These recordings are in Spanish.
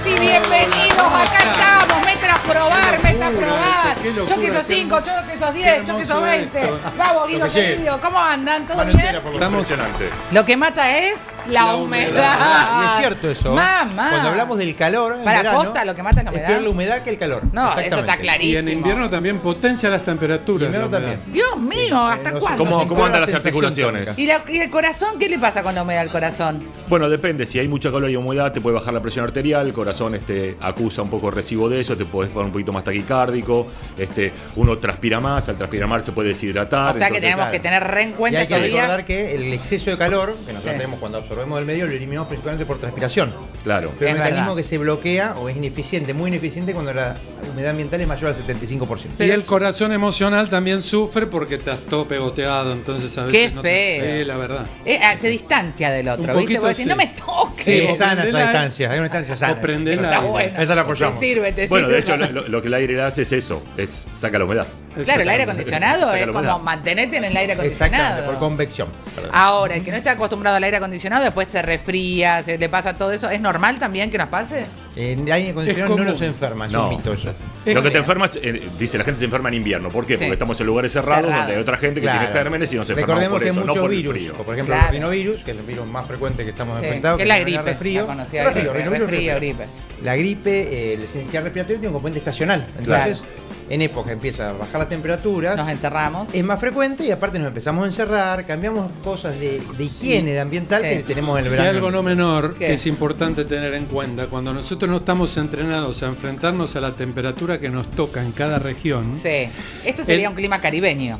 sí, bienvenidos. Acá estamos. Meten a probar, meten a probar. Yo que sos 5, yo que sos 10, yo que sos 20. Vamos, Guido, querido. ¿Cómo andan? ¿Todo bien? Impresionante. Lo que mata es la humedad. Y es cierto eso. Mamá. Cuando hablamos del calor, en Para verano, costa, lo que mata es la es humedad. peor la humedad que el calor. No, eso Exactamente. está clarísimo. Y en invierno también potencia las temperaturas. Invierno la humedad. también. Dios mío, ¿hasta no sé. cuándo? ¿Cómo andan las sensación articulaciones? térmica. ¿Y el corazón? ¿Qué le pasa con la humedad al corazón? Bueno, depende. Si hay mucha calor y humedad, te puede bajar la presión arterial, el corazón acusa un poco recibo de eso, te puedes poner un poquito más taquicárdico, uno transpira más, al transpirar más se puede deshidratar. O sea que entonces, tenemos que tener re en Y cuenta hay que estos recordar días. que el exceso de calor que nosotros Sí. tenemos cuando absorbemos del medio lo eliminamos principalmente por transpiración. Claro. Pero Es el mecanismo verdad. que se bloquea o es ineficiente, muy ineficiente cuando la humedad ambiental es mayor al 75%. Y el corazón emocional también sufre porque estás todo pegoteado, entonces a veces Qué no feo. la verdad. Te distancia del otro, Un ¿viste? poquito Vos decís, sí. no me toques. Sí, es sana esa prendela- distancia, hay una distancia sana. O prendela. Está aire. bueno. Esa la apoyamos. Te sirve, Bueno, de hecho, para- lo que el aire hace es eso, saca la humedad. Claro, el aire Exactamente. acondicionado Saca es la como humedad. mantenerte en el aire Exactamente, acondicionado. por convección. Ahora, el que no está acostumbrado al aire acondicionado, después se resfría, se le pasa todo eso. ¿Es normal también que nos pase? En el aire acondicionado Es no común. nos enferma, es No. un mito eso. Lo que te bien. enferma, dice la gente se enferma en invierno. ¿Por qué? Sí. Porque estamos en lugares cerrados, Cerrados. donde hay otra gente que Claro. tiene gérmenes y no se enferma Recordemos por que eso, no muchos por el virus, frío. por ejemplo Claro. el rinovirus, que es el virus más frecuente que estamos Sí, enfrentados, que es la genera gripe, resfrío. la conocida Resfrío, gripe, rinovirus, resfrío, resfrío. gripe. La gripe, el esencial respiratorio tiene un componente estacional. Entonces, en época empieza a bajar las temperaturas, Nos encerramos. es más frecuente y aparte nos empezamos a encerrar, cambiamos cosas de higiene, de ambiental Sí. que tenemos en el Y verano. algo no menor ¿Qué? que es importante tener en cuenta, cuando nosotros no estamos entrenados a enfrentarnos a la temperatura que nos toca en cada región. Sí. Esto sería El- un clima caribeño.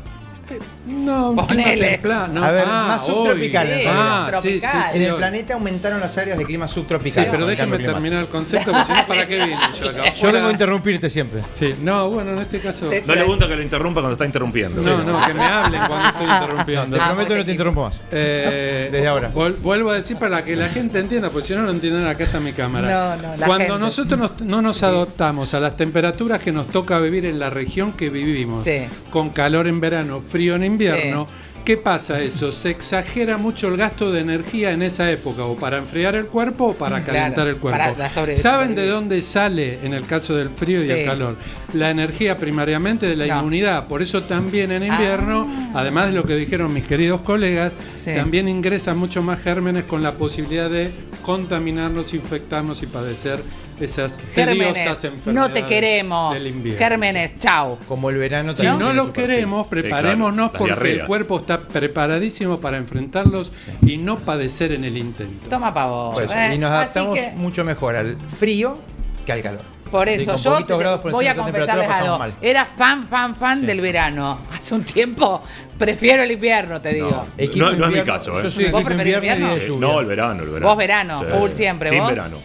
No, un clima Ponele. templado. A ver, más hoy. subtropical, en Ah, realidad. sí, sí, Tropical. sí, En el hoy. planeta aumentaron las áreas de clima Sí, subtropical. pero con el déjenme cambio climático. terminar el concepto, porque si no, ¿para qué vine yo acá? Yo vengo a interrumpirte siempre. Sí, no, bueno, en este caso. No le gusta que lo interrumpa cuando está interrumpiendo. No, no, que me hablen cuando estoy interrumpiendo. Te prometo porque que no te interrumpo más. Desde ahora. Vuelvo a decir para que la gente entienda, porque si no lo entienden, acá está mi cámara. No, la Cuando gente. nosotros no nos adoptamos a las temperaturas que nos toca vivir en la región que vivimos, Sí. con calor en verano, frío en invierno, ¿qué pasa eso? Se exagera mucho el gasto de energía en esa época, o para enfriar el cuerpo o para Claro, calentar el cuerpo. para la ¿Saben de sobrevivir. dónde sale, en el caso del frío y Sí. el calor? La energía primariamente de la No. inmunidad. Por eso también en invierno, además de lo que dijeron mis queridos colegas, Sí. también ingresan mucho más gérmenes con la posibilidad de contaminarnos, infectarnos y padecer esas Gérmenes, tediosas enfermedades no te queremos. del invierno. Gérmenes, chao. Como el verano Si también no tiene lo su perfil. queremos, preparémonos las porque el diarreas. cuerpo está preparadísimo para enfrentarlos y no padecer en el intento. Toma pa' vos. Por eso, ¿eh? y nos adaptamos Así que, mucho mejor al frío que al calor. por Sí, eso, con yo poquitos grados por voy a encima de la confesarles temperatura algo. pasamos mal. Era fan del verano. Hace un tiempo prefiero el invierno, te digo. No, Equipo no es mi invierno, caso, ¿eh? Yo soy ¿Vos equipo preferís invierno y invierno? de lluvia. No, el verano. Vos verano, full siempre, Team vos. verano.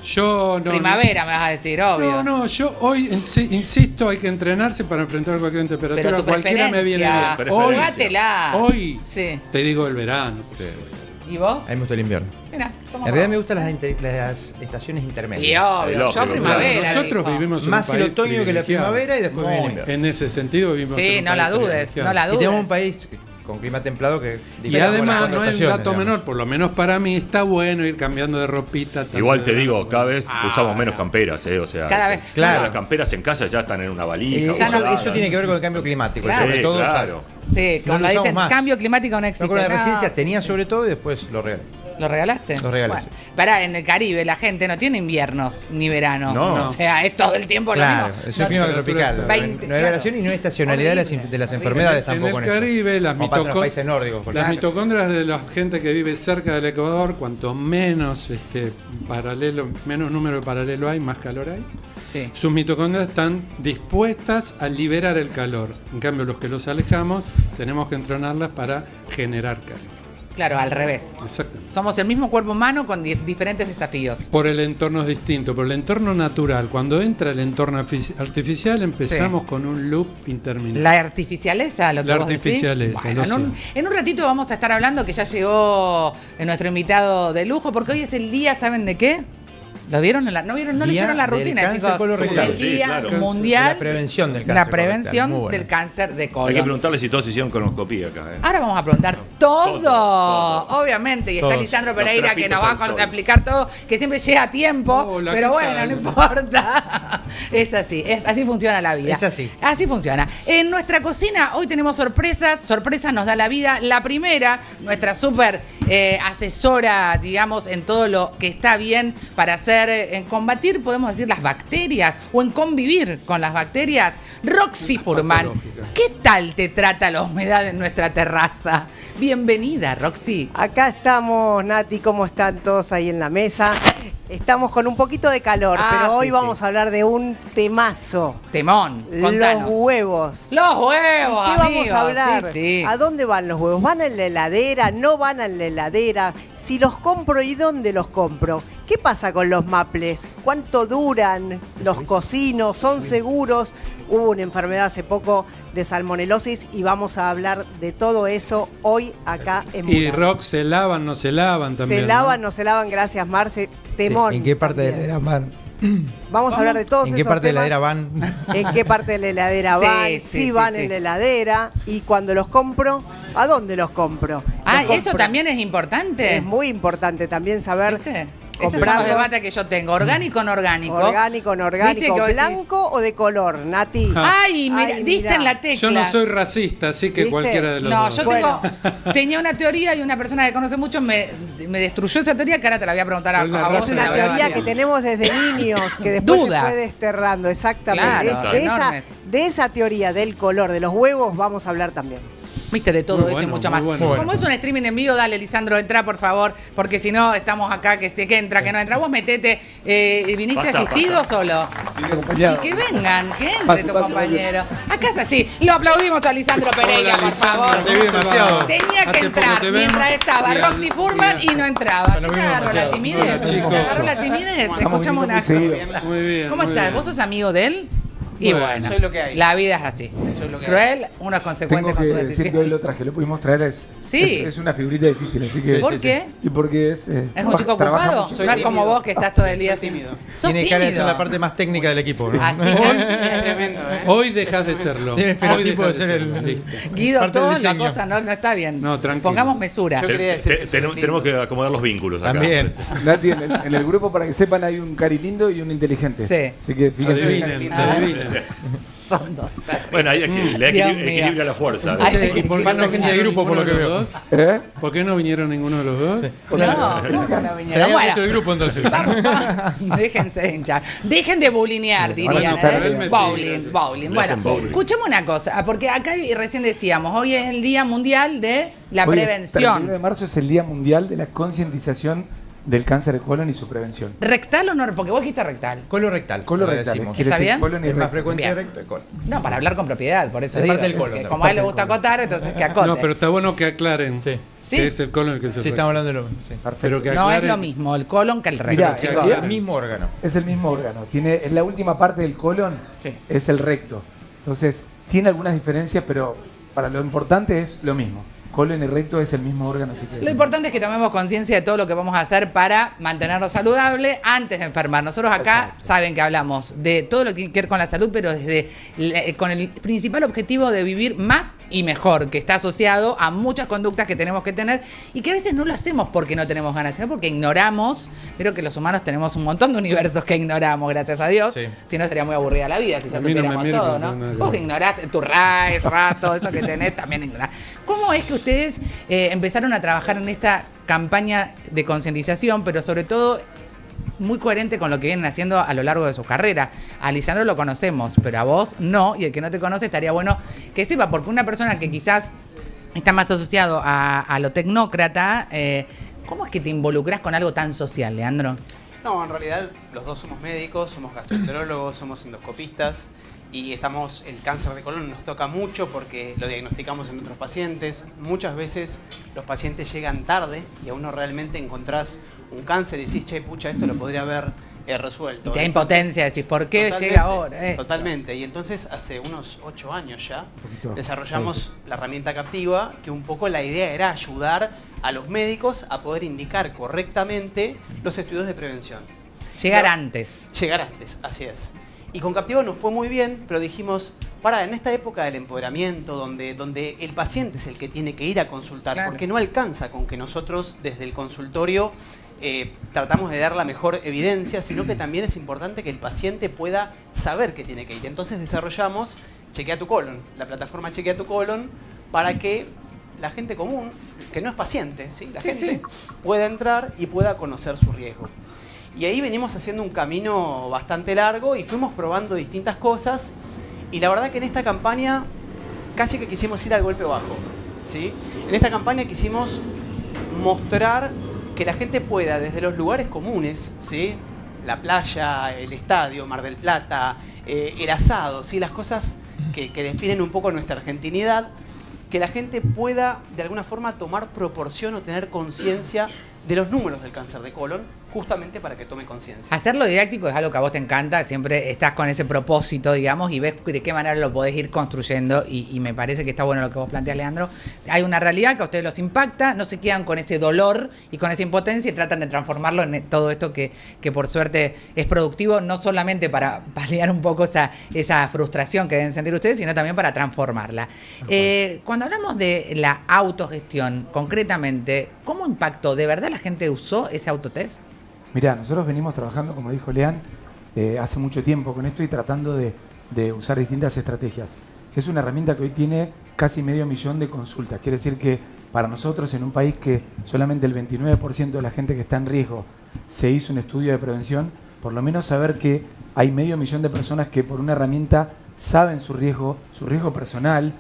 Yo no. Primavera me vas a decir, obvio. No, yo hoy insisto, hay que entrenarse para enfrentar cualquier temperatura. Pero tu Cualquiera me viene bien. preferencia, Hoy- jugátela. Hoy Sí. te digo el verano. ¿Y vos? A mí me gusta el invierno. Mira, En realidad me gustan las estaciones intermedias. Y obvio, Lógico, yo primavera. Nosotros dijo. vivimos en Más un el país otoño que la privilegiado. primavera y después viene el Muy. invierno. En ese sentido vivimos Sí, en un no la país dudes, privilegiado. no la Y dudes. tenemos un país con clima templado que Y diferencia con las además cuatro no hay un estaciones, dato digamos. menor, por lo menos para mí está bueno ir cambiando de ropita. tanto Igual de te verano digo, como cada de- vez usamos menos camperas, o sea, Cada vez. Claro. las camperas en casa ya están en una valija. Ya no- guardadas. Eso tiene que ver con el cambio climático. Claro. Sobre Sí, todo, claro. Sí, No cuando lo usamos dicen más. cambio climático no existe. Yo con la No, residencia tenía sobre todo y después lo regalé. ¿Lo regalaste? Lo regalé, Bueno, sí. pará, en el Caribe la gente no tiene inviernos ni veranos. No. O sea, es todo el tiempo Claro, lo mismo. es un clima no, tropical. 20, no hay variación y no hay estacionalidad de las Horrible, enfermedades En el tampoco. eso. Caribe, las, Como pasa en los países nórdicos. por las ejemplo. mitocondrias de la gente que vive cerca del Ecuador, cuanto menos menos número de paralelo hay, más calor hay. Sí. Sus mitocondrias están dispuestas a liberar el calor. En cambio, los que los alejamos, tenemos que entrenarlas para generar calor. Claro, al revés. Exactamente. Somos el mismo cuerpo humano con diferentes desafíos. Por el entorno es distinto, por el entorno natural. Cuando entra el entorno artificial, empezamos con un loop interminable. La artificialeza, lo que La vos decís. artificialeza, Bueno, lo en un ratito vamos a estar hablando que ya llegó nuestro invitado de lujo, porque hoy es el día, ¿saben de qué? ¿Lo vieron? ¿No leyeron la rutina, cáncer chicos? colorectal. El Día Sí, claro. Mundial La prevención del cáncer la colorectal. prevención Muy bueno. del cáncer de colon. Hay que preguntarle si todos hicieron colonoscopía acá. Ahora vamos a preguntar todo, Todo. obviamente, y está Todos. Lisandro Los Pereira que nos va trapitos al sol. a explicar todo, que siempre llega a tiempo, Hola, pero ¿qué bueno, tal? no importa. Es así funciona la vida. Es así. Así funciona. En nuestra cocina hoy tenemos sorpresas nos da la vida. La primera, nuestra súper asesora, digamos, en todo lo que está bien para hacer, en combatir, podemos decir, las bacterias o en convivir con las bacterias, Roxy Furman. patológicas. ¿Qué tal te trata la humedad en nuestra terraza? Bienvenida, Roxy. Acá estamos, Nati, ¿cómo están todos ahí en la mesa? Estamos con un poquito de calor, pero hoy sí, vamos sí. a hablar de un temazo. Temón, contanos. Los huevos. Los ¿Y huevos, qué vamos amigos. a hablar? Sí, sí. ¿A dónde van los huevos? ¿Van en la heladera? ¿No van en la heladera? Si los compro, ¿y dónde los compro? ¿Qué pasa con los maples? ¿Cuánto duran? ¿Los cocino? ¿Son seguros? Hubo una enfermedad hace poco de salmonelosis y vamos a hablar de todo eso hoy acá en Y Mural. Rock, ¿se lavan, no se lavan también? Se lavan, no se lavan, gracias Marce. Temón. ¿En qué parte de la también. heladera van? Vamos a hablar de todos ¿En esos qué parte de la temas. heladera van? ¿En qué parte de la heladera Sí, van? sí, Si sí, van sí. en la heladera. Y cuando los compro, ¿a dónde los compro? Ah, Los eso compro. también es importante. Es muy importante también saber ¿Viste? Esos son los comprarlos debates que yo tengo. Orgánico o no orgánico. orgánico, no orgánico, ¿Viste que vos decís? blanco o de color, Nati. Ay, mira, Ay, diste mirá. en la tecla. Yo no soy racista, así que ¿Viste? cualquiera de los No, dos. yo Bueno. tenía una teoría y una persona que conoce mucho me destruyó esa teoría que ahora te la voy a preguntar a, Una a vos. Es raza una te la voy a teoría que validar. tenemos desde niños, que después Duda. se fue desterrando, exactamente. Claro, de, esa, enormes. de esa teoría del color de los huevos vamos a hablar también. Viste, de todo Muy eso y bueno, mucho muy más. bueno. Como es un streaming en vivo, dale, Lisandro, entra, por favor, porque si no, estamos acá, que entra, que no entra. Vos metete, ¿viniste Pasa, asistido o solo? Y que vengan, que entre tu compañero. Acá es así. Lo aplaudimos a Lisandro Pereira, Hola, por Lisandro, favor. te vi demasiado. Tenía que Hace poco entrar te vemos. mientras estaba Bien, Roxy Furman bien. y no entraba. Nos ¿Te vimos agarró la demasiado. timidez? Hola, chicos. ¿Te agarró la timidez? Escuchamos una cosa. Muy bien. ¿Cómo muy estás? bien. ¿Vos sos amigo de él? Y Bueno, bueno, soy lo que hay. la vida es así. Soy lo que hay. Cruel, uno es consecuente Tengo con que su decir que hoy decisión. lo traje, lo pudimos traer, Sí. es una figurita difícil, así que... ¿Por qué? Y porque es... ¿Es un chico trabaja ocupado? mucho. Soy No es como tímido. vos que estás todo el día Soy así. tímido. ¿Sos Tiene cara de ser tímido? la parte más técnica del equipo, ¿no? Así Es tremendo, ¿eh? Hoy dejas de serlo. Tiene el Hoy fenotipo dejas de ser serlo. el- Listo. Guido, parte del todo la diseño. cosa no está bien. No, tranquilo. Pongamos mesura. Yo quería decir que soy Tenemos que acomodar los vínculos acá. También. me parece. Nati, en el grupo, para que sepan, hay un cari lindo y un inteligente. Sí. Así que fíjense. Adivinen, Ah. adivinen. Son dos. Bueno, ahí le Dios mío. equilibra la fuerza. Ay, Ese ¿y por qué falta no gente de grupo, por lo que ¿Ninguno de veo. los dos? ¿Eh? ¿Por qué no vinieron ninguno de los dos? No, ¿cómo que no vinieron? Traía Bueno, dentro del grupo entonces. déjense de hinchar. Dejen de bulinear, dirían. Ahora no, ¿eh? realmente. Bowling. Le Bueno, hacen bowling. escuchemos una cosa, porque acá recién decíamos, hoy es el Día Mundial de la Hoy, el Prevención. 31 de marzo es el Día Mundial de la Concientización del Cáncer de Colon y su prevención. ¿Rectal o no? Porque vos dijiste rectal. Colorectal. Colorectal. decimos. quiere ¿Está decir bien? colon y Es más recto. frecuente Bien. recto de colon. No, para hablar con propiedad, por eso Es digo. parte del colon, que la como a él le parte gusta del colon. acotar, entonces que acote. No, pero está bueno que aclaren Sí. Sí. que es el colon el que se Sí, estamos hablando de lo mismo. Sí. Pero que No es aclaren- lo mismo el colon que el recto, Mirá, chicos. el Es el mismo órgano. Es el mismo órgano. Tiene, en la última parte del colon Sí. es el recto. Entonces, tiene algunas diferencias, pero para lo importante es lo mismo. Colon y recto es el mismo órgano. Así que Lo importante es que tomemos conciencia de todo lo que vamos a hacer para mantenernos saludables antes de enfermar. Nosotros acá Exacto. saben que hablamos de todo lo que tiene que ver con la salud, pero con el principal objetivo de vivir más y mejor, que está asociado a muchas conductas que tenemos que tener y que a veces no lo hacemos porque no tenemos ganas, sino porque ignoramos. Pero que los humanos tenemos un montón de universos que ignoramos, gracias a Dios. Sí. Si no, sería muy aburrida la vida si ya A mí no me supiéramos mires todo, porque ¿no? no nada que Vos ver. ignorás tu RAES, rato, eso que tenés, también ignorás. ¿Cómo es que ustedes empezaron a trabajar en esta campaña de concientización, pero sobre todo muy coherente con lo que vienen haciendo a lo largo de su carrera? A Lisandro lo conocemos, pero a vos no, y el que no te conoce estaría bueno que sepa, porque una persona que quizás está más asociado a lo tecnócrata, ¿cómo es que te involucras con algo tan social, Leandro? No, en realidad los dos somos médicos, somos gastroenterólogos, somos endoscopistas y el cáncer de colon nos toca mucho porque lo diagnosticamos en otros pacientes. Muchas veces los pacientes llegan tarde y aún no realmente encontrás un cáncer y decís, che, pucha, esto lo podría haber resuelto. Y te da Entonces, impotencia, decís, ¿por qué totalmente, llega ahora? Totalmente. Y entonces hace unos 8 años ya poquito, desarrollamos la herramienta Captiva, que un poco la idea era ayudar a los médicos a poder indicar correctamente los estudios de prevención. Llegar antes. Llegar antes, así es. Y con Captiva nos fue muy bien, pero dijimos, en esta época del empoderamiento, donde el paciente es el que tiene que ir a consultar, Claro. porque no alcanza con que nosotros desde el consultorio tratamos de dar la mejor evidencia, sino que también es importante que el paciente pueda saber que tiene que ir. Entonces desarrollamos Chequea tu Colon, la plataforma Chequea tu Colon, para que la gente común, que no es paciente, ¿sí? La gente pueda entrar y pueda conocer su riesgo. Y ahí venimos haciendo un camino bastante largo y fuimos probando distintas cosas. Y la verdad que en esta campaña casi que quisimos ir al golpe bajo, ¿sí? En esta campaña quisimos mostrar que la gente pueda, desde los lugares comunes, ¿sí? La playa, el estadio, Mar del Plata, el asado, ¿sí? Las cosas que definen un poco nuestra argentinidad, que la gente pueda de alguna forma tomar proporción o tener conciencia de los números del cáncer de colon, justamente para que tome conciencia. Hacerlo didáctico es algo que a vos te encanta, siempre estás con ese propósito, digamos, y ves de qué manera lo podés ir construyendo, y me parece que está bueno lo que vos planteás, Leandro. Hay una realidad que a ustedes los impacta, no se quedan con ese dolor y con esa impotencia y tratan de transformarlo en todo esto que por suerte es productivo, no solamente para paliar un poco esa frustración que deben sentir ustedes, sino también para transformarla. Cuando hablamos de la autogestión, concretamente, ¿cómo impactó? ¿De verdad la gente usó ese autotest? Mirá, nosotros venimos trabajando, como dijo Lean, hace mucho tiempo con esto y tratando de usar distintas estrategias. Es una herramienta que hoy tiene casi 500.000 de consultas. Quiere decir que para nosotros, en un país que solamente el 29% de la gente que está en riesgo se hizo un estudio de prevención, por lo menos saber que hay 500.000 de personas que por una herramienta saben su riesgo personal,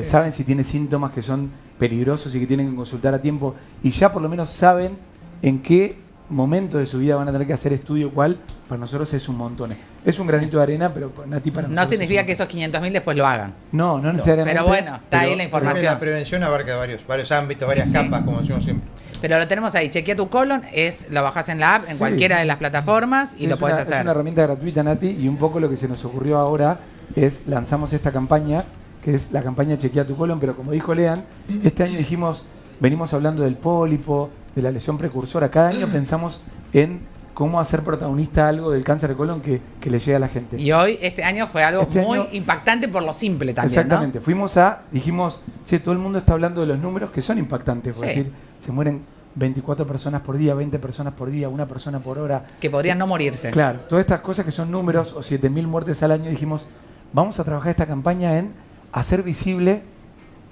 saben si tiene síntomas que son peligrosos y que tienen que consultar a tiempo, y ya por lo menos saben en qué momento de su vida van a tener que hacer estudio cuál. Para nosotros es un montón. Es un granito de arena, pero Nati, para nosotros no significa que esos 500.000 después lo hagan. No necesariamente. Pero bueno, está ahí la información. La prevención abarca varios ámbitos, varias capas, como decimos siempre. Pero lo tenemos ahí, Chequea tu Colon, lo bajás en la app, en cualquiera de las plataformas y lo podés hacer. Es una herramienta gratuita, Nati, y un poco lo que se nos ocurrió ahora es lanzamos esta campaña, que es la campaña Chequea tu Colon, pero como dijo Lean, este año dijimos, venimos hablando del pólipo, de la lesión precursora. Cada año pensamos en cómo hacer protagonista algo del cáncer de colon que le llegue a la gente. Y hoy, este año, fue algo muy impactante por lo simple también, exactamente, ¿no? Dijimos, todo el mundo está hablando de los números que son impactantes, por decir, se mueren 24 personas por día, 20 personas por día, 1 persona por hora. Que podrían no morirse. Claro, todas estas cosas que son números, o 7.000 muertes al año, dijimos, vamos a trabajar esta campaña en hacer visible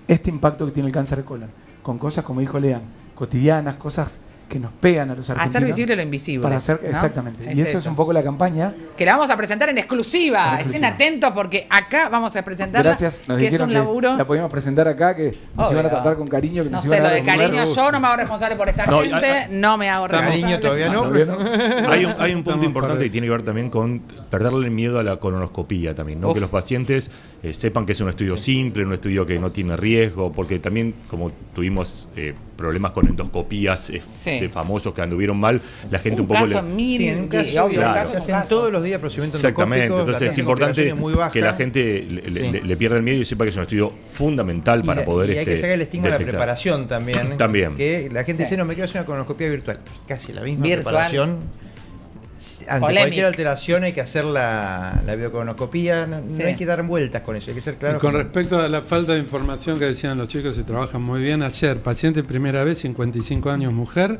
este impacto que tiene el cáncer de colon, con cosas, como dijo Lean, cotidianas, cosas que nos pegan a los argentinos. Hacer visible lo invisible. Para hacer, ¿no? Exactamente. Y eso es un poco la campaña. Que la vamos a presentar en exclusiva. Estén atentos porque acá vamos a presentarla. Gracias. Nos que es dijeron un laburo. La podíamos presentar acá, que nos iban a tratar con cariño. Que no nos sé, iban a lo dar de cariño, yo no me hago responsable por esta gente. No me hago responsable. Cariño todavía no. Hay un punto importante que tiene que ver también con perderle el miedo a la colonoscopía también, ¿no? Que los pacientes sepan que es un estudio simple, un estudio que no tiene riesgo, porque también como tuvimos problemas con endoscopías famosos que anduvieron mal, la gente un poco se hacen todos los días procedimientos exactamente, endoscópicos. Entonces es importante que la gente le pierda el miedo y sepa que es un estudio fundamental para poder y hay que sacar el estigma de la preparación también. También. Que la gente dice, no, me quiero hacer una colonoscopia virtual. Es casi la misma virtual. preparación. Ante cualquier alteración hay que hacer la biocolonoscopía, no hay que dar vueltas con eso, hay que ser claro. Y con respecto a la falta de información que decían los chicos, se trabajan muy bien. Ayer, paciente primera vez, 55 años, mujer,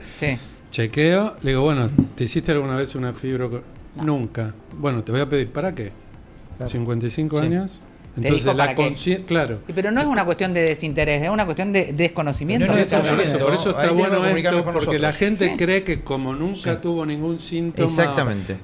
chequeo, le digo, bueno, ¿te hiciste alguna vez una fibro? No. Nunca. Bueno, te voy a pedir, ¿para qué? Claro. 55 años. Entonces la conciencia, claro. Pero no es una cuestión de desinterés, es una cuestión de desconocimiento. Por eso está bueno esto, porque la gente cree que como nunca tuvo ningún síntoma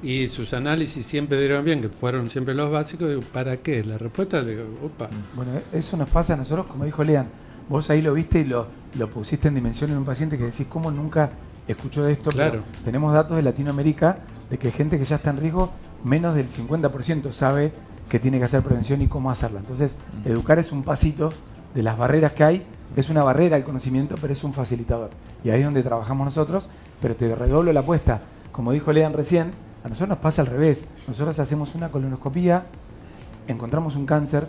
y sus análisis siempre dieron bien, que fueron siempre los básicos, digo, ¿para qué? La respuesta, digo, opa. Bueno, eso nos pasa a nosotros, como dijo Lean, vos ahí lo viste y lo pusiste en dimensión en un paciente que decís, ¿cómo nunca escuchó de esto? Claro. Pero tenemos datos de Latinoamérica de que gente que ya está en riesgo, menos del 50% sabe que tiene que hacer prevención y cómo hacerla. Entonces, educar es un pasito de las barreras que hay, es una barrera el conocimiento, pero es un facilitador. Y ahí es donde trabajamos nosotros, pero te redoblo la apuesta. Como dijo Lean recién, a nosotros nos pasa al revés. Nosotros hacemos una colonoscopía, encontramos un cáncer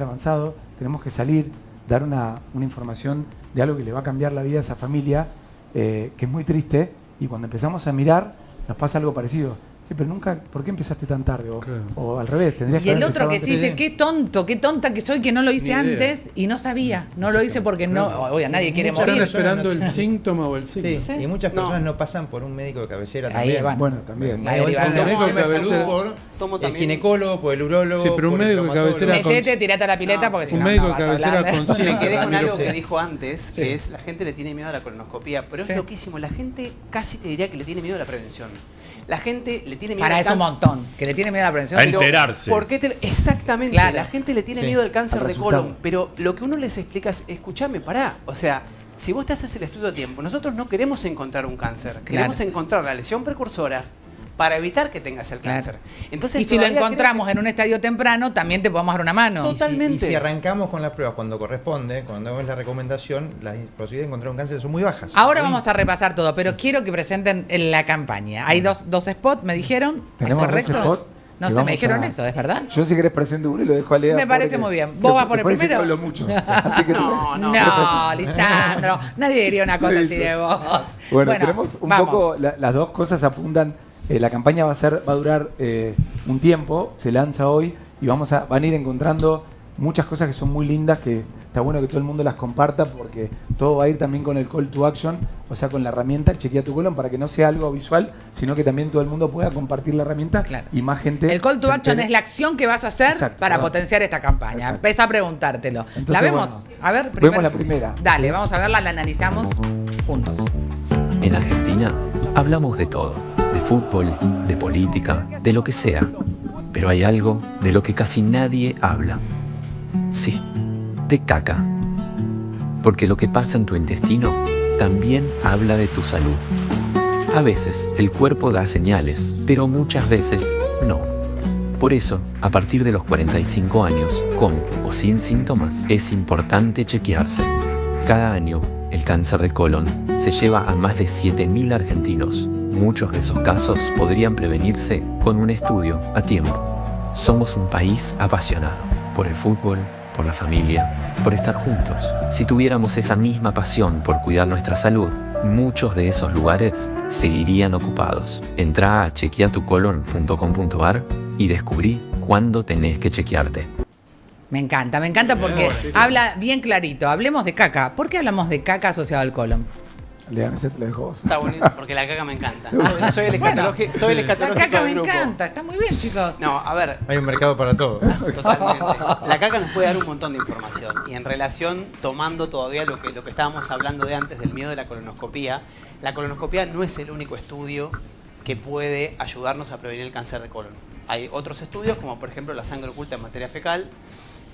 avanzado, tenemos que salir, dar una información de algo que le va a cambiar la vida a esa familia, que es muy triste, y cuando empezamos a mirar, nos pasa algo parecido. Sí, pero nunca, ¿por qué empezaste tan tarde? O al revés, tendrías que Y el haber otro que empezado sí antes. dice, qué tonta que soy, que no lo hice antes y no sabía. No lo hice porque no, oiga, nadie quiere Están morir. esperando el síntoma o el signo. Sí, y muchas personas no pasan por un médico de cabecera Ahí también. van. Bueno, también. Ahí Hay van. un médico de Tomo cabecera salud por el también. ginecólogo, por el urólogo. Sí, pero un por el médico de traumatólogo. cabecera Metete, tirate a la pileta porque si un no, médico no de vas a cabecera hablar. consciente. Me quedé con Ramiro. algo que dijo antes, que es la gente le tiene miedo a la colonoscopía, pero Sí. es loquísimo. La gente casi te diría que le tiene miedo a la prevención. La gente le tiene miedo Para al eso un cáncer. montón, que le tiene miedo a la prevención. A Pero, enterarse. ¿por qué exactamente, Claro. la gente le tiene Sí. miedo al cáncer Al de resultado. colon, pero lo que uno les explica es, escúchame, pará, o sea, si vos te haces el estudio a tiempo, nosotros no queremos encontrar un cáncer, queremos encontrar la lesión precursora para evitar que tengas el Claro. cáncer. Entonces, Y si lo todavía creo encontramos que- en un estadio temprano, también te podemos dar una mano. Totalmente. Y si arrancamos con las pruebas cuando corresponde, cuando es la recomendación, las posibilidades de encontrar un cáncer son muy bajas. Ahora vamos a repasar todo, pero quiero que presenten la campaña. Hay dos spots, me dijeron. ¿Es Tenemos dos correcto? spots No que sé, me vamos dijeron a- eso, ¿es verdad? Yo si querés presento uno y lo dejo a Lea. Me parece muy bien. ¿Vos vas por el después dice que primero? hablo mucho. Así que No, no. No, Lisandro, nadie diría una cosa así de vos. Bueno, tenemos un vamos. poco, las dos cosas apuntan, la campaña va a durar un tiempo, se lanza hoy y van a ir encontrando muchas cosas que son muy lindas, que está bueno que todo el mundo las comparta porque todo va a ir también con el call to action, o sea, con la herramienta Chequea tu colon, para que no sea algo visual, sino que también todo el mundo pueda compartir la herramienta Claro. y más gente. El call to se action entere. es la acción que vas a hacer Exacto, para bueno. potenciar esta campaña. Exacto. Empieza a preguntártelo. Entonces, ¿La vemos? bueno, A ver, vemos la primera. Dale, vamos a verla, la analizamos juntos. En Argentina hablamos de todo, de fútbol, de política, de lo que sea. Pero hay algo de lo que casi nadie habla. Sí, de caca. Porque lo que pasa en tu intestino también habla de tu salud. A veces el cuerpo da señales, pero muchas veces no. Por eso, a partir de los 45 años, con o sin síntomas, es importante chequearse. Cada año, el cáncer de colon se lleva a más de 7.000 argentinos. Muchos de esos casos podrían prevenirse con un estudio a tiempo. Somos un país apasionado por el fútbol, por la familia, por estar juntos. Si tuviéramos esa misma pasión por cuidar nuestra salud, muchos de esos lugares seguirían ocupados. Entrá a chequeatucolon.com.ar y descubrí cuándo tenés que chequearte. Me encanta porque habla bien clarito. Hablemos de caca. ¿Por qué hablamos de caca asociado al colon? Lea, ese te lo dejo vos. Está bonito, porque la caca me encanta. Soy el Bueno, escatológico La caca del me grupo. encanta. Está muy bien, chicos. No, a ver, Hay un mercado para todo. totalmente. La caca nos puede dar un montón de información. Y en relación, tomando todavía lo que estábamos hablando de antes del miedo de la colonoscopía no es el único estudio que puede ayudarnos a prevenir el cáncer de colon. Hay otros estudios, como por ejemplo la sangre oculta en materia fecal,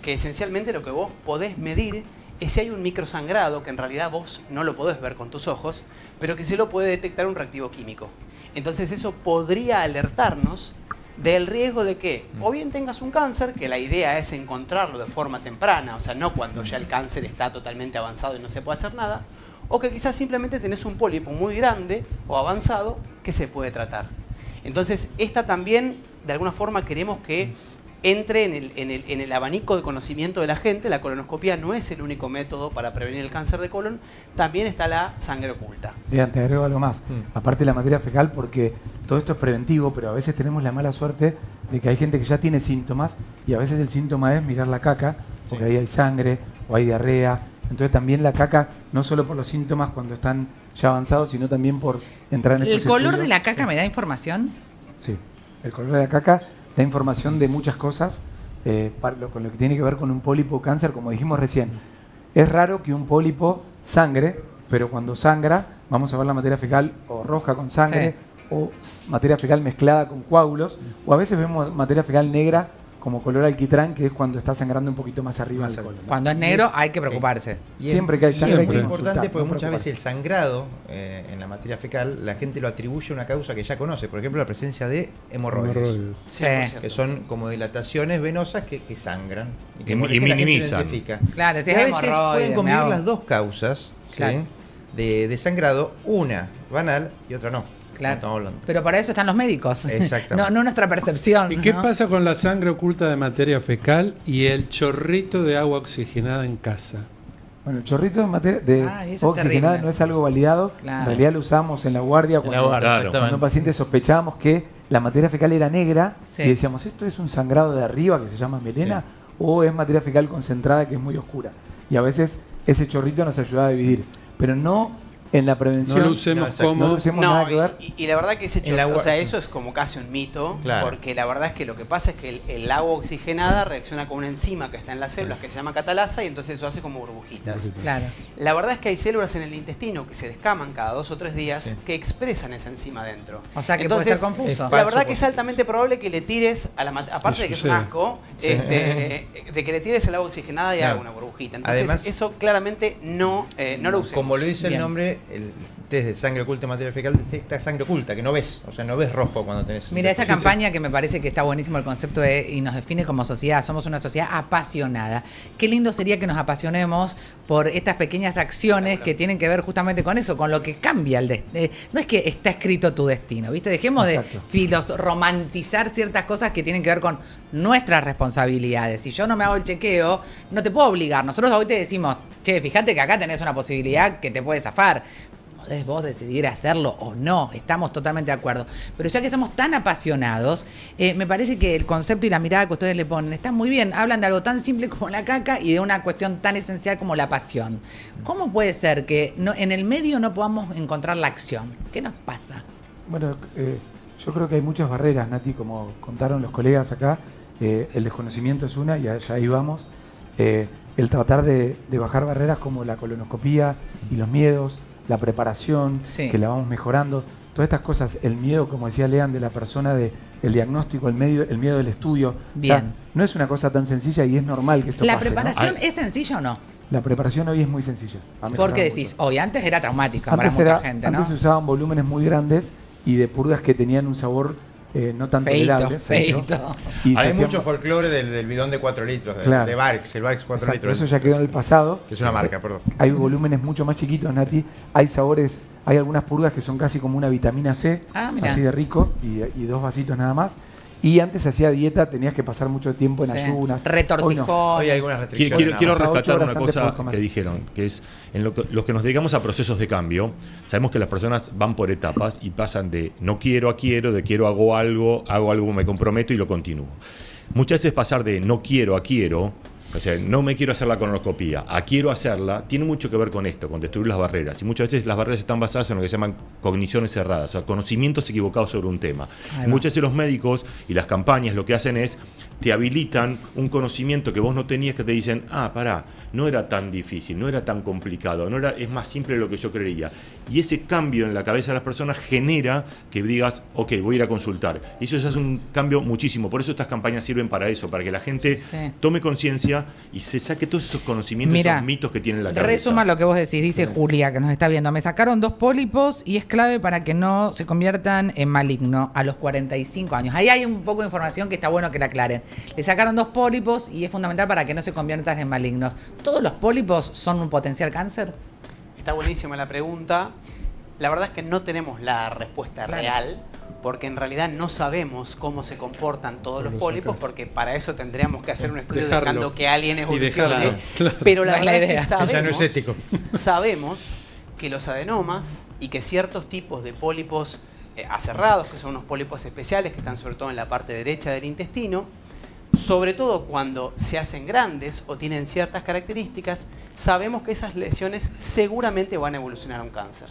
que esencialmente lo que vos podés medir es si hay un microsangrado, que en realidad vos no lo podés ver con tus ojos, pero que sí lo puede detectar un reactivo químico. Entonces eso podría alertarnos del riesgo de que o bien tengas un cáncer, que la idea es encontrarlo de forma temprana, o sea, no cuando ya el cáncer está totalmente avanzado y no se puede hacer nada, o que quizás simplemente tenés un pólipo muy grande o avanzado que se puede tratar. Entonces, esta también, de alguna forma, queremos que entre en el abanico de conocimiento de la gente. La colonoscopía no es el único método para prevenir el cáncer de colon, también está la sangre oculta. Lean, te agrego algo más. Aparte de la materia fecal, porque todo esto es preventivo, pero a veces tenemos la mala suerte de que hay gente que ya tiene síntomas y a veces el síntoma es mirar la caca, porque ahí hay sangre o hay diarrea. Entonces también la caca, no solo por los síntomas cuando están ya avanzados, sino también por entrar en ¿El estos color estudios. de la caca me da información? Sí, el color de la caca da información de muchas cosas con lo que tiene que ver con un pólipo o cáncer, como dijimos recién. Es raro que un pólipo sangre, pero cuando sangra, vamos a ver la materia fecal o roja con sangre, o materia fecal mezclada con coágulos, o a veces vemos materia fecal negra como color alquitrán, que es cuando está sangrando un poquito más arriba del colon. Cuando es negro hay que preocuparse. Y Siempre que hay sangre hay es muy que importante consultar, porque no muchas veces preocuparse. el sangrado en la materia fecal, la gente lo atribuye a una causa que ya conoce. Por ejemplo, la presencia de hemorroides. Sí. 100%. Que son como dilataciones venosas que sangran. Y que molesta, la gente minimizan. lo identifica. Claro, si Y es a veces hemorroide, pueden me convivir hago- las dos causas, ¿sí? Claro. de sangrado, una banal y otra no. Claro. No estamos hablando. Pero para eso están los médicos. Exactamente. No nuestra percepción. ¿Y qué ¿no? pasa con la sangre oculta de materia fecal y el chorrito de agua oxigenada en casa? Bueno, el chorrito de oxigenada terrible. no es algo validado. Claro. En realidad lo usamos en la guardia cuando un paciente sospechábamos que la materia fecal era negra y decíamos, ¿esto es un sangrado de arriba que se llama melena o es materia fecal concentrada que es muy oscura? Y a veces ese chorrito nos ayudaba a dividir, pero no en la prevención. No lo usemos como... No lo usemos nada que ver. Y la verdad que ese chorrito, o sea, eso es como casi un mito, porque la verdad es que lo que pasa es que el agua oxigenada reacciona con una enzima que está en las células que se llama catalasa y entonces eso hace como burbujitas. Claro. La verdad es que hay células en el intestino que se descaman cada 2 o 3 días que expresan esa enzima dentro. O sea que entonces, puede ser confuso. La verdad que es altamente probable que le tires, aparte de que es un asco, de que le tires el agua oxigenada y haga una burbujita. Entonces además, eso claramente no lo usemos. Como lo dice el nombre, el test de sangre oculta y materia fecal detecta sangre oculta, que no ves, o sea, no ves rojo cuando tenés... Mira, esta campaña que me parece que está buenísimo el concepto y nos define como sociedad, somos una sociedad apasionada. Qué lindo sería que nos apasionemos por estas pequeñas acciones que tienen que ver justamente con eso, con lo que cambia el destino. No es que está escrito tu destino, ¿viste? Dejemos de romantizar ciertas cosas que tienen que ver con nuestras responsabilidades. Si yo no me hago el chequeo, no te puedo obligar. Nosotros hoy te decimos, che, fíjate que acá tenés una posibilidad que te puede zafar. Podés vos decidir hacerlo o no, estamos totalmente de acuerdo. Pero ya que somos tan apasionados, me parece que el concepto y la mirada que ustedes le ponen está muy bien. Hablan de algo tan simple como la caca y de una cuestión tan esencial como la pasión. ¿Cómo puede ser que en el medio no podamos encontrar la acción? ¿Qué nos pasa? Bueno, yo creo que hay muchas barreras, Nati, como contaron los colegas acá. El desconocimiento es una y allá ahí vamos. El tratar de bajar barreras como la colonoscopía y los miedos, la preparación, que la vamos mejorando, todas estas cosas, el miedo, como decía Lean, de la persona, el diagnóstico, el miedo del estudio. Bien. O sea, no es una cosa tan sencilla y es normal que esto ¿La pase, preparación ¿no? es sencilla o no? La preparación hoy es muy sencilla. ¿Por qué decís? Hoy antes era traumática para Antes mucha gente, ¿no? Antes se usaban volúmenes muy grandes y de purgas que tenían un sabor no tan tolerable. Feito. Y hay mucho folclore del bidón de 4 litros, de Barks, el Barks 4 litros. Eso ya quedó en el pasado. Es una marca, perdón. Hay volúmenes mucho más chiquitos, Nati. Hay sabores, hay algunas purgas que son casi como una vitamina C, así de rico, y 2 vasitos nada más. Y antes hacía dieta, tenías que pasar mucho tiempo en ayunas. Retorcijón. Hoy hay algunas restricciones. Quiero rescatar una cosa que dijeron, que es en los que nos dedicamos a procesos de cambio, sabemos que las personas van por etapas y pasan de no quiero a quiero, de quiero hago algo, me comprometo y lo continúo. Muchas veces pasar de no quiero a quiero, o sea, no me quiero hacer la colonoscopía, a quiero hacerla, tiene mucho que ver con esto, con destruir las barreras. Y muchas veces las barreras están basadas en lo que se llaman cogniciones cerradas, o sea, conocimientos equivocados sobre un tema. Muchas veces los médicos y las campañas lo que hacen es te habilitan un conocimiento que vos no tenías, que te dicen, pará, no era tan difícil, no era tan complicado, es más simple de lo que yo creía. Y ese cambio en la cabeza de las personas genera que digas, ok, voy a ir a consultar. Y eso ya es un cambio muchísimo. Por eso estas campañas sirven para eso, para que la gente tome conciencia y se saque todos esos conocimientos, esos mitos que tiene en la cabeza. Resuma lo que vos decís, dice Julia, que nos está viendo. Me sacaron 2 pólipos y es clave para que no se conviertan en maligno a los 45 años. Ahí hay un poco de información que está bueno que la aclaren. Le sacaron 2 pólipos y es fundamental para que no se conviertan en malignos. ¿Todos los pólipos son un potencial cáncer? Está buenísima la pregunta. La verdad es que no tenemos la respuesta real, porque en realidad no sabemos cómo se comportan todos los pólipos, porque para eso tendríamos que hacer un estudio dejando que alguien evolucione. Pero la verdad es que sabemos, ya no es ético. Sabemos que los adenomas y que ciertos tipos de pólipos aserrados, que son unos pólipos especiales que están sobre todo en la parte derecha del intestino, sobre todo cuando se hacen grandes o tienen ciertas características, sabemos que esas lesiones seguramente van a evolucionar a un cáncer.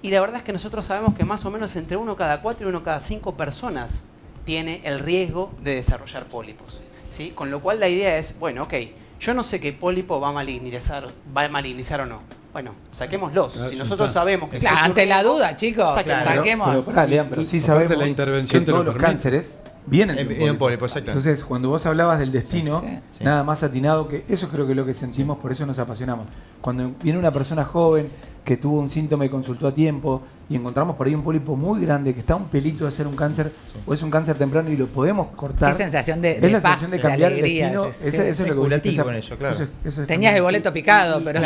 Y la verdad es que nosotros sabemos que más o menos entre 1 cada 4 y 1 cada 5 personas tiene el riesgo de desarrollar pólipos, ¿sí? Con lo cual la idea es, bueno, yo no sé qué pólipo va a malignizar o no. Bueno, saquémoslos. Si nosotros sabemos que... ante la duda, chicos, saquemos. Pero sí sabemos la intervención que todos los cánceres vienen de un pólipo. Exacto. Entonces, cuando vos hablabas del destino, nada más atinado que eso, creo que es lo que sentimos, por eso nos apasionamos. Cuando viene una persona joven que tuvo un síntoma y consultó a tiempo y encontramos por ahí un pólipo muy grande que está a un pelito de ser un cáncer o es un cáncer temprano y lo podemos cortar. Qué sensación de es la paz, sensación de cambiar alegría, el destino. Eso es lo que curativo con eso, claro. Eso es tenías el boleto picado, pero y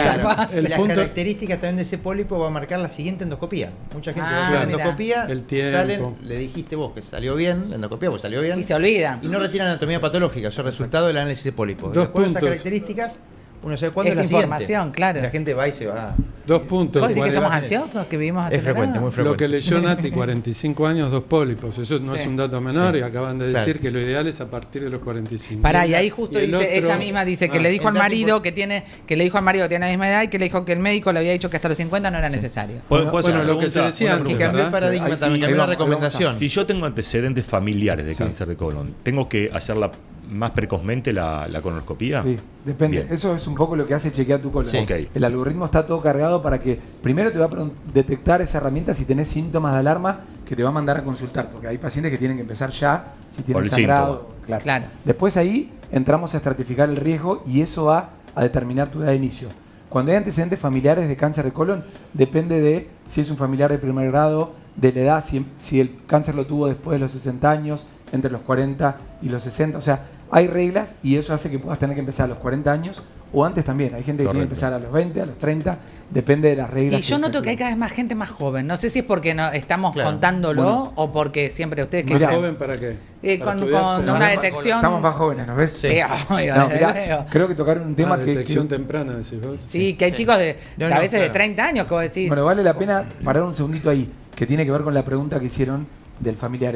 las características también de ese pólipo va a marcar la siguiente endoscopía. Mucha gente va a hacer la endoscopía, salen, le dijiste vos que salió bien, la endoscopía pues salió bien. Y se olvida. Y no retiran anatomía patológica, eso es resultado del análisis de pólipo. De acuerdo a esas características, uno sabe cuándo es la información, siguiente. claro. La gente va y se va. 2 puntos. ¿Vos decís que somos ansiosos, que vivimos Es frecuente, muy frecuente. Lo que leyó Nati, 45 años, 2 pólipos. Eso no es un dato menor, y acaban de decir que lo ideal es a partir de los 45. Pará, y ahí justo dice, ella misma dice que le dijo al marido que tiene la misma edad y que le dijo que el médico le había dicho que hasta los 50 no era necesario. Bueno, lo que se decía antes, que cambió el paradigma también, cambió la recomendación. Si yo tengo antecedentes familiares de cáncer de colon, ¿tengo que hacerla más precozmente la colonoscopía? Sí, depende. Bien. Eso es un poco lo que hace chequear tu colon. Sí. Okay. El algoritmo está todo cargado para que primero te va a detectar esa herramienta si tenés síntomas de alarma, que te va a mandar a consultar, porque hay pacientes que tienen que empezar ya, si tienen sangrado. Claro. Después ahí entramos a estratificar el riesgo y eso va a determinar tu edad de inicio. Cuando hay antecedentes familiares de cáncer de colon, depende de si es un familiar de primer grado, de la edad, si el cáncer lo tuvo después de los 60 años, entre los 40 y los 60. O sea, hay reglas y eso hace que puedas tener que empezar a los 40 años o antes también. Hay gente que tiene que empezar a los 20, a los 30, depende de las reglas. Y yo noto que hay cada vez más gente más joven. No sé si es porque no estamos contándolo o porque siempre ustedes... ¿Más joven para qué? Con una detección... Estamos más jóvenes, ¿nos ves? Sí, obvio, no, mirá, creo que tocaron un tema que... Detección temprana, decís vos. Sí, que hay chicos a veces de 30 años, como decís. Bueno, vale la pena parar un segundito ahí, que tiene que ver con la pregunta que hicieron del familiar.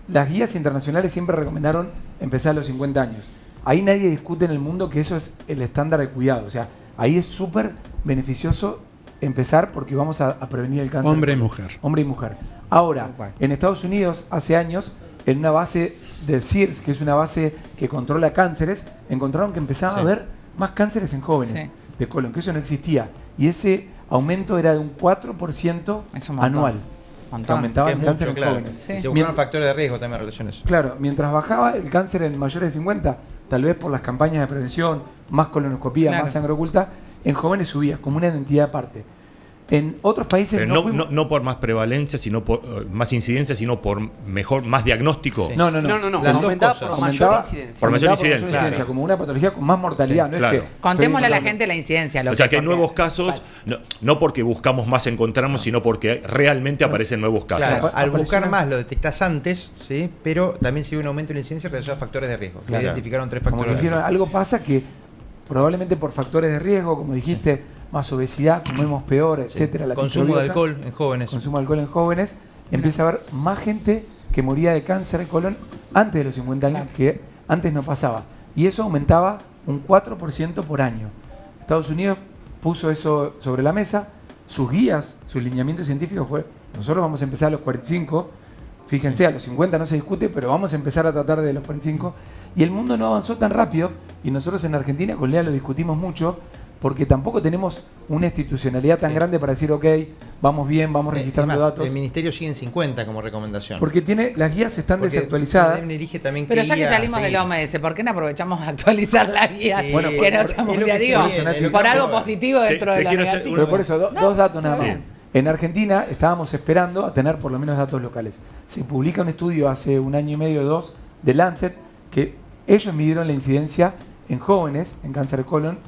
Las guías internacionales siempre recomendaron empezar a los 50 años. Ahí nadie discute en el mundo que eso es el estándar de cuidado. O sea, ahí es súper beneficioso empezar porque vamos a prevenir el cáncer. Hombre y mujer. Hombre y mujer. Ahora, en Estados Unidos, hace años, en una base de CIRS, que es una base que controla cánceres, encontraron que empezaba a haber más cánceres en jóvenes de colon, que eso no existía. Y ese aumento era de un 4% anual. Aumentaba el cáncer en jóvenes. Sí. Se buscaron factores de riesgo también en relación a eso. Claro, mientras bajaba el cáncer en mayores de 50, tal vez por las campañas de prevención, más colonoscopía, más sangre oculta, en jóvenes subía como una identidad aparte. En otros países pero no por más prevalencia, sino por más incidencia, sino por más diagnóstico. No. Aumentaba por mayor incidencia. Por mayor incidencia. Como una patología con más mortalidad. Sí, claro. Contémosle a la gente la incidencia. O sea que hay nuevos casos, no porque buscamos más encontramos, sino porque realmente aparecen nuevos casos. Claro, al buscar más lo detectás antes, ¿sí? Pero también se ve un aumento en la incidencia relacionado a factores de riesgo. Claro. Identificaron 3 factores de riesgo. Algo pasa que probablemente por factores de riesgo, como dijiste, más obesidad, comemos peor, etcétera. Consumo de alcohol en jóvenes. Consumo de alcohol en jóvenes. Empieza a haber más gente que moría de cáncer de colon antes de los 50 años que antes no pasaba. Y eso aumentaba un 4% por año. Estados Unidos puso eso sobre la mesa. Sus guías, sus lineamientos científicos fue, nosotros vamos a empezar a los 45. Fíjense, a los 50 no se discute, pero vamos a empezar a tratar de los 45. Y el mundo no avanzó tan rápido. Y nosotros en Argentina con Lea lo discutimos mucho, porque tampoco tenemos una institucionalidad tan grande para decir, ok, vamos bien, vamos registrando datos. El ministerio sigue en 50 como recomendación. Porque las guías están desactualizadas. Pero ya que salimos del OMS, ¿por qué no aprovechamos a actualizar las guías? Bueno, que no seamos por algo positivo dentro de la negativo. Pero por eso, dos datos nada más. En Argentina estábamos esperando a tener por lo menos datos locales. Se publica un estudio hace 1 año y medio o 2 de Lancet que ellos midieron la incidencia en jóvenes en cáncer de colon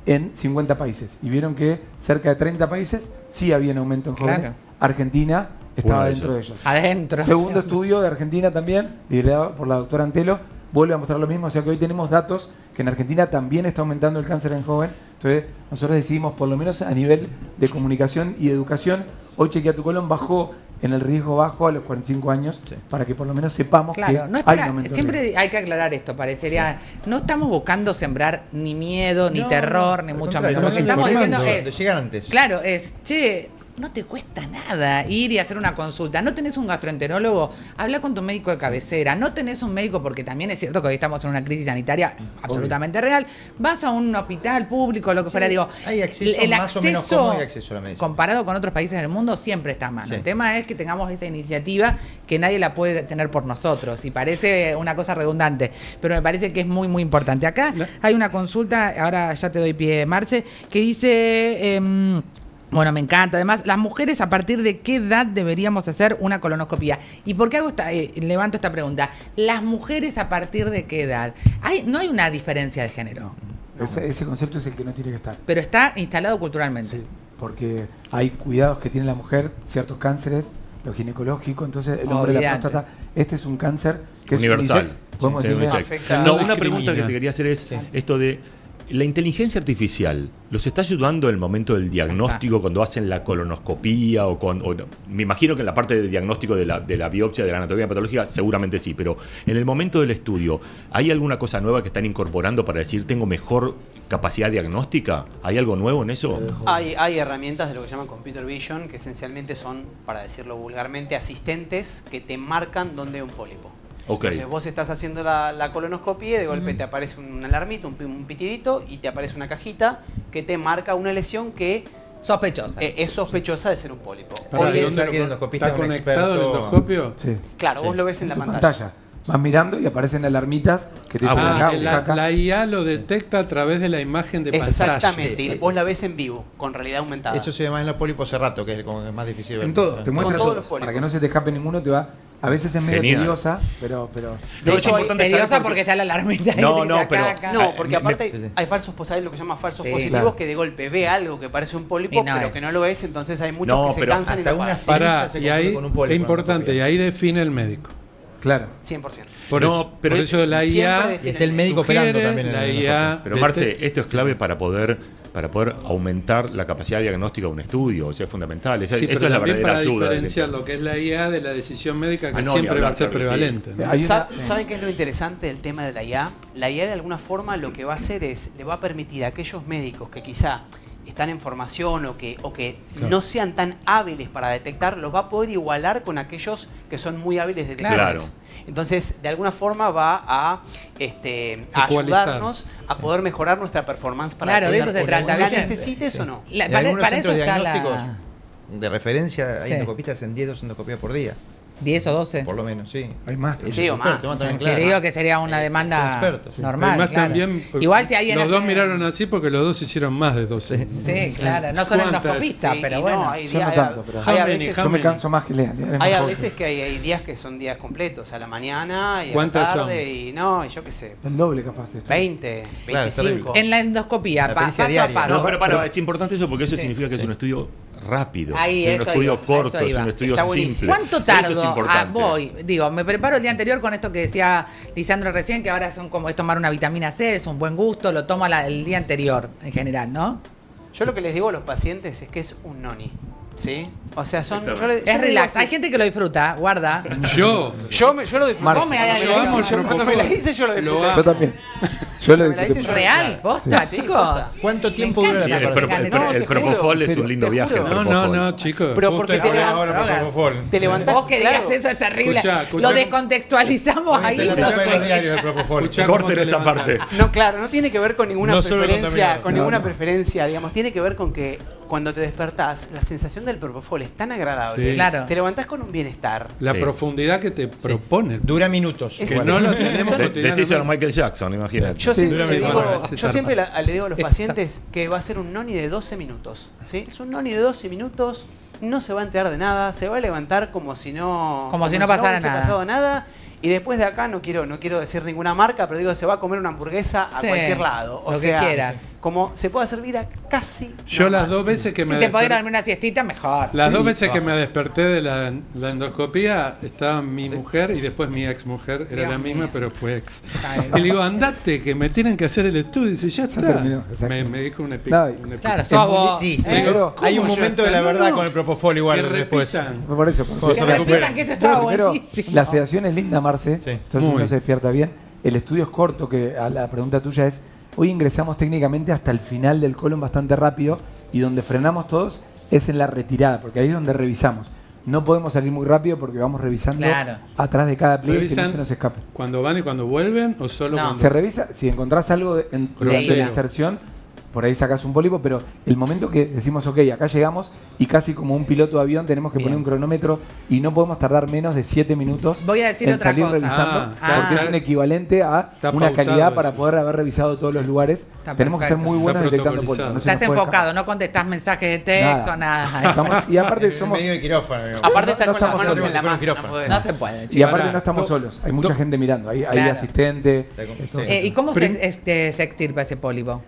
en 50 países y vieron que cerca de 30 países sí había un aumento en jóvenes. Argentina estaba dentro de ellos. Adentro. Segundo estudio de Argentina también, liderado por la doctora Antelo, vuelve a mostrar lo mismo. O sea que hoy tenemos datos que en Argentina también está aumentando el cáncer en joven. Entonces nosotros decidimos, por lo menos a nivel de comunicación y educación, hoy Chequea tu Colon bajó en el riesgo bajo a los 45 años para que por lo menos sepamos que no hay un aumento. Siempre hay que aclarar esto, parecería, no estamos buscando sembrar ni miedo, ni terror, ni mucho menos. Lo que estamos diciendo es, claro, no te cuesta nada ir y hacer una consulta. No tenés un gastroenterólogo, habla con tu médico de cabecera. No tenés un médico, porque también es cierto que hoy estamos en una crisis sanitaria absolutamente real. Vas a un hospital público, lo que fuera, digo, hay acceso, más o menos cómodo, hay acceso a la medicina. Comparado con otros países del mundo, siempre está mal. El tema es que tengamos esa iniciativa que nadie la puede tener por nosotros. Y parece una cosa redundante, pero me parece que es muy, muy importante. Acá hay una consulta, ahora ya te doy pie, Marce, que dice... bueno, me encanta. Además, las mujeres, ¿a partir de qué edad deberíamos hacer una colonoscopía? ¿Y por qué levanto esta pregunta? Las mujeres, ¿a partir de qué edad? No hay una diferencia de género. Ese concepto es el que no tiene que estar. Pero está instalado culturalmente. Sí, porque hay cuidados que tiene la mujer, ciertos cánceres, lo ginecológico, entonces el hombre de la próstata. Este es un cáncer que universal. Podemos decirle. Una pregunta que te quería hacer es esto de... La inteligencia artificial, ¿los está ayudando en el momento del diagnóstico, cuando hacen la colonoscopía me imagino que en la parte de diagnóstico de la biopsia, de la anatomía patológica, seguramente sí, pero en el momento del estudio, ¿hay alguna cosa nueva que están incorporando para decir tengo mejor capacidad diagnóstica? ¿Hay algo nuevo en eso? Hay herramientas de lo que se llama Computer Vision, que esencialmente son, para decirlo vulgarmente, asistentes que te marcan dónde hay un pólipo. Okay. Entonces vos estás haciendo la colonoscopia y de golpe te aparece un alarmito, un pitidito, y te aparece una cajita que te marca una lesión que sospechosa. Es sospechosa de ser un pólipo. ¿Está conectado el endoscopio? Sí. Claro, vos lo ves en la pantalla. Vas mirando y aparecen alarmitas que te dicen la IA lo detecta a través de la imagen de pantalla. Exactamente, y vos la ves en vivo, con realidad aumentada. Eso se llama en los pólipos Cerrato, que es como que es más difícil de ver. En todo, te muestra todos todo. los pólipos. Para que no se te escape ninguno, te va. A veces es medio tediosa, pero. De hecho, tediosa porque está la alarmita. No, porque aparte hay falsos positivos, lo que se llama falsos positivos, claro. que de golpe ve algo que parece un pólipo, pero que no lo es, entonces hay muchos que se cansan y lo pagan. Pará, y ahí es importante, y ahí define el médico. Claro. 100%. Por eso la IA está el médico operando también. La IA pero Marce, esto es clave para poder aumentar la capacidad diagnóstica de un estudio, o sea, es fundamental. Eso es la verdadera ayuda. Para diferenciar lo que es la IA de la decisión médica, que siempre va a ser prevalente. Sí. ¿Saben qué es lo interesante del tema de la IA? La IA de alguna forma lo que va a hacer es, le va a permitir a aquellos médicos que quizá están en formación o que no sean tan hábiles para detectar, los va a poder igualar con aquellos que son muy hábiles detectores. Claro. Entonces, de alguna forma va a ayudarnos a poder mejorar nuestra performance para de eso se trata. ¿La necesites o no? Para eso está diagnósticos de referencia, hay endocopistas en 10 endoscopias por día. 10 o 12. Por lo menos, sí. Hay más. Sí, o más. Que digo que sería una demanda normal. Además, también, igual si alguien los dos miraron así porque los dos hicieron más de 12. Sí, claro. No son endoscopistas, pero bueno. Yo no tanto, pero yo me canso más que Lean. Hay a veces que hay días que son días completos, a la mañana y a la tarde, y yo qué sé. El doble capaz. 20, 25. En la endoscopía, paso a paso. No, pero es importante eso porque eso significa que es un estudio rápido, es un estudio corto, es un estudio simple. ¿Cuánto tardo? Me preparo el día anterior con esto que decía Lisandro recién, que ahora son como es tomar una vitamina C, es un buen gusto, lo tomo el día anterior en general, ¿no? Yo lo que les digo a los pacientes es que es un noni. ¿Sí? O sea, es relax. Hay gente que lo disfruta, guarda. Yo lo disfruto. Cuando me la hice, yo lo disfruto. Yo también. Yo lo disfruto. Real, posta, chicos. ¿Cuánto tiempo dura la El Propofol es un lindo viaje. No, chicos. Pero porque te levantás. Vos que digas eso es terrible. Lo descontextualizamos ahí. Corten esa parte. No, claro, no tiene que ver con ninguna preferencia, digamos. Tiene que ver con que cuando te despertás, la sensación del Propofol es tan agradable. Sí. Claro. Te levantás con un bienestar. La profundidad que te propone. Dura minutos. Que no lo tenemos. Decís a Michael Jackson, imagínate. Yo siempre le digo a los pacientes que va a ser un noni de 12 minutos. ¿Sí? Es un noni de 12 minutos, no se va a enterar de nada, se va a levantar como si no pasara nada. Pasado nada. Y después de acá no quiero decir ninguna marca, pero digo, se va a comer una hamburguesa a cualquier lado. O sea, que quieras. Como se puede hacer vida casi Yo normal. las 2 veces que si te podés darme una siestita, mejor. Las 2 veces que me desperté de la endoscopía, estaba mi mujer y después mi ex mujer, era la misma, pero fue ex. Y le digo, andate, que me tienen que hacer el estudio. Y dice, ya está. Me dijo un epic. Claro, sos vos. Sí, hay un momento de la verdad con el Propofol igual después. Por eso. Que esto estaba buenísimo. La sedación es linda, Marce. Entonces uno se despierta bien. El estudio es corto, que a la pregunta tuya es, hoy ingresamos técnicamente hasta el final del colon bastante rápido y donde frenamos todos es en la retirada, porque ahí es donde revisamos. No podemos salir muy rápido porque vamos revisando atrás de cada pliegue que no se nos escape. ¿Cuando van y cuando vuelven o solo cuando...? Se revisa, si encontrás algo durante la inserción, por ahí sacás un pólipo, pero el momento que decimos, ok, acá llegamos y casi como un piloto de avión tenemos que poner un cronómetro y no podemos tardar menos de 7 minutos en salir revisando, porque es un equivalente a una calidad para poder haber revisado todos los lugares. Tenemos que ser muy buenos detectando pólipos. No estás enfocado, no contestás mensajes de texto, nada. Y aparte somos... medio de quirófano. Aparte estás con las manos en la masa. No se puede. Y aparte no estamos solos, hay mucha gente mirando, hay asistente. ¿Y cómo se extirpa ese pólipo?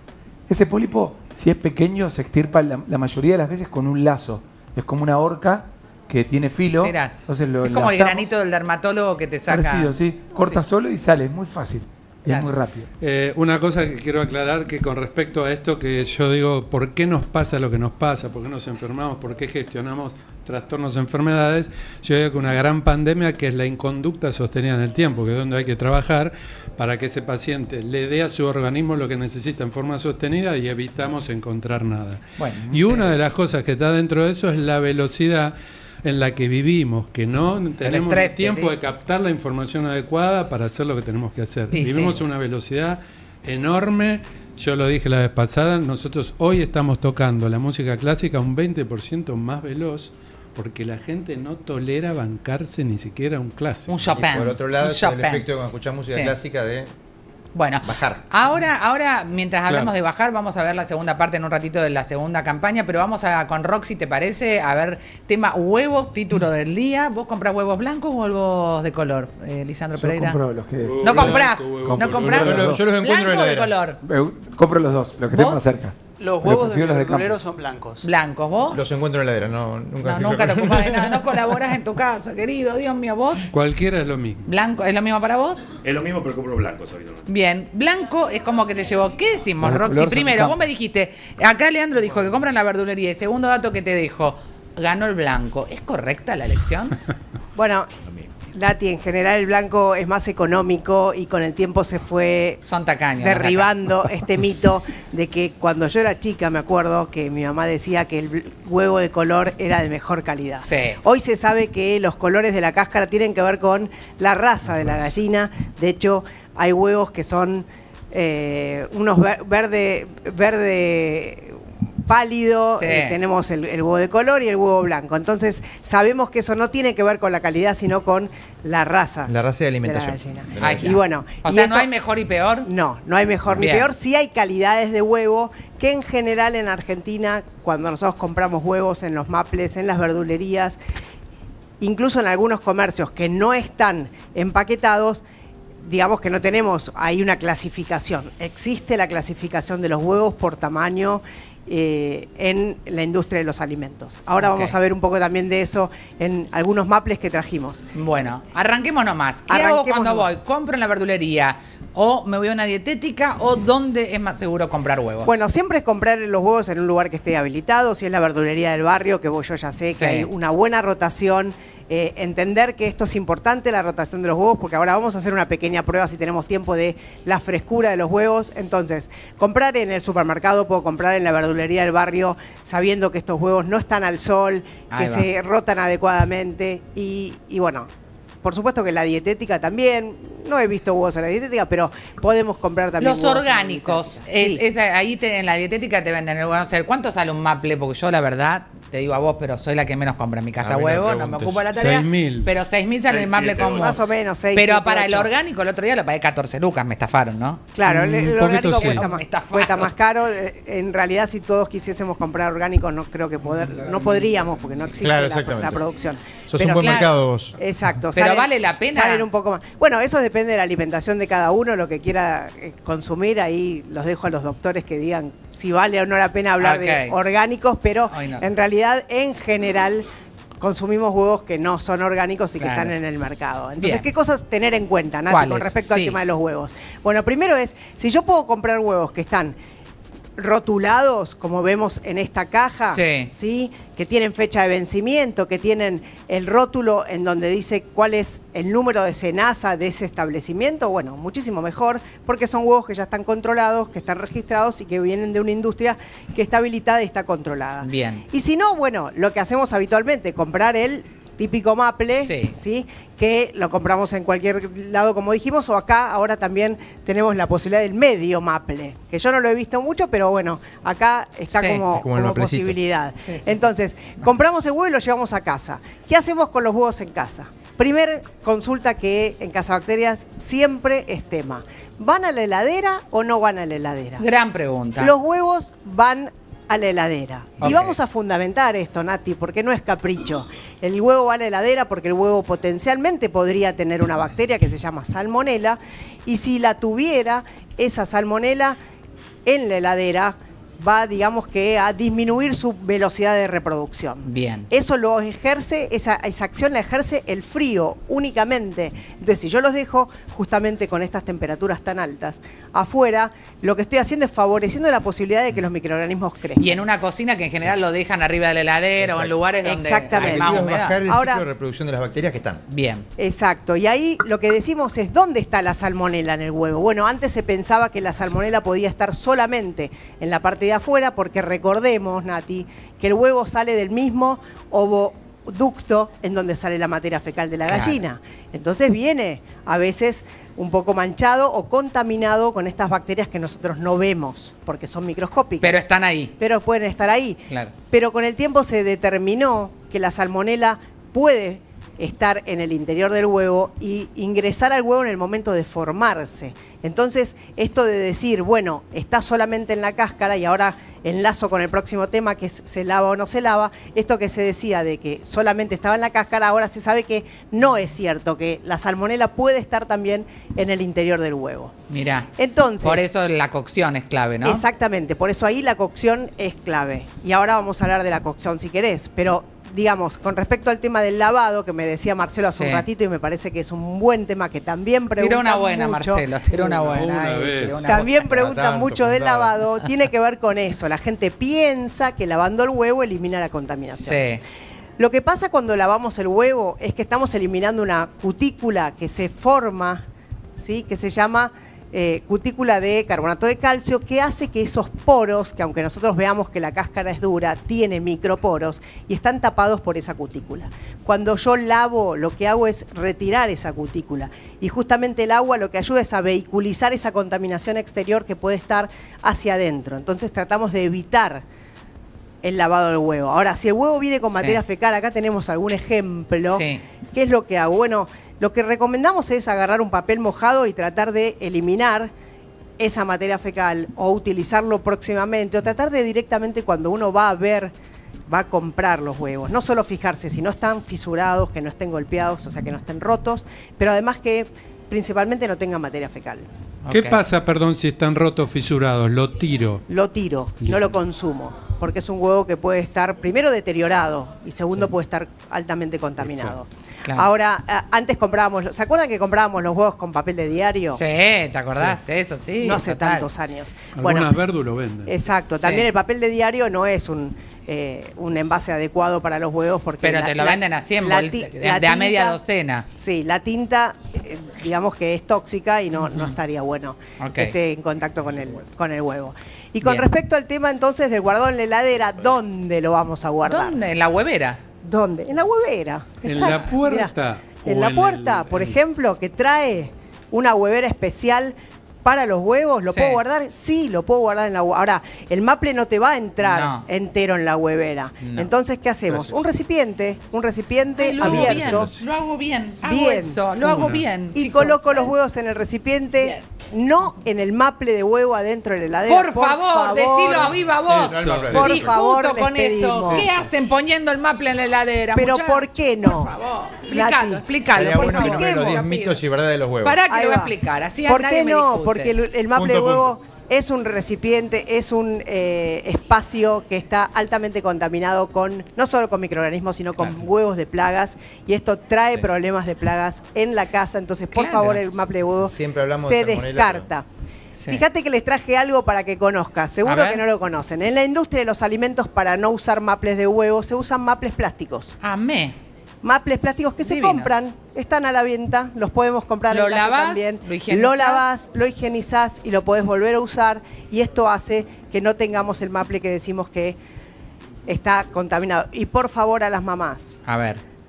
Ese pólipo, si es pequeño, se extirpa la mayoría de las veces con un lazo. Es como una horca que tiene filo. Entonces es como el granito del dermatólogo que te saca. Parecido, sí. Corta solo y sale, es muy fácil. Y es muy rápido. Una cosa que quiero aclarar, que con respecto a esto que yo digo, ¿por qué nos pasa lo que nos pasa? ¿Por qué nos enfermamos? ¿Por qué gestionamos trastornos, enfermedades? Yo digo que una gran pandemia que es la inconducta sostenida en el tiempo, que es donde hay que trabajar para que ese paciente le dé a su organismo lo que necesita en forma sostenida y evitamos encontrar nada. Bueno, y una de las cosas que está dentro de eso es la velocidad en la que vivimos, que no tenemos el tiempo de captar la información adecuada para hacer lo que tenemos que hacer. Vivimos a una velocidad enorme. Yo lo dije la vez pasada, nosotros hoy estamos tocando la música clásica un 20% más veloz, porque la gente no tolera bancarse ni siquiera un clásico. Un Chopin. Y por otro lado, es el efecto cuando escuchás música clásica de bajar. Ahora, mientras hablamos de bajar, vamos a ver la segunda parte en un ratito de la segunda campaña, pero vamos con Roxy, ¿te parece? A ver, tema huevos, título del día. ¿Vos comprás huevos blancos o huevos de color, Lisandro Pereira? Yo compro los que... ¿No comprás? ¿No comprás? Yo los encuentro en la de color. Compro los dos, los que estén más cerca. Los huevos de verdulero son blancos. ¿Blancos vos? Los encuentro en la heladera, nunca te ocupas de nada, no colaboras en tu casa, querido, Dios mío, vos. Cualquiera es lo mismo. ¿Blanco es lo mismo para vos? Es lo mismo, pero compro blancos hoy. Bien, blanco es como que te llevó. ¿Qué decimos, Roxy? Primero, vos me dijiste, acá Leandro dijo que compran la verdulería, y segundo dato que te dejo, ganó el blanco. ¿Es correcta la elección? Bueno, Nati, en general el blanco es más económico y con el tiempo se fue derribando este mito de que cuando yo era chica me acuerdo que mi mamá decía que el huevo de color era de mejor calidad. Sí. Hoy se sabe que los colores de la cáscara tienen que ver con la raza de la gallina. De hecho, hay huevos que son unos verde pálido, tenemos el huevo de color y el huevo blanco. Entonces, sabemos que eso no tiene que ver con la calidad, sino con la raza. La raza de alimentación. De la gallina. Y bueno, o sea, ¿no hay mejor y peor? No hay mejor ni peor. Sí hay calidades de huevo que en general en Argentina, cuando nosotros compramos huevos en los maples, en las verdulerías, incluso en algunos comercios que no están empaquetados, digamos que no tenemos ahí una clasificación. Existe la clasificación de los huevos por tamaño en la industria de los alimentos. Ahora vamos a ver un poco también de eso en algunos maples que trajimos. Bueno, arranquemos nomás. ¿Qué hago cuando voy? ¿Compro en la verdulería? ¿O me voy a una dietética? ¿O dónde es más seguro comprar huevos? Bueno, siempre es comprar los huevos en un lugar que esté habilitado. Si es la verdulería del barrio, que yo ya sé que hay una buena rotación. Entender que esto es importante, la rotación de los huevos, porque ahora vamos a hacer una pequeña prueba, si tenemos tiempo, de la frescura de los huevos. Entonces, comprar en el supermercado, puedo comprar en la verdulería del barrio, sabiendo que estos huevos no están al sol, que se rotan adecuadamente y bueno, por supuesto que la dietética también. No he visto huevos en la dietética, pero podemos comprar también los orgánicos. Ahí en la dietética te venden. No sé, ¿cuánto sale un maple? Porque yo, la verdad, te digo a vos, pero soy la que menos compra en mi casa huevo, no me ocupo de la tarea. 6.000. Pero 6.000 sale el maple común. Más o menos, 6, pero 7, para 8. El orgánico, el otro día lo pagué 14 lucas, me estafaron, ¿no? Claro, el orgánico cuesta más caro. En realidad, si todos quisiésemos comprar orgánico, no creo que no podríamos, porque no existe la producción. Sos un buen mercado vos. Exacto. Pero vale la pena. Salen un poco más. Bueno, eso depende de la alimentación de cada uno, lo que quiera consumir. Ahí los dejo a los doctores que digan si vale o no la pena hablar de orgánicos, pero en realidad, en general, consumimos huevos que no son orgánicos y que están en el mercado. Entonces, ¿qué cosas tener en cuenta, Nati, con respecto al tema de los huevos? Bueno, primero es, si yo puedo comprar huevos que están rotulados, como vemos en esta caja, ¿sí? Que tienen fecha de vencimiento, que tienen el rótulo en donde dice cuál es el número de SENASA de ese establecimiento, bueno, muchísimo mejor, porque son huevos que ya están controlados, que están registrados y que vienen de una industria que está habilitada y está controlada. Bien. Y si no, bueno, lo que hacemos habitualmente, comprar el típico maple, ¿sí? Que lo compramos en cualquier lado, como dijimos, o acá ahora también tenemos la posibilidad del medio maple, que yo no lo he visto mucho, pero bueno, acá está como posibilidad. Entonces, compramos el huevo y lo llevamos a casa. ¿Qué hacemos con los huevos en casa? Primer consulta que en Casa Bacterias siempre es tema. ¿Van a la heladera o no van a la heladera? Gran pregunta. Los huevos van a la heladera. Y vamos a fundamentar esto, Nati, porque no es capricho. El huevo va a la heladera porque el huevo potencialmente podría tener una bacteria que se llama salmonela, y si la tuviera, esa salmonela en la heladera va, digamos que, a disminuir su velocidad de reproducción. Bien. Eso lo ejerce, esa acción la ejerce el frío únicamente. Entonces, si yo los dejo justamente con estas temperaturas tan altas afuera, lo que estoy haciendo es favoreciendo la posibilidad de que los microorganismos crezcan. Y en una cocina que en general lo dejan arriba de la heladera o en lugares donde hay más humedad. Bajar el ciclo de reproducción de las bacterias que están. Bien. Exacto. Y ahí lo que decimos es, ¿dónde está la salmonela en el huevo? Bueno, antes se pensaba que la salmonela podía estar solamente en la parte de afuera, porque recordemos, Nati, que el huevo sale del mismo ovoducto en donde sale la materia fecal de la gallina. Entonces viene a veces un poco manchado o contaminado con estas bacterias que nosotros no vemos, porque son microscópicas. Pero están ahí. Pero pueden estar ahí. Claro. Pero con el tiempo se determinó que la salmonela puede estar en el interior del huevo y ingresar al huevo en el momento de formarse. Entonces, esto de decir, bueno, está solamente en la cáscara, y ahora enlazo con el próximo tema, que es se lava o no se lava, esto que se decía de que solamente estaba en la cáscara, ahora se sabe que no es cierto, que la salmonela puede estar también en el interior del huevo. Mirá. Entonces, por eso la cocción es clave, ¿no? Exactamente, por eso ahí la cocción es clave. Y ahora vamos a hablar de la cocción si querés, pero digamos, con respecto al tema del lavado, que me decía Marcelo hace un ratito, y me parece que es un buen tema que también preguntan mucho. Tira una buena, mucho. Marcelo, tira una buena. También preguntan mucho del lavado, tiene que ver con eso. La gente piensa que lavando el huevo elimina la contaminación. Sí. Lo que pasa cuando lavamos el huevo es que estamos eliminando una cutícula que se forma, ¿sí? Que se llama cutícula de carbonato de calcio, que hace que esos poros, que aunque nosotros veamos que la cáscara es dura, tiene microporos y están tapados por esa cutícula. Cuando yo lavo, lo que hago es retirar esa cutícula, y justamente el agua lo que ayuda es a vehiculizar esa contaminación exterior que puede estar hacia adentro. Entonces tratamos de evitar el lavado del huevo. Ahora, si el huevo viene con materia fecal, acá tenemos algún ejemplo. ¿Qué es lo que hago? Bueno, lo que recomendamos es agarrar un papel mojado y tratar de eliminar esa materia fecal, o utilizarlo próximamente, o tratar de directamente, cuando uno va a comprar los huevos, no solo fijarse si no están fisurados, que no estén golpeados, o sea, que no estén rotos, pero además que principalmente no tengan materia fecal. ¿Qué pasa, perdón, si están rotos, fisurados? Lo tiro. Lo tiro, no lo consumo, porque es un huevo que puede estar, primero, deteriorado, y segundo, puede estar altamente contaminado. Claro. Ahora, antes comprábamos, ¿se acuerdan que comprábamos los huevos con papel de diario? Sí, ¿te acordás? Sí. Eso sí. No hace tantos años. Algunas Verdu lo venden. Exacto, también el papel de diario no es un envase adecuado para los huevos, porque pero te lo venden a 100 de a media docena. Sí, la tinta, digamos que es tóxica y no estaría bueno que esté en contacto con el huevo. Y con respecto al tema entonces del guardado en la heladera, ¿dónde lo vamos a guardar? ¿Dónde? ¿En la huevera? ¿Dónde? En la huevera. ¿En la puerta? Mirá, en la puerta, por ejemplo, que trae una huevera especial para los huevos, ¿lo puedo guardar? Sí, lo puedo guardar en la huevera. Ahora, el maple no te va a entrar entero en la huevera. No. Entonces, ¿qué hacemos? Un recipiente abierto. Lo hago bien. Lo hago bien. Y chicos, coloco los huevos en el recipiente, no en el maple de huevo adentro de la heladera. Por favor, decilo a viva voz. Por favor, con eso. ¿Qué hacen poniendo el maple en la heladera? Pero ¿por qué no? Por favor, explícalo. Bueno, los 10 mitos y verdades de los huevos. Pará que lo voy a explicar. Así ¿por qué no? Porque el maple de huevo es un recipiente, es un espacio que está altamente contaminado no solo con microorganismos, sino con huevos de plagas, y esto trae problemas de plagas en la casa. Entonces, por favor, el maple de huevo se descarta. Fíjate que les traje algo para que conozcas, seguro que no lo conocen. En la industria de los alimentos, para no usar maples de huevo, se usan maples plásticos. Maples plásticos que se compran, están a la venta, los podemos comprar en casa también. Lo lavás, lo higienizás y lo podés volver a usar, y esto hace que no tengamos el maple que decimos que está contaminado. Y por favor, a las mamás,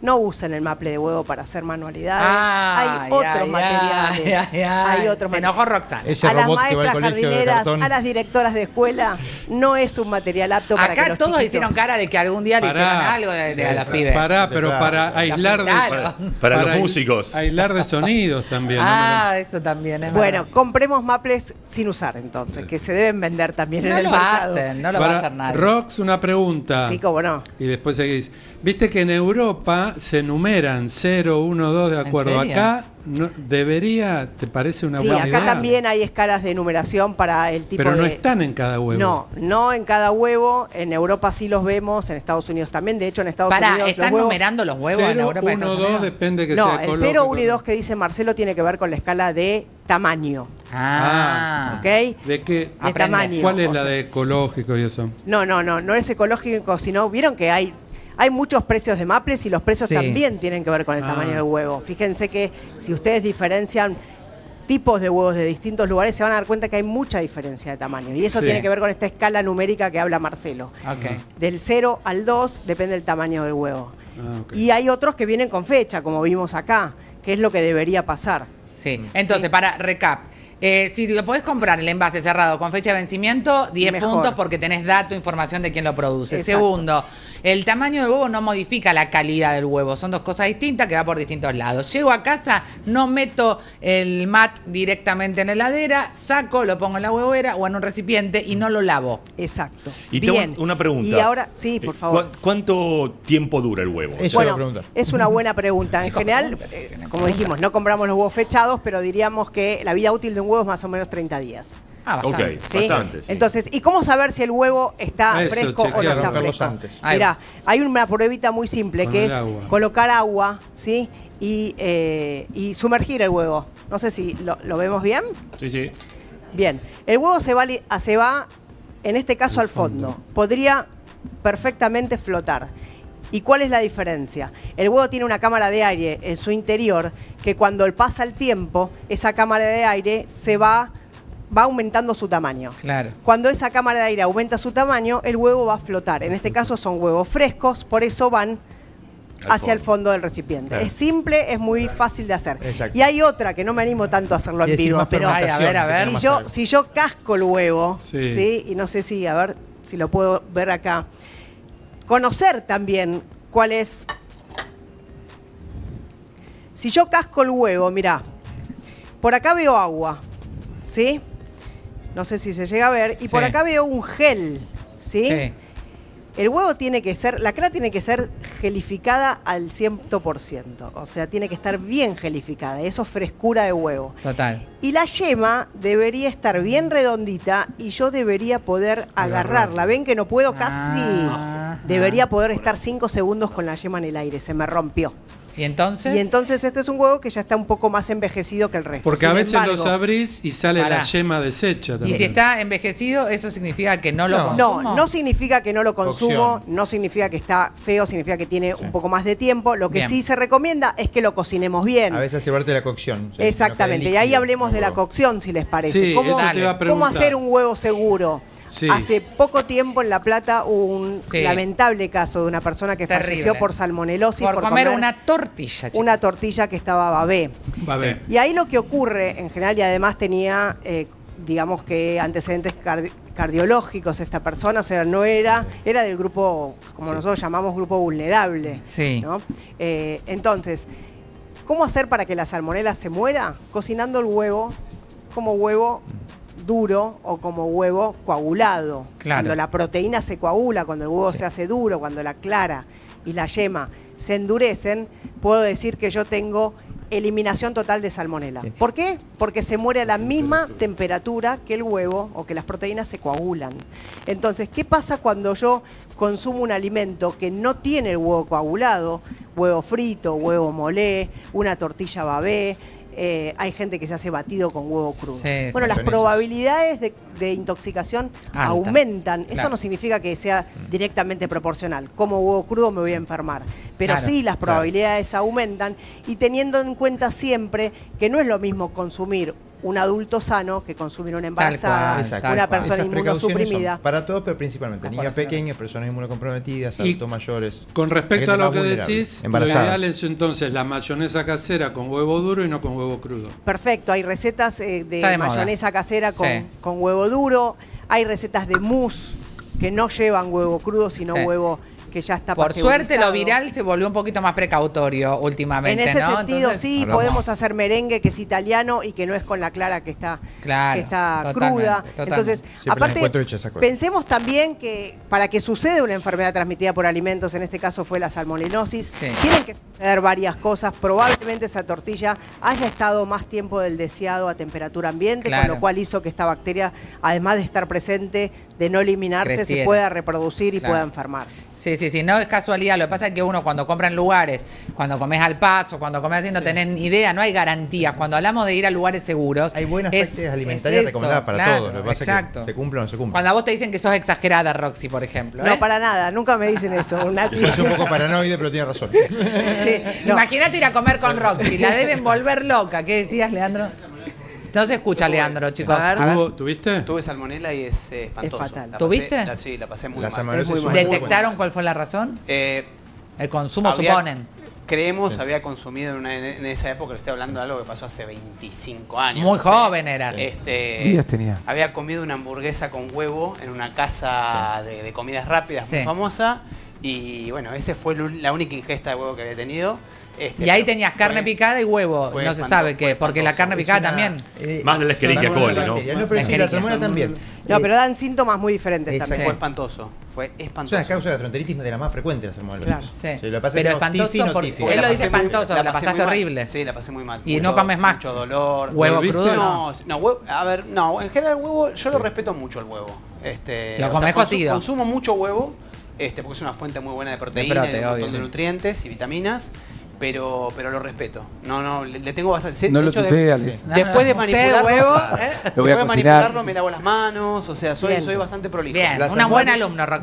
no usen el maple de huevo para hacer manualidades. Hay otros materiales. Se enojó Roxana. A las maestras jardineras, a las directoras de escuela, no es un material apto para que los chiquitos... Acá todos hicieron cara de que algún día le hicieron algo a las pibes. Pero para aislar para los músicos. Aislar de sonidos también. Eso también es bueno, compremos maples sin usar, entonces, que se deben vender también en el mercado. No lo va a hacer nadie. Rox, una pregunta. Sí, cómo no. Y después seguís. Viste que en Europa se numeran 0, 1, 2 de acuerdo. Acá debería, ¿te parece una buena idea? Sí, acá también hay escalas de numeración para el tipo de... Pero no están en cada huevo. No en cada huevo. En Europa sí los vemos, en Estados Unidos también. De hecho, en Estados Unidos ¿están numerando los huevos 0, en Europa? 1, 2, depende que sea No, ecológico. el 0, 1 y 2 que dice Marcelo tiene que ver con la escala de tamaño. ¿Ok? ¿De qué? De tamaño. ¿Cuál es la de ecológico y eso? No es ecológico, sino vieron que hay muchos precios de maples y los precios también tienen que ver con el tamaño del huevo. Fíjense que si ustedes diferencian tipos de huevos de distintos lugares, se van a dar cuenta que hay mucha diferencia de tamaño. Y eso tiene que ver con esta escala numérica que habla Marcelo. Del 0 al 2 depende del tamaño del huevo. Y hay otros que vienen con fecha, como vimos acá, que es lo que debería pasar. Sí, entonces, para recap. Si lo podés comprar el envase cerrado con fecha de vencimiento, 10 puntos porque tenés dato, información de quién lo produce. Exacto. Segundo, el tamaño del huevo no modifica la calidad del huevo. Son dos cosas distintas que va por distintos lados. Llego a casa, no meto el mat directamente en la heladera, saco, lo pongo en la huevera o en un recipiente y no lo lavo. Exacto. Y bien. tengo una pregunta. Y ahora, sí, por favor. ¿Cuánto tiempo dura el huevo? Bueno, es una buena pregunta. En general, como dijimos, no compramos los huevos fechados, pero diríamos que la vida útil de un huevo es más o menos 30 días. Bastante. ¿Sí? Bastante, sí. Entonces, ¿y cómo saber si el huevo está fresco o no está fresco? Mirá, hay una pruebita muy simple que es colocar agua, ¿sí? Y sumergir el huevo. No sé si lo vemos bien. Sí. Bien, el huevo se va en este caso al fondo. Podría perfectamente flotar. ¿Y cuál es la diferencia? El huevo tiene una cámara de aire en su interior que cuando pasa el tiempo, esa cámara de aire se va aumentando su tamaño. Claro. Cuando esa cámara de aire aumenta su tamaño, el huevo va a flotar. En este caso son huevos frescos, por eso van hacia el fondo del recipiente. Claro. Es simple, es muy fácil de hacer. Exacto. Y hay otra que no me animo tanto a hacerlo en vivo, pero a ver. Si yo casco el huevo, ¿sí? Y no sé si, a ver si lo puedo ver acá. Conocer también cuál es. Si yo casco el huevo, mirá, por acá veo agua, ¿sí? No sé si se llega a ver. Y por acá veo un gel, ¿sí? El huevo tiene que ser, la clara tiene que ser gelificada al 100%. O sea, tiene que estar bien gelificada. Eso es frescura de huevo. Total. Y la yema debería estar bien redondita y yo debería poder agarrarla. ¿Ven que no puedo casi? Debería poder estar 5 segundos con la yema en el aire. Se me rompió. ¿Y entonces? Este es un huevo que ya está un poco más envejecido que el resto. Porque a veces los abrís y sale la yema deshecha también. Y si está envejecido, ¿eso significa que no lo consumo? No significa que no lo consumo, no significa que está feo, significa que tiene un poco más de tiempo. Lo que sí se recomienda es que lo cocinemos bien. A veces asegurarte la cocción. Exactamente, y ahí hablemos de la cocción, si les parece. Sí, ¿Cómo hacer un huevo seguro? Sí. Hace poco tiempo en La Plata hubo un lamentable caso de una persona que falleció por salmonelosis. Por comer una tortilla. Chicos. Una tortilla que estaba babé. Y ahí lo que ocurre en general, y además tenía, digamos que antecedentes cardiológicos esta persona, o sea, no era del grupo, como nosotros llamamos grupo vulnerable. ¿No? Entonces, ¿cómo hacer para que la salmonela se muera? Cocinando el huevo como huevo duro o como huevo coagulado. Claro. Cuando la proteína se coagula, cuando el huevo se hace duro, cuando la clara y la yema se endurecen, puedo decir que yo tengo eliminación total de salmonela. ¿Por qué? Porque se muere a la misma temperatura que el huevo o que las proteínas se coagulan. Entonces, ¿qué pasa cuando yo consumo un alimento que no tiene el huevo coagulado? Huevo frito, huevo molé, una tortilla babé. Hay gente que se hace batido con huevo crudo. Bueno, las probabilidades de intoxicación aumentan. Eso no significa que sea directamente proporcional. Como huevo crudo me voy a enfermar. Pero sí las probabilidades aumentan, y teniendo en cuenta siempre que no es lo mismo consumir un adulto sano que consumir una embarazada, una persona inmunosuprimida. Para todos, pero principalmente niños pequeños, personas inmunocomprometidas, adultos mayores. Con respecto a lo que decís, lo ideal es entonces la mayonesa casera con huevo duro y no con huevo crudo. Perfecto, hay recetas de mayonesa casera con huevo duro, hay recetas de mousse que no llevan huevo crudo, sino huevo que ya está Por suerte lo pasteurizado. viral se volvió un poquito más precautorio últimamente, En ese ¿no? sentido, Entonces, sí, ¿cómo? podemos hacer merengue que es italiano y que no es con la clara que está, Claro, cruda. totalmente. Entonces, Siempre aparte, las encuentro hechas esas cosas. pensemos también que para que suceda una enfermedad transmitida por alimentos, en este caso fue la salmonellosis, Sí. tienen que suceder varias cosas. Probablemente esa tortilla haya estado más tiempo del deseado a temperatura ambiente, Claro. con lo cual hizo que esta bacteria, además de estar presente, de no eliminarse, Creciera. se pueda reproducir y Claro. pueda enfermar. Sí, no es casualidad. Lo que pasa es que uno cuando compra en lugares, cuando comes al paso, cuando comes así, no tenés ni idea, no hay garantías. Cuando hablamos de ir a lugares seguros, Hay buenas es- prácticas es alimentarias eso, recomendadas para claro, todo. Lo que pasa exacto. es que se cumple o no se cumple. Cuando a vos te dicen que sos exagerada, Roxy, por ejemplo. No, ¿eh? para nada, nunca me dicen eso, Nati. Yo soy un poco paranoide, pero tiene razón. Sí. No. Imagínate ir a comer con Roxy, la deben volver loca. ¿Qué decías, Leandro? No se escucha, Leandro, chicos. A ver. A ver. ¿Tuviste? Tuve salmonela y es espantoso. Es fatal. La ¿Tuviste? pasé- sí, la pasé muy La mal. salmonela Es muy es mal. muy ¿Detectaron buena. cuál fue la razón? Eh, El consumo, había- suponen. Creemos, había consumido en esa época, le estoy hablando de algo que pasó hace 25 años. Muy no sé. joven era. Días tenía. Había comido una hamburguesa con huevo en una casa de comidas rápidas Sí. muy famosa. Y bueno, ese fue la única ingesta de huevo que había tenido. Y ahí pero tenías fue- carne picada y huevo. fue No se espantoso, sabe fue qué, porque la espantoso. carne Es picada una, también. Más de la Escherichia coli, ¿no? No, pero sí, Escherichia. la salmonela también. No, pero dan síntomas muy diferentes Exacto. también. Fue espantoso. Fue Es una espantoso. causa de gastroenteritis de la más frecuente la salmonela. Claro. Sí. Sí, lo que pasa es Pero que no, espantoso tifi no porque tifi. él lo la dice pasé muy- espantoso, la pasé pasaste muy mal. horrible. Sí, la pasé muy mal. Y no comes más. Mucho dolor. ¿Huevo ¿Volviste? crudo? No, huevo, a ver, no, en general el huevo, yo lo respeto mucho el huevo. Lo o comés sea, cocido. Consumo mucho huevo, porque es una fuente muy buena de proteína, prote, y de un obvio, montón de sí. nutrientes y vitaminas, pero lo respeto. No, le tengo bastante. No de lo hecho, tutees, Alex. después de Usted, manipularlo, huevo, Lo voy a después de cocinar. manipularlo me lavo las manos, o sea, Bien. soy bastante prolijo. Bien, La una salmonela- buena alumno, Roxy.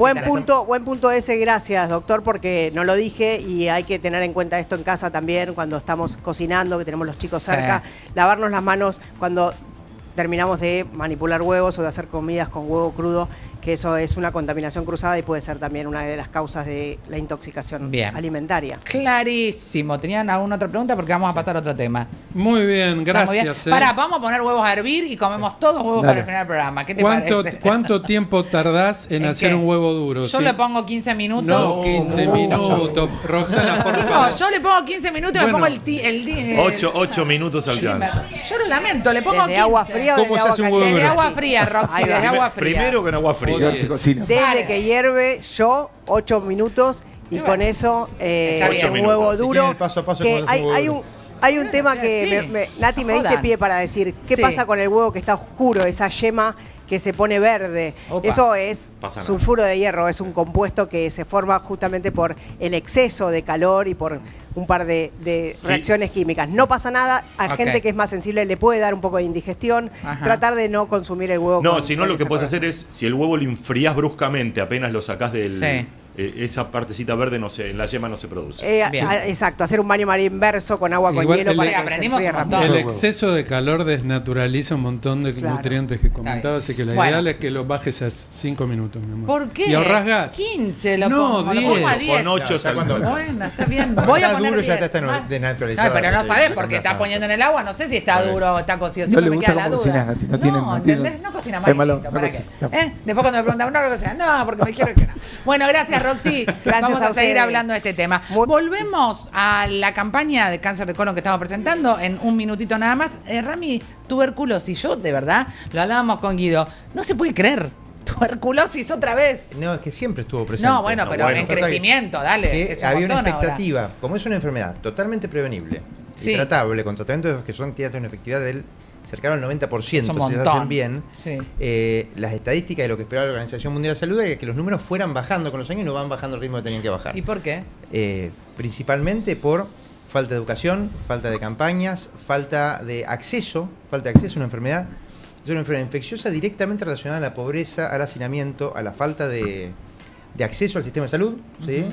Buen punto ese, gracias doctor, porque no lo dije y hay que tener en cuenta esto en casa también cuando estamos cocinando, que tenemos los chicos Sí. cerca, lavarnos las manos cuando terminamos de manipular huevos o de hacer comidas con huevo crudo, que eso es una contaminación cruzada y puede ser también una de las causas de la intoxicación Bien. alimentaria. Clarísimo. ¿Tenían alguna otra pregunta? Porque vamos a pasar a otro tema. Muy bien, Está muy bien. gracias. Pará, vamos a poner huevos a hervir y comemos todos huevos Dale. para el final del programa. ¿Qué te parece? ¿Cuánto tiempo tardás en ¿En hacer qué? un huevo duro? Yo ¿Sí? le pongo 15 minutos. No, 15 minutos. Roxana, por favor. Chicos, yo le pongo 15 minutos y me Bueno. pongo el día. 8 minutos alcanza. Yo lo lamento, le pongo ¿Desde 15. agua fría o ¿Cómo desde se agua hace un huevo caliente? Desde duro? agua fría, Roxy, Ahí va. desde agua fría. Primero con agua fría. Igual se cocina. Desde Dale. que hierve, yo 8 minutos y Y con bueno, eso está bien. un 8 huevo minutos. Si duro. quieren el paso a paso que cómo hacer un huevo duro. hay un tema que Sí. Nati me No diste jodan. pie para decir, ¿qué Sí. pasa con el huevo que está oscuro, esa yema que se pone verde? Opa. Eso es Pasa nada. sulfuro de hierro, es un compuesto que se forma justamente por el exceso de calor y por un par de Sí. reacciones químicas. No pasa nada, a Ok. gente que es más sensible le puede dar un poco de indigestión, Ajá. tratar de no consumir el huevo. No, con- si no con lo que esa puedes coloración. hacer es, si el huevo lo enfrías bruscamente, apenas lo sacás del... Sí. Esa partecita verde, no sé, en la yema no se produce. Bien. Exacto, hacer un baño maría inverso con agua con Igual hielo el- para que se aprendimos enfríe un montón. rápido. El exceso de calor desnaturaliza un montón de Claro. nutrientes que comentaba, así que lo Bueno. ideal es que lo bajes a 5 minutos, mi amor. ¿Por qué? ¿Y ahorrás gas? 15 lo No, pongo, lo pongo a 10. 10. Con 8 Ya está cuando- bien. Bueno, está bien. Voy a Está poner duro, ya 10. está Más. desnaturalizado. No, pero no sabés porque Ya está está. poniendo en el agua. No sé si está Por duro o está cocido. No Siempre le me gusta queda la cómo duda. cocinas, Nati, no tiene- no tiene- ¿entendés? No cocina Es malo, mal. no ¿Para qué? cocina. Después cuando me preguntan, no cocina. No, porque me quiero que no. Bueno, gracias, Roxy. Gracias Vamos a a seguir ustedes. hablando de este tema. Muy- Volvemos a la campaña de cáncer de colon que estamos presentando en un minutito nada más. Rami, tuberculosis. Yo, de verdad, lo hablábamos con Guido. No se puede creer. Tuberculosis otra vez. No, es que siempre estuvo presente. No, bueno, pero bueno. en Pasa que- crecimiento, dale. que es un había una montón ahora. expectativa, como es una enfermedad totalmente prevenible Sí. y tratable con tratamientos que tienen una efectividad del cercano al 90%, Es un si se montón. hacen bien, Sí. las estadísticas de lo que esperaba la Organización Mundial de la Salud era que los números fueran bajando con los años y no van bajando al ritmo que tenían que bajar. ¿Y por qué? Principalmente por falta de educación, falta de campañas, falta de acceso a una enfermedad. Es una enfermedad infecciosa directamente relacionada a la pobreza, al hacinamiento, a la falta de acceso al sistema de salud, ¿sí?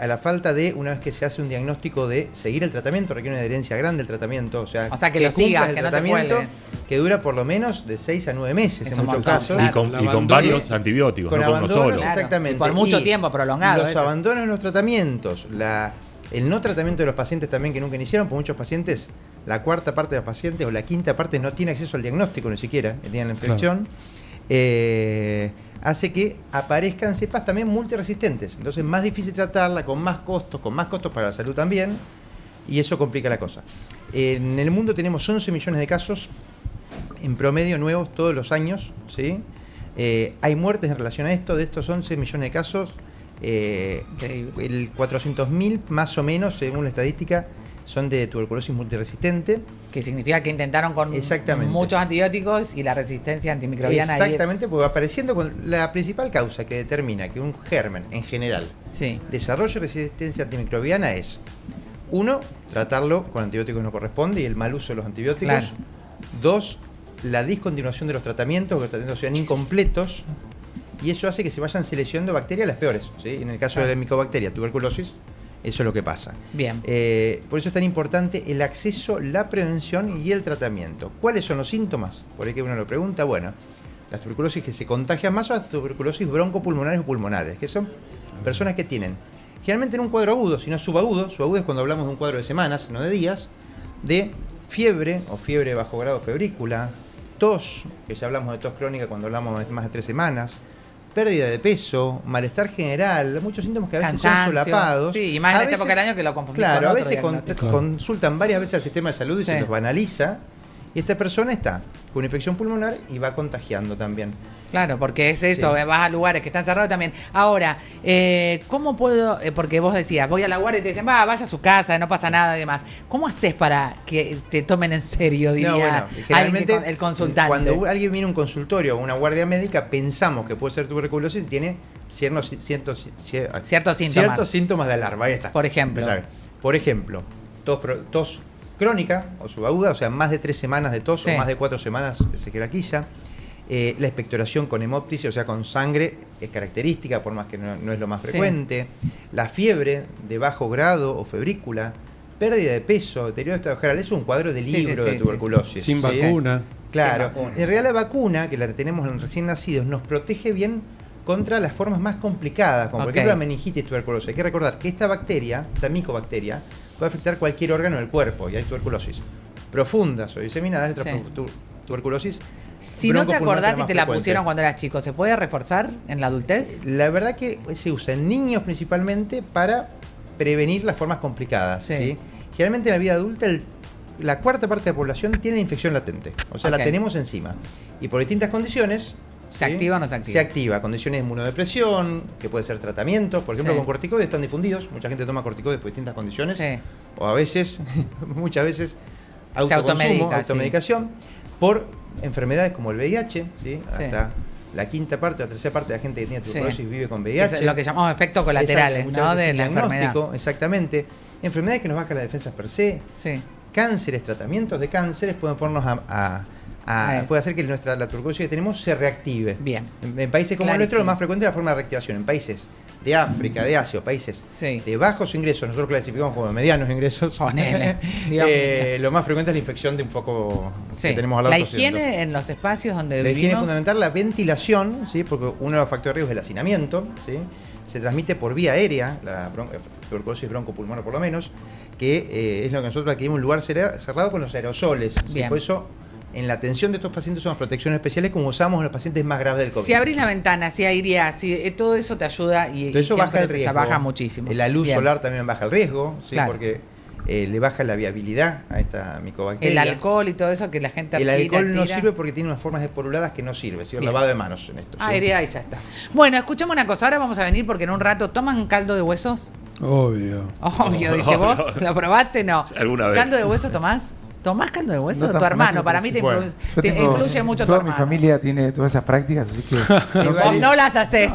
A la falta de, una vez que se hace un diagnóstico, de seguir el tratamiento, requiere una adherencia grande el tratamiento. O sea que lo cumplas sigas, el que no te tratamiento, cuelgues. que dura por lo menos de 6 a 9 meses Es en un muchos montón, casos. claro. Y con El abandono- varios antibióticos, Con no con uno abandonos, solo. Claro. exactamente. Y por mucho tiempo prolongado, Los eso. abandonos en los tratamientos, el no tratamiento de los pacientes también que nunca iniciaron, por muchos pacientes, la cuarta parte de los pacientes o la quinta parte no tiene acceso al diagnóstico ni siquiera, que tienen la infección. hace que aparezcan cepas también multiresistentes. Entonces es más difícil tratarla, con más costos para la salud también, y eso complica la cosa. En el mundo tenemos 11 millones de casos en promedio nuevos todos los años, ¿sí? Hay muertes en relación a esto. De estos 11 millones de casos, el 400.000 más o menos, según la estadística, son de tuberculosis multiresistente. Que significa que intentaron con muchos antibióticos y la resistencia antimicrobiana. Exactamente, porque va apareciendo con la principal causa que determina que un germen en general desarrolle resistencia antimicrobiana es: 1, tratarlo con antibióticos no corresponde y el mal uso de los antibióticos. Claro. 2, la discontinuación de los tratamientos, que los tratamientos sean incompletos, y eso hace que se vayan seleccionando bacterias las peores, ¿sí? En el caso de la micobacteria, tuberculosis, eso es lo que pasa. Bien. Por eso es tan importante el acceso, la prevención y el tratamiento. ¿Cuáles son los síntomas? Por ahí que uno lo pregunta. Bueno, las tuberculosis que se contagian más son las tuberculosis broncopulmonares o pulmonares, que son personas que tienen, generalmente en un cuadro agudo, si no subagudo es cuando hablamos de un cuadro de semanas, no de días, de fiebre o fiebre bajo grado febrícula, tos, que ya hablamos de tos crónica cuando hablamos de más de 3 semanas, pérdida de peso, malestar general, muchos síntomas que a veces son solapados. Sí, y más en esta época del año que lo confundimos con a otro veces consultan varias veces al sistema de salud y se los banaliza. Y esta persona está con infección pulmonar y va contagiando también. Claro, porque es eso, vas a lugares que están cerrados también. Ahora, ¿cómo puedo? Porque vos decías, voy a la guardia y te dicen, vaya a su casa, no pasa nada y demás. ¿Cómo haces para que te tomen en serio, diría generalmente, el consultante? Cuando alguien viene a un consultorio o una guardia médica, pensamos que puede ser tuberculosis y tiene ciertos síntomas de alarma. Ahí está. Por ejemplo, tos crónica o subaguda, o sea, más de 3 semanas de tos o más de 4 semanas se jerarquiza. La expectoración con hemoptisis, o sea, con sangre, es característica, por más que no es lo más frecuente. La fiebre de bajo grado o febrícula, pérdida de peso, deterioro de estado general, es un cuadro de libro de tuberculosis. Sin vacuna. Claro. En realidad la vacuna, que la tenemos en recién nacidos, nos protege bien contra las formas más complicadas, como por ejemplo la meningitis tuberculosa. Hay que recordar que esta micobacteria, puede afectar cualquier órgano del cuerpo, y hay tuberculosis profundas o diseminadas, tuberculosis. Si no te acordás si te la pusieron cuando eras chico, ¿se puede reforzar en la adultez? La verdad que se usa en niños principalmente para prevenir las formas complicadas. ¿Sí? Generalmente en la vida adulta la cuarta parte de la población tiene infección latente, o sea, la tenemos encima. Y por distintas condiciones... ¿Se activa o no se activa? Se activa. Condiciones de inmunodepresión, que puede ser tratamientos. Por ejemplo, con corticoides están difundidos. Mucha gente toma corticoides por distintas condiciones. O a veces, muchas veces, automedicación. Por enfermedades como el VIH, hasta la quinta parte o la tercera parte de la gente que tiene tuberculosis vive con VIH. Es lo que llamamos efectos colaterales, ¿no? De la enfermedad. Exactamente. Enfermedades que nos bajan las defensas per se. Cánceres, tratamientos de cánceres pueden ponernos puede hacer que la tuberculosis que tenemos se reactive. Bien. En países como el nuestro, lo más frecuente es la forma de reactivación. En países de África, de Asia, o países de bajos ingresos, nosotros clasificamos como medianos ingresos. Lo más frecuente es la infección de un foco que tenemos al lado. La higiene en los espacios donde vivimos. La higiene es fundamental, la ventilación, porque uno de los factores de riesgo es el hacinamiento, se transmite por vía aérea, la tuberculosis broncopulmonar por lo menos, que es lo que nosotros adquirimos en un lugar cerrado con los aerosoles. Por eso, en la atención de estos pacientes son las protecciones especiales como usamos en los pacientes más graves del COVID. Si abrís la ventana, si aireás, todo eso te ayuda y eso baja el riesgo. Baja muchísimo. La luz solar también baja el riesgo, porque le baja la viabilidad a esta micobacteria. El alcohol y todo eso que la gente El alcohol no sirve porque tiene unas formas esporuladas que no sirve, el lavado de manos en esto. Airea y ya está. Bueno, escuchamos una cosa, ahora vamos a venir porque en un rato ¿toman caldo de huesos? Obvio, dice vos. ¿Lo probaste? No. ¿Alguna vez? ¿Caldo de hueso tomás? ¿Tomás caldo de hueso? Tu hermano, para mí te influye mucho tu hermano. Toda mi familia tiene todas esas prácticas, así que... Vos no las haces.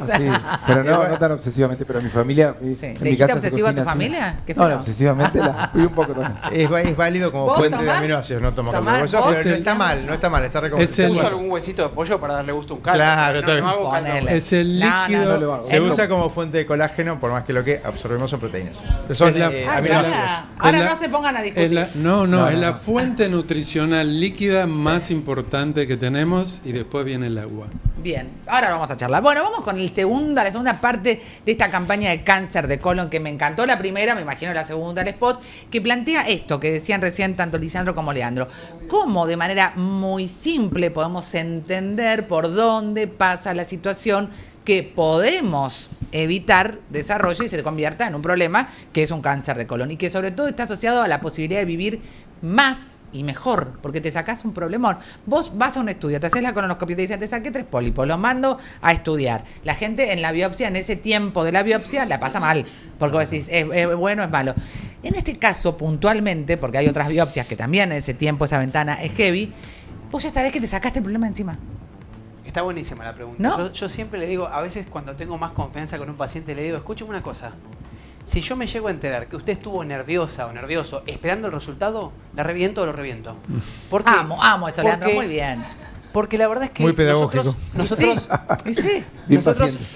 Pero no tan obsesivamente, pero mi familia... ¿Le dijiste obsesivo a tu familia? No, obsesivamente la fui un poco también. Es válido como fuente de aminoácidos, no tomo caldo de hueso, pero no está mal, está recomendado. Uso algún huesito de pollo para darle gusto a un caldo. Claro, no hago caldo. Es el líquido. Se usa como fuente de colágeno, por más que lo que absorbemos son proteínas. Son aminoácidos. Ahora no se pongan a discutir. Es la fuente nutricional líquida más importante que tenemos y después viene el agua. Bien, ahora vamos a charlar. Bueno, vamos con la segunda parte de esta campaña de cáncer de colon que me encantó la primera, me imagino la segunda, el spot, que plantea esto que decían recién tanto Lisandro como Leandro. Cómo de manera muy simple podemos entender por dónde pasa la situación que podemos evitar desarrolle y se convierta en un problema que es un cáncer de colon y que sobre todo está asociado a la posibilidad de vivir más y mejor, porque te sacás un problemón. Vos vas a un estudio, te haces la colonoscopia y te dicen, te saqué 3 pólipos, los mando a estudiar. La gente en la biopsia, en ese tiempo de la biopsia, la pasa mal, porque vos decís, es bueno, es malo. En este caso, puntualmente, porque hay otras biopsias que también en ese tiempo, esa ventana es heavy, vos ya sabés que te sacaste el problema encima. Está buenísima la pregunta. ¿No? Yo siempre le digo, a veces cuando tengo más confianza con un paciente, le digo, escúchame una cosa. Si yo me llego a enterar que usted estuvo nerviosa o nervioso esperando el resultado, ¿la reviento o lo reviento? Porque, amo eso, Leandro, muy bien. Porque la verdad es que muy pedagógico. nosotros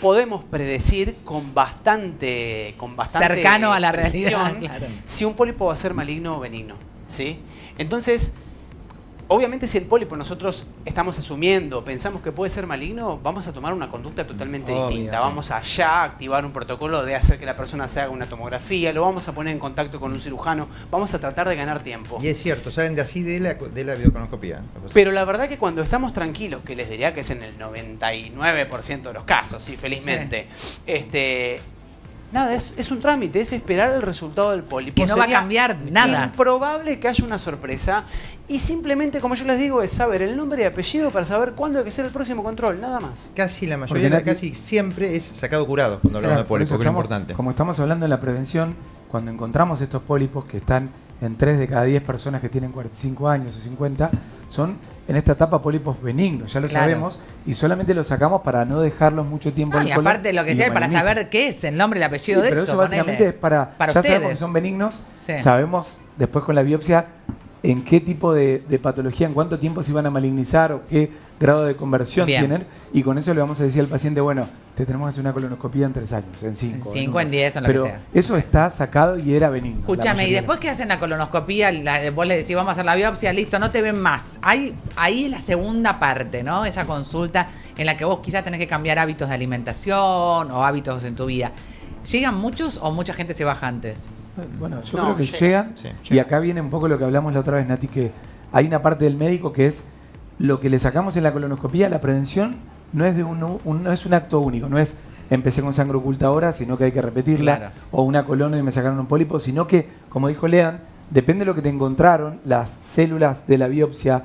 podemos predecir con bastante cercano a la precisión, realidad, claro, si un pólipo va a ser maligno o benigno, ¿sí? Entonces, obviamente si el pólipo nosotros estamos asumiendo, pensamos que puede ser maligno, vamos a tomar una conducta totalmente distinta. Vamos a ya activar un protocolo de hacer que la persona se haga una tomografía, lo vamos a poner en contacto con un cirujano, vamos a tratar de ganar tiempo. Y es cierto, salen de así de la videoconoscopía. Pero la verdad que cuando estamos tranquilos, que les diría que es en el 99% de los casos, sí, felizmente, nada, es un trámite, es esperar el resultado del pólipo. Que no va a cambiar nada. Es improbable que haya una sorpresa y simplemente, como yo les digo, es saber el nombre y apellido para saber cuándo hay que ser el próximo control, nada más. Casi la mayoría, casi siempre es sacado curado cuando hablamos de pólipos, que es lo importante. Como estamos hablando de la prevención, cuando encontramos estos pólipos que están en 3 de cada 10 personas que tienen 45 años o 50, son en esta etapa pólipos benignos, ya lo sabemos, y solamente los sacamos para no dejarlos mucho tiempo en el colon. Y aparte lo que sea, para saber qué es el nombre y el apellido de pero eso. Pero eso básicamente es para ya ustedes. sabemos que son benignos, sabemos después con la biopsia en qué tipo de patología, en cuánto tiempo se iban a malignizar o qué grado de conversión tienen, y con eso le vamos a decir al paciente, bueno, te tenemos que hacer una colonoscopía en 3 años, en 5. En 5, en 10, en lo pero que sea. Eso está sacado y era benigno. Escúchame, y después que hacen la colonoscopía, vos le decís, vamos a hacer la biopsia, listo, no te ven más. Ahí es la segunda parte, ¿no? Esa consulta en la que vos quizás tenés que cambiar hábitos de alimentación o hábitos en tu vida. ¿Llegan muchos o mucha gente se baja antes? Bueno, yo creo que llegan, y acá viene un poco lo que hablamos la otra vez, Nati, que hay una parte del médico que es lo que le sacamos en la colonoscopía, la prevención no es no es un acto único, no es empecé con sangre ocultadora, sino que hay que repetirla, o una colono y me sacaron un pólipo, sino que, como dijo Lean, depende de lo que te encontraron, las células de la biopsia,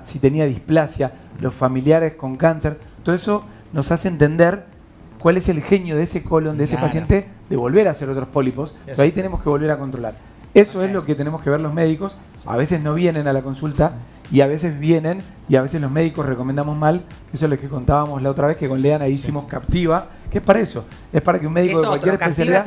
si tenía displasia, los familiares con cáncer, todo eso nos hace entender cuál es el genio de ese colon, de ese paciente, de volver a hacer otros pólipos. Pero ahí tenemos que volver a controlar. Eso es lo que tenemos que ver los médicos. A veces no vienen a la consulta y a veces vienen y a veces los médicos recomendamos mal. Eso es lo que contábamos la otra vez, que con Lean ahí hicimos Captiva, que es para eso. Es para que un médico de cualquier especialidad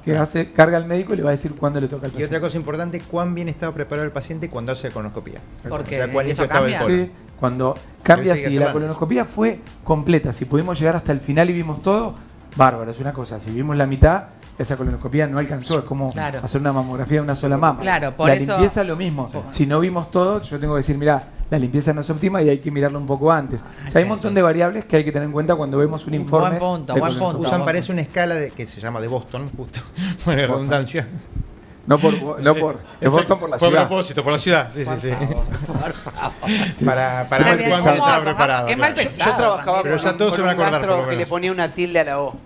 que carga al médico y le va a decir cuándo le toca al paciente. Y otra cosa importante, cuán bien estaba preparado el paciente cuando hace la colonoscopía. Porque o sea, cuán listo estaba el colon. Sí, cuando cambia, si la colonoscopía fue completa, si pudimos llegar hasta el final y vimos todo, bárbaro, es una cosa. Si vimos la mitad, esa colonoscopía no alcanzó, es como hacer una mamografía de una sola mama. Claro, por la eso, limpieza es lo mismo. Si no vimos todo, yo tengo que decir, mira, la limpieza no es óptima y hay que mirarlo un poco antes. O sea, hay un montón de variables que hay que tener en cuenta cuando vemos un informe. Buen punto. Usan para eso una escala que se llama de Boston, justo, buena redundancia. Es Boston por la ciudad. Por propósito, por la ciudad. Sí. Para ver cuándo estaba preparado. Qué mal pensado. Yo trabajaba pero ya todos con se van a un acordar, gastro que le ponía una tilde a la O.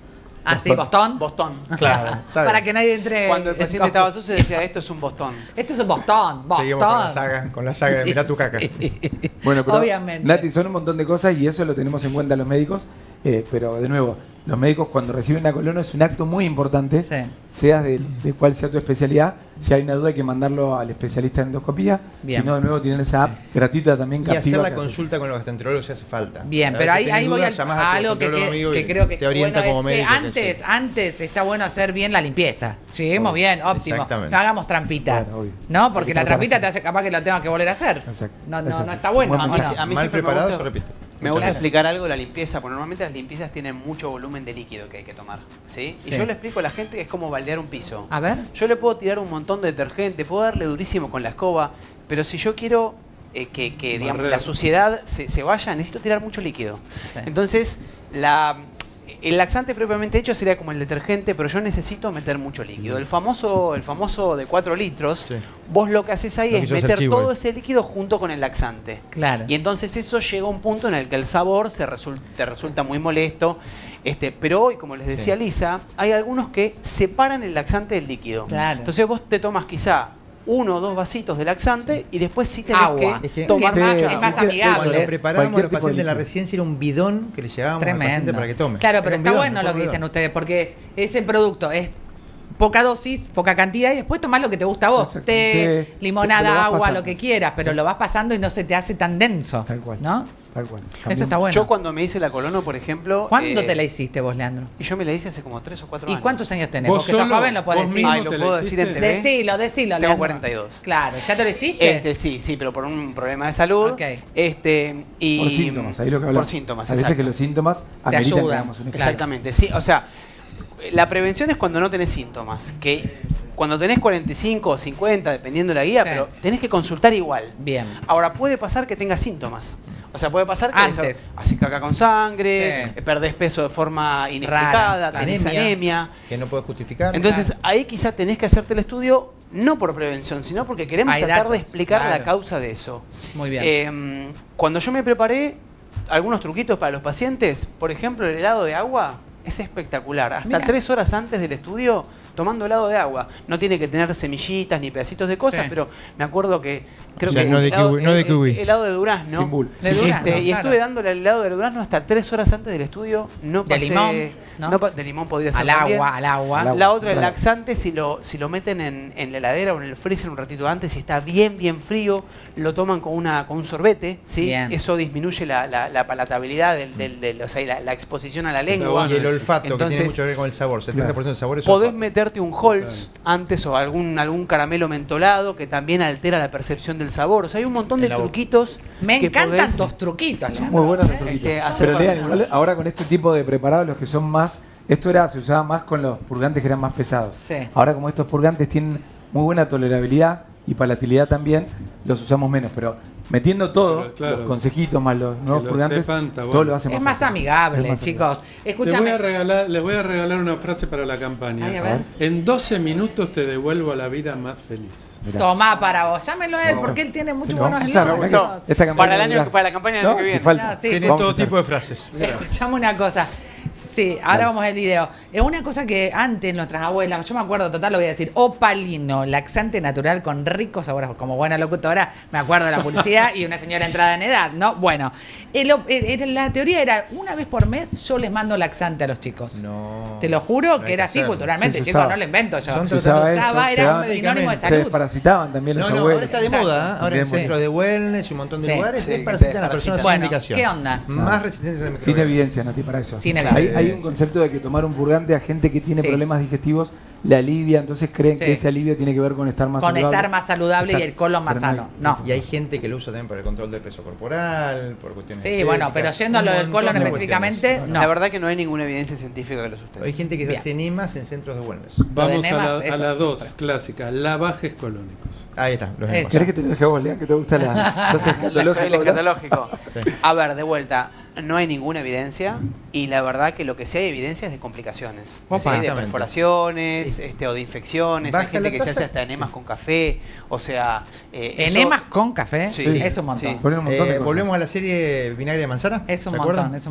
Ah, sí, ¿Bostón? Bostón. Claro. Para que nadie entre. Cuando el paciente estaba sucio decía, esto es un bostón. Esto es un bostón. Seguimos con la saga de mirá tu caca. Bueno, pero obviamente. Nati, son un montón de cosas y eso lo tenemos en cuenta los médicos, pero de nuevo, los médicos cuando reciben una colono es un acto muy importante, seas de cuál sea tu especialidad. Si hay una duda hay que mandarlo al especialista en endoscopía. Si no, de nuevo tienen esa app gratuita también. Y hacer la consulta con los gastroenterólogos si hace falta. Bien, pero ahí voy a algo que creo que te orienta como médico. Antes está bueno hacer bien la limpieza. Lleguemos bien, óptimo. No hagamos trampita. Bueno, ¿no? Porque la trampita te hace capaz que la tengas que volver a hacer. Exacto. No está bueno. A mí mal siempre preparado me se repite. Me gusta explicar algo de la limpieza, porque normalmente las limpiezas tienen mucho volumen de líquido que hay que tomar, ¿sí? Y yo le explico a la gente que es como baldear un piso. A ver. Yo le puedo tirar un montón de detergente, puedo darle durísimo con la escoba, pero si yo quiero que digamos, la suciedad se vaya, necesito tirar mucho líquido. Sí. Entonces, el laxante propiamente hecho sería como el detergente, pero yo necesito meter mucho líquido. El famoso de 4 litros, vos lo que haces ahí es meter todo ese líquido junto con el laxante. Claro. Y entonces eso llega a un punto en el que el sabor te resulta muy molesto. Pero hoy, como les decía Lisa, hay algunos que separan el laxante del líquido. Claro. Entonces vos te tomas quizá 1 o 2 vasitos de laxante y después sí tenés que tomar mucha agua. Es más amigable. Cuando preparábamos a los pacientes en la residencia era un bidón que le llevábamos al paciente para que tome. Claro, pero está bueno lo que dicen ustedes, porque ese producto es poca dosis, poca cantidad y después tomás lo que te gusta a vos. Té, limonada, agua, lo que quieras, pero lo vas pasando y no se te hace tan denso. Tal cual. ¿No? Tal cual. Eso está bueno. Yo cuando me hice la colono, por ejemplo... ¿Cuándo te la hiciste vos, Leandro? Y yo me la hice hace como 3 o 4 años. ¿Y cuántos años tenés? Vos que sos joven lo podés decir. Ay, lo puedo decir en TV. Decilo. Tengo 42. Claro, ¿ya te lo hiciste? Sí, pero por un problema de salud. Okay. Y por síntomas, ahí lo que hablamos. Por síntomas, a veces que los síntomas ameritan que hagamos un examen. Exactamente, sí, o sea, la prevención es cuando no tenés síntomas, que cuando tenés 45 o 50, dependiendo de la guía, pero tenés que consultar igual. Bien. Ahora, puede pasar que tengas síntomas. O sea, puede pasar que haces caca con sangre, perdés peso de forma inexplicada, tenés anemia. Que no puedes justificar. Entonces, ahí quizá tenés que hacerte el estudio, no por prevención, sino porque queremos tratar de explicar la causa de eso. Muy bien. Cuando yo me preparé algunos truquitos para los pacientes, por ejemplo, el helado de agua es espectacular. Hasta 3 horas antes del estudio, tomando helado de agua. No tiene que tener semillitas ni pedacitos de cosas, pero me acuerdo que helado de durazno. Sin bull. Y estuve dándole el helado de durazno hasta 3 horas antes del estudio. No pasé. ¿De limón? ¿No? De limón podría ser al agua. La otra, el laxante, si lo meten en la heladera o en el freezer un ratito antes, si está bien frío, lo toman con un sorbete, ¿sí? Eso disminuye la palatabilidad, o sea, la exposición a la lengua. Y el olfato, entonces, que tiene mucho que ver con el sabor. 70% del sabor es podés olfato. meterte un Halls antes o algún caramelo mentolado que también altera la percepción del sabor. O sea, hay un montón de truquitos. Me encantan tus truquitos. Son muy buenos los truquitos. Pero Lean, igual ahora con este tipo de preparados, los que son más... se usaba más con los purgantes que eran más pesados. Sí. Ahora como estos purgantes tienen muy buena tolerabilidad y palatabilidad también, los usamos menos. Pero metiendo todo, los consejitos más los nuevos purgantes, todo lo hacemos. Es más amigable, chicos. Escúchame. Les voy a regalar una frase para la campaña. Ay, a ver. En 12 minutos te devuelvo a la vida más feliz. Mirá. Tomá para vos, llámenlo a él porque él tiene muchos buenos libros. Para la campaña del año que viene. Tiene todo tipo de frases. Escuchame una cosa. Sí, ahora vamos al video. Es una cosa que antes nuestras abuelas, yo me acuerdo, total lo voy a decir, Opalino, laxante natural con ricos sabores, como buena locutora, me acuerdo de la publicidad y una señora entrada en edad, ¿no? Bueno, la teoría era, una vez por mes yo les mando laxante a los chicos. No. Te lo juro que era así culturalmente, chicos, no lo invento yo. Se usaba, era un sinónimo de salud. Desparasitaban también los abuelos. Ahora está de moda, ahora en centros de wellness y un montón de lugares desparasitan a las personas sin indicación. ¿Qué onda? Más resistencia al sin evidencia, Nati, para eso. Sin evidencia. Hay un concepto de que tomar un purgante a gente que tiene problemas digestivos le alivia, entonces creen que ese alivio tiene que ver con estar más saludable. Con estar más saludable y el colon más sano. No. Y hay gente que lo usa también por el control del peso corporal, por cuestiones estéticas. Bueno, pero yendo a lo del colon específicamente, no. La verdad que no hay ninguna evidencia científica que lo sustente. Hay gente que se hace enemas en centros de wellness. Vamos a las dos clásicas, lavajes colónicos. Ahí está, los enemas. ¿Querés que te lo deje a vos, Lean, que te gusta la... Soy el escatológico. A ver, de vuelta. No hay ninguna evidencia y la verdad que lo que sí hay evidencia es de complicaciones, ¿sí? De perforaciones o de infecciones. Hay gente que se hace hasta enemas con café, o sea... ¿Enemas con café? Sí. Es un montón. Sí. Volvemos a la serie Vinagre de Manzana. Es un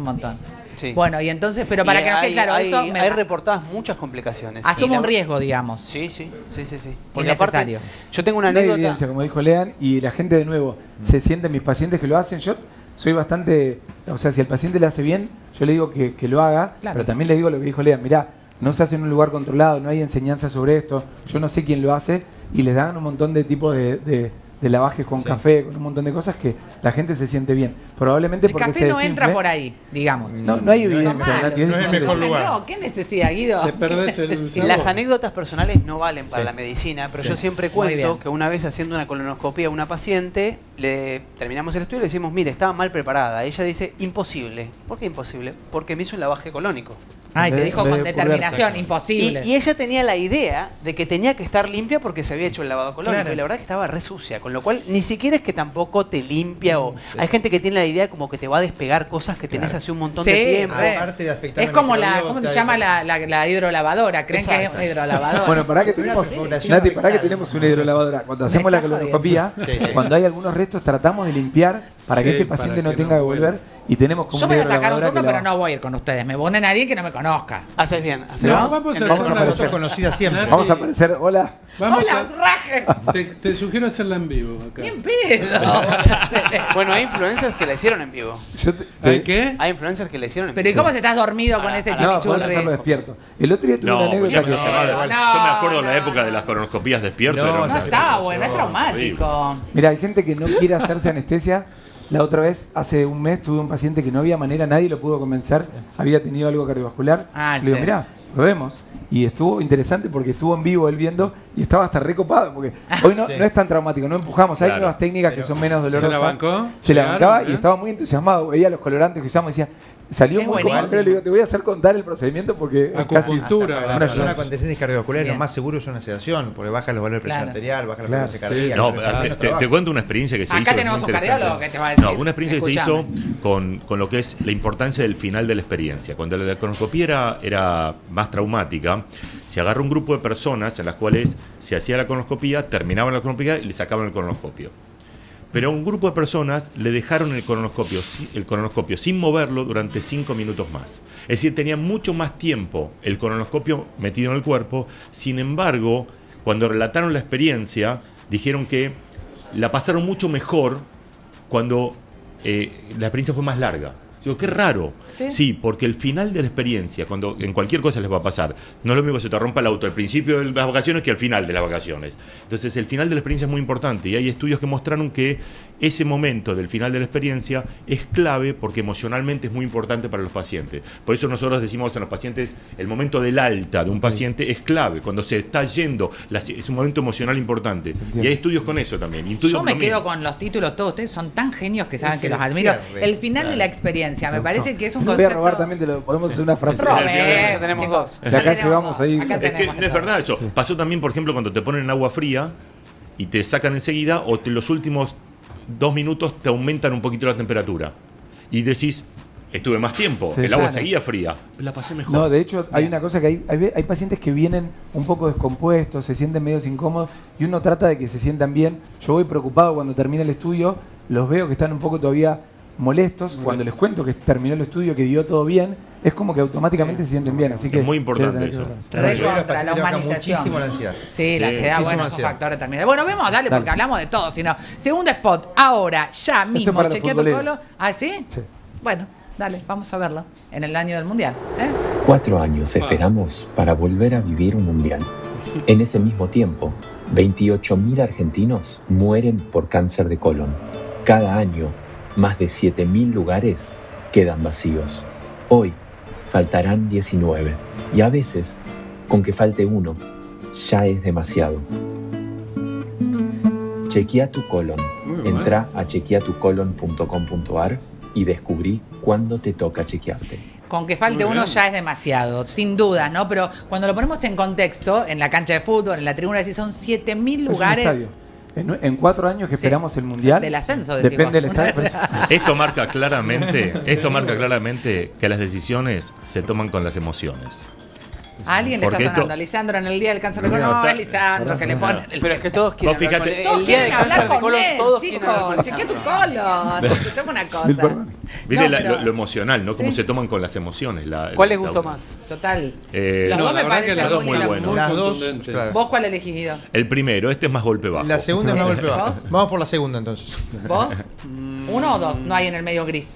montón. Sí. Bueno, y entonces, pero para que nos quede claro, hay reportadas muchas complicaciones. Asumo un riesgo, digamos. Sí. Porque aparte, yo tengo una anécdota. Hay evidencia, como dijo Lean, y la gente de nuevo se sienten, mis pacientes que lo hacen, yo soy bastante, o sea, si el paciente le hace bien, yo le digo que lo haga, pero también le digo lo que dijo Lean, mirá, no se hace en un lugar controlado, no hay enseñanza sobre esto, yo no sé quién lo hace, y les dan un montón de tipos de de lavajes con café, con un montón de cosas que la gente se siente bien. Probablemente El porque café se no entra desinfle. por ahí, digamos. No hay evidencia. Normal, Nati, es no es el difícil mejor de- lugar. No, ¿qué necesidad, Guido? Te perdés ¿Qué el necesidad? Las anécdotas personales no valen para Sí. la medicina, pero Sí. yo siempre Muy cuento bien. que una vez haciendo una colonoscopia a una paciente, le terminamos el estudio y le decimos, mire, estaba mal preparada. Ella dice, imposible. ¿Por qué imposible? Porque me hizo un lavaje colónico. Ay, te En dijo vez con de determinación, purgarse. imposible. Y ella tenía la idea de que tenía que estar limpia porque se había hecho el lavado colónico. Claro. Y la verdad es que estaba re sucia. Con lo cual, ni siquiera es que tampoco te limpia o... Hay gente que tiene la idea como que te va a despegar cosas que tenés hace un montón de Sí, tiempo. re. Aparte de afectar Es la como microbiota, ¿cómo se llama la hidrolavadora? ¿Creen que es Exacto. una hidrolavadora? Bueno, pará que Una tenemos, perforación Nati, pará que rectal. tenemos una hidrolavadora. Cuando hacemos la está colonoscopía, Sí. cuando hay algunos restos, tratamos de limpiar para que Sí, ese paciente para no que tenga no que volver. Y tenemos como Yo una voy a sacar un hidrolavadora turno, que pero la- no voy a ir con ustedes. Me pone nadie que no me conozca. Haces bien, haces ¿No? bien. Vamos a En hacer Vamos a realidad, aparecer. Sos conocida siempre. Nati, Vamos a aparecer. Hola. Vamos ¡Hola, a- raje! te sugiero hacerla en vivo acá. ¡Bien pedo! Bueno, hay influencers que la hicieron en vivo. Yo ¿Ay, qué? Hay influencers que la hicieron en Pero ¿y vivo. cómo se estás dormido con Ah, ese ah, No, podés hacerlo chimichurri? despierto. El otro día tuve una No, pues anécdota ya que... se llama de- no, yo me acuerdo de la no. época de las colonoscopías despierto. No, era no una No cosa está que- bueno, es traumático. Mira, hay gente que no quiere hacerse anestesia. La otra vez, hace un mes, tuve un paciente que no había manera, nadie lo pudo convencer, había tenido algo cardiovascular. Ah, Le digo, sí. mirá, probemos. Y estuvo interesante porque estuvo en vivo él viendo y estaba hasta recopado, porque hoy no, Sí. no es tan traumático, no empujamos, hay Claro. nuevas técnicas que son menos dolorosas. ¿Se la bancó? Se la ¿Llegaron? bancaba y ¿Eh? estaba muy entusiasmado, veía los colorantes que usamos y decía, salió Es muy buenísimo. cómodo, pero le digo, te voy a hacer contar el procedimiento porque es casi... Acupuntura. Para Una la persona ayuda. con descendencia cardiovascular, Bien. lo más seguro es una sedación, porque baja los valores de presión Claro. arterial, baja la Claro. frecuencia cardíaca. No, el te cuento una experiencia que se hizo. Acá que es tenemos muy un cardiólogo interesante. que te va a decir. No, una experiencia que se hizo Escuchame. con lo que es la importancia del final de la experiencia. Cuando la colonoscopía era más traumática, se agarró un grupo de personas en las cuales se hacía la colonoscopía, terminaban la colonoscopía y le sacaban el colonoscopio. Pero a un grupo de personas le dejaron el colonoscopio sin moverlo durante 5 minutos más. Es decir, tenía mucho más tiempo el colonoscopio metido en el cuerpo. Sin embargo, cuando relataron la experiencia, dijeron que la pasaron mucho mejor cuando la experiencia fue más larga. Digo, qué raro. Sí. Porque el final de la experiencia, cuando en cualquier cosa les va a pasar, no es lo mismo que se te rompa el auto al principio de las vacaciones que al final de las vacaciones. Entonces, el final de la experiencia es muy importante y hay estudios que mostraron que ese momento del final de la experiencia es clave porque emocionalmente es muy importante para los pacientes. Por eso nosotros decimos a los pacientes, el momento del alta de un paciente es clave. Cuando se está yendo, es un momento emocional importante. entiende. Y hay estudios con eso también. Y estudios Yo me lo quedo mismo. con los títulos todos. Ustedes son tan genios que saben Es que el los admiro. cierre, El final de la experiencia. Me parece que es un Te voy a concepto... robar también, podemos hacer una frase. Robe, Ya tenemos chicos. dos. De acá Tenemos llevamos dos. ahí- Acá Es que tenemos no es verdad eso. Pasó también, por ejemplo, cuando te ponen en agua fría y te sacan enseguida o los últimos 2 minutos te aumentan un poquito la temperatura. Y decís, estuve más tiempo, Sí, el agua claro. seguía fría, la pasé mejor. No, de hecho, hay una cosa que hay pacientes que vienen un poco descompuestos, se sienten medio incómodos y uno trata de que se sientan bien. Yo voy preocupado cuando termina el estudio, los veo que están un poco todavía molestos. Cuando les cuento que terminó el estudio, que dio todo bien, es como que automáticamente se sienten bien. Así que Es muy importante quiero tener eso. que Re ver. Los contra pacientes la bajan humanización. muchísimo la ansiedad. Sí, la ansiedad, muchísima bueno, es un ansiedad. factor determinante. Bueno, vemos, dale, porque Dale. hablamos de todo. Sino, segundo spot, ahora, ya mismo, para los chequea tu futboleros. colo. ¿Ah, sí? Sí. Bueno, dale, vamos a verlo. En el año del Mundial. 4 años esperamos para volver a vivir un mundial. En ese mismo tiempo, 28.000 argentinos mueren por cáncer de colon. Cada año, más de 7.000 lugares quedan vacíos. Hoy, faltarán 19. Y a veces, con que falte uno, ya es demasiado. Chequea tu colon. Muy bueno. Entra a chequeatucolon.com.ar y descubrí cuándo te toca chequearte. Con que falte Muy uno bien. ya es demasiado, sin duda, ¿no? Pero cuando lo ponemos en contexto, en la cancha de fútbol, en la tribuna, si son 7.000 Es un lugares. estadio. En 4 años que Sí. esperamos el mundial. Del ascenso, decimos. Depende del estadio. pero- Esto marca claramente que las decisiones se toman con las emociones. A alguien le está Porque esto- sonando. Lisandro en el día del cáncer de colon. No, No, está- es Lisandro que le pone. Pero es que todos quieren Vos hablar con fíjate- él. Todos El día quieren de hablar cáncer de con colon, él, todos quieren hablar chicos. con Chequea tu Lisandro. colon. Escuchame una Mil cosa. perdón. ¿Viste No, pero- lo emocional, ¿no? Cómo Sí. se toman con las emociones. ¿Cuál les gustó más? Total. Eh, Los no, dos me la verdad que parecen las dos muy muy lindos. buenos. Muy Las dos, contundentes. claro. ¿Vos cuál elegís, Guido? El primero, este es más golpe bajo. La segunda es más golpe bajo. ¿Vos? Vamos por la segunda entonces. ¿Vos? ¿Uno o dos? No hay en el medio gris.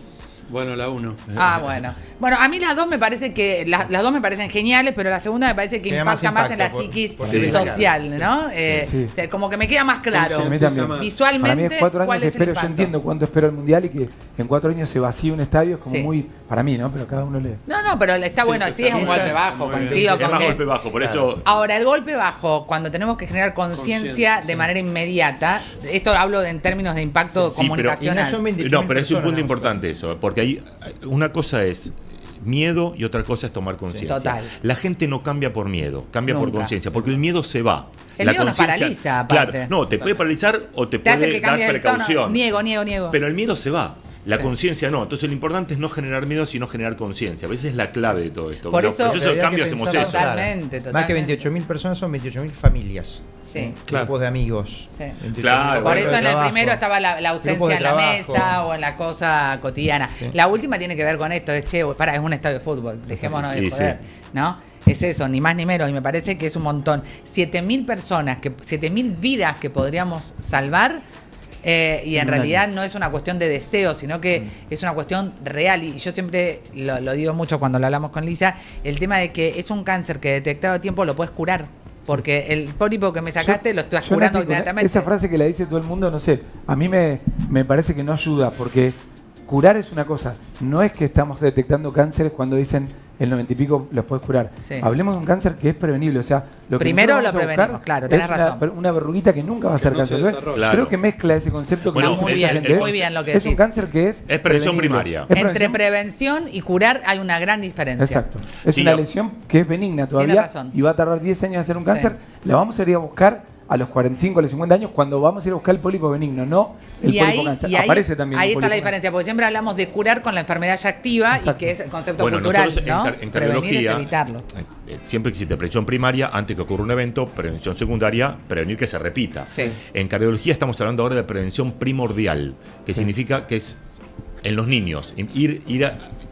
Bueno, la 1. Ah, bueno. Bueno, a mí las dos me parece que las dos me parecen geniales, pero la segunda me parece que Tiene impacta más en la por- psiquis por Sí. social, ¿no? Sí. Como que me queda más claro. A mí también. Visualmente, Para mí es 4 años ¿cuál que es el espero. Yo impacto? entiendo cuánto espero el Mundial y que en 4 años se vacíe un estadio es como Sí. muy, para mí, ¿no? Pero cada uno le... No, pero está bueno, sí es un golpe bajo, coincido Es con más que- golpe bajo, por eso. Ahora, el golpe bajo, cuando tenemos que generar conciencia de manera inmediata, esto hablo en términos de impacto Sí, pero- comunicacional. Y no son 28.000 No, pero es un personas, punto ¿no? importante eso, porque hay una cosa es miedo y otra cosa es tomar conciencia. Total. La gente no cambia por miedo, cambia por Nunca. conciencia, porque el miedo se va. El La miedo nos conciencia- paraliza, aparte. Claro, no, te puede paralizar o te Te hace puede que dar cambie el tono. precaución. Niego. Pero el miedo se va. La Sí. conciencia no. Entonces lo importante es no generar miedo, sino generar conciencia. A veces es la clave de todo esto. Por Pero eso- por eso el Habría cambio que hacemos pensarlo eso. claro. Totalmente, Más que totalmente. 28.000 personas son 28.000 familias. Sí. Grupos de amigos. Sí. 28.000 Claro, Por bueno, eso de en el trabajo. primero estaba la Grupos ausencia de en la trabajo. mesa o en la cosa cotidiana. Sí. La última tiene que ver con esto, es es un estadio de fútbol, dejémonos de Sí, joder, sí. ¿no? Es eso, ni más ni menos, y me parece que es un montón. 7.000 personas, 7.000 vidas que podríamos salvar, y en un realidad año. no es una cuestión de deseo, sino que es una cuestión real. Y yo siempre lo digo mucho cuando lo hablamos con Lisa, el tema de que es un cáncer que detectado a tiempo lo puedes curar. Porque el pólipo que me sacaste lo estás Yo, curando Nati, inmediatamente. esa frase que la dice todo el mundo, no sé, a mí me parece que no ayuda, porque curar es una cosa. No es que estamos detectando cánceres cuando dicen el 90 y pico los puedes curar. Sí. Hablemos de un cáncer que es prevenible. O sea, lo que Primero nosotros lo vamos a prevenimos, buscar claro, tenés es razón. una verruguita que nunca va a ser no se cáncer. desarrolla. Creo Claro. que mezcla ese concepto que Bueno, dice muy mucha bien, gente. muy bien lo que es un decís. cáncer que es prevención prevenible. primaria. Es Entre prevención- prevención y curar hay una gran diferencia. Exacto. Es Sí, una no. lesión que es benigna todavía razón. y va a tardar 10 años en hacer un Sí. cáncer. La vamos a ir a buscar a los 45, a los 50 años cuando vamos a ir a buscar el pólipo benigno, no el Y pólipo ahí, cáncer. y ahí- Aparece también ahí el está la pólipo diferencia, porque siempre hablamos de curar con la enfermedad ya activa Exacto. y que es el concepto Bueno, cultural, nosotros ¿no? en Prevenir cardiología, es evitarlo. siempre existe prevención primaria antes que ocurra un evento, prevención secundaria, prevenir que se repita. Sí. En cardiología estamos hablando ahora de prevención primordial, que Sí. significa que es en los niños,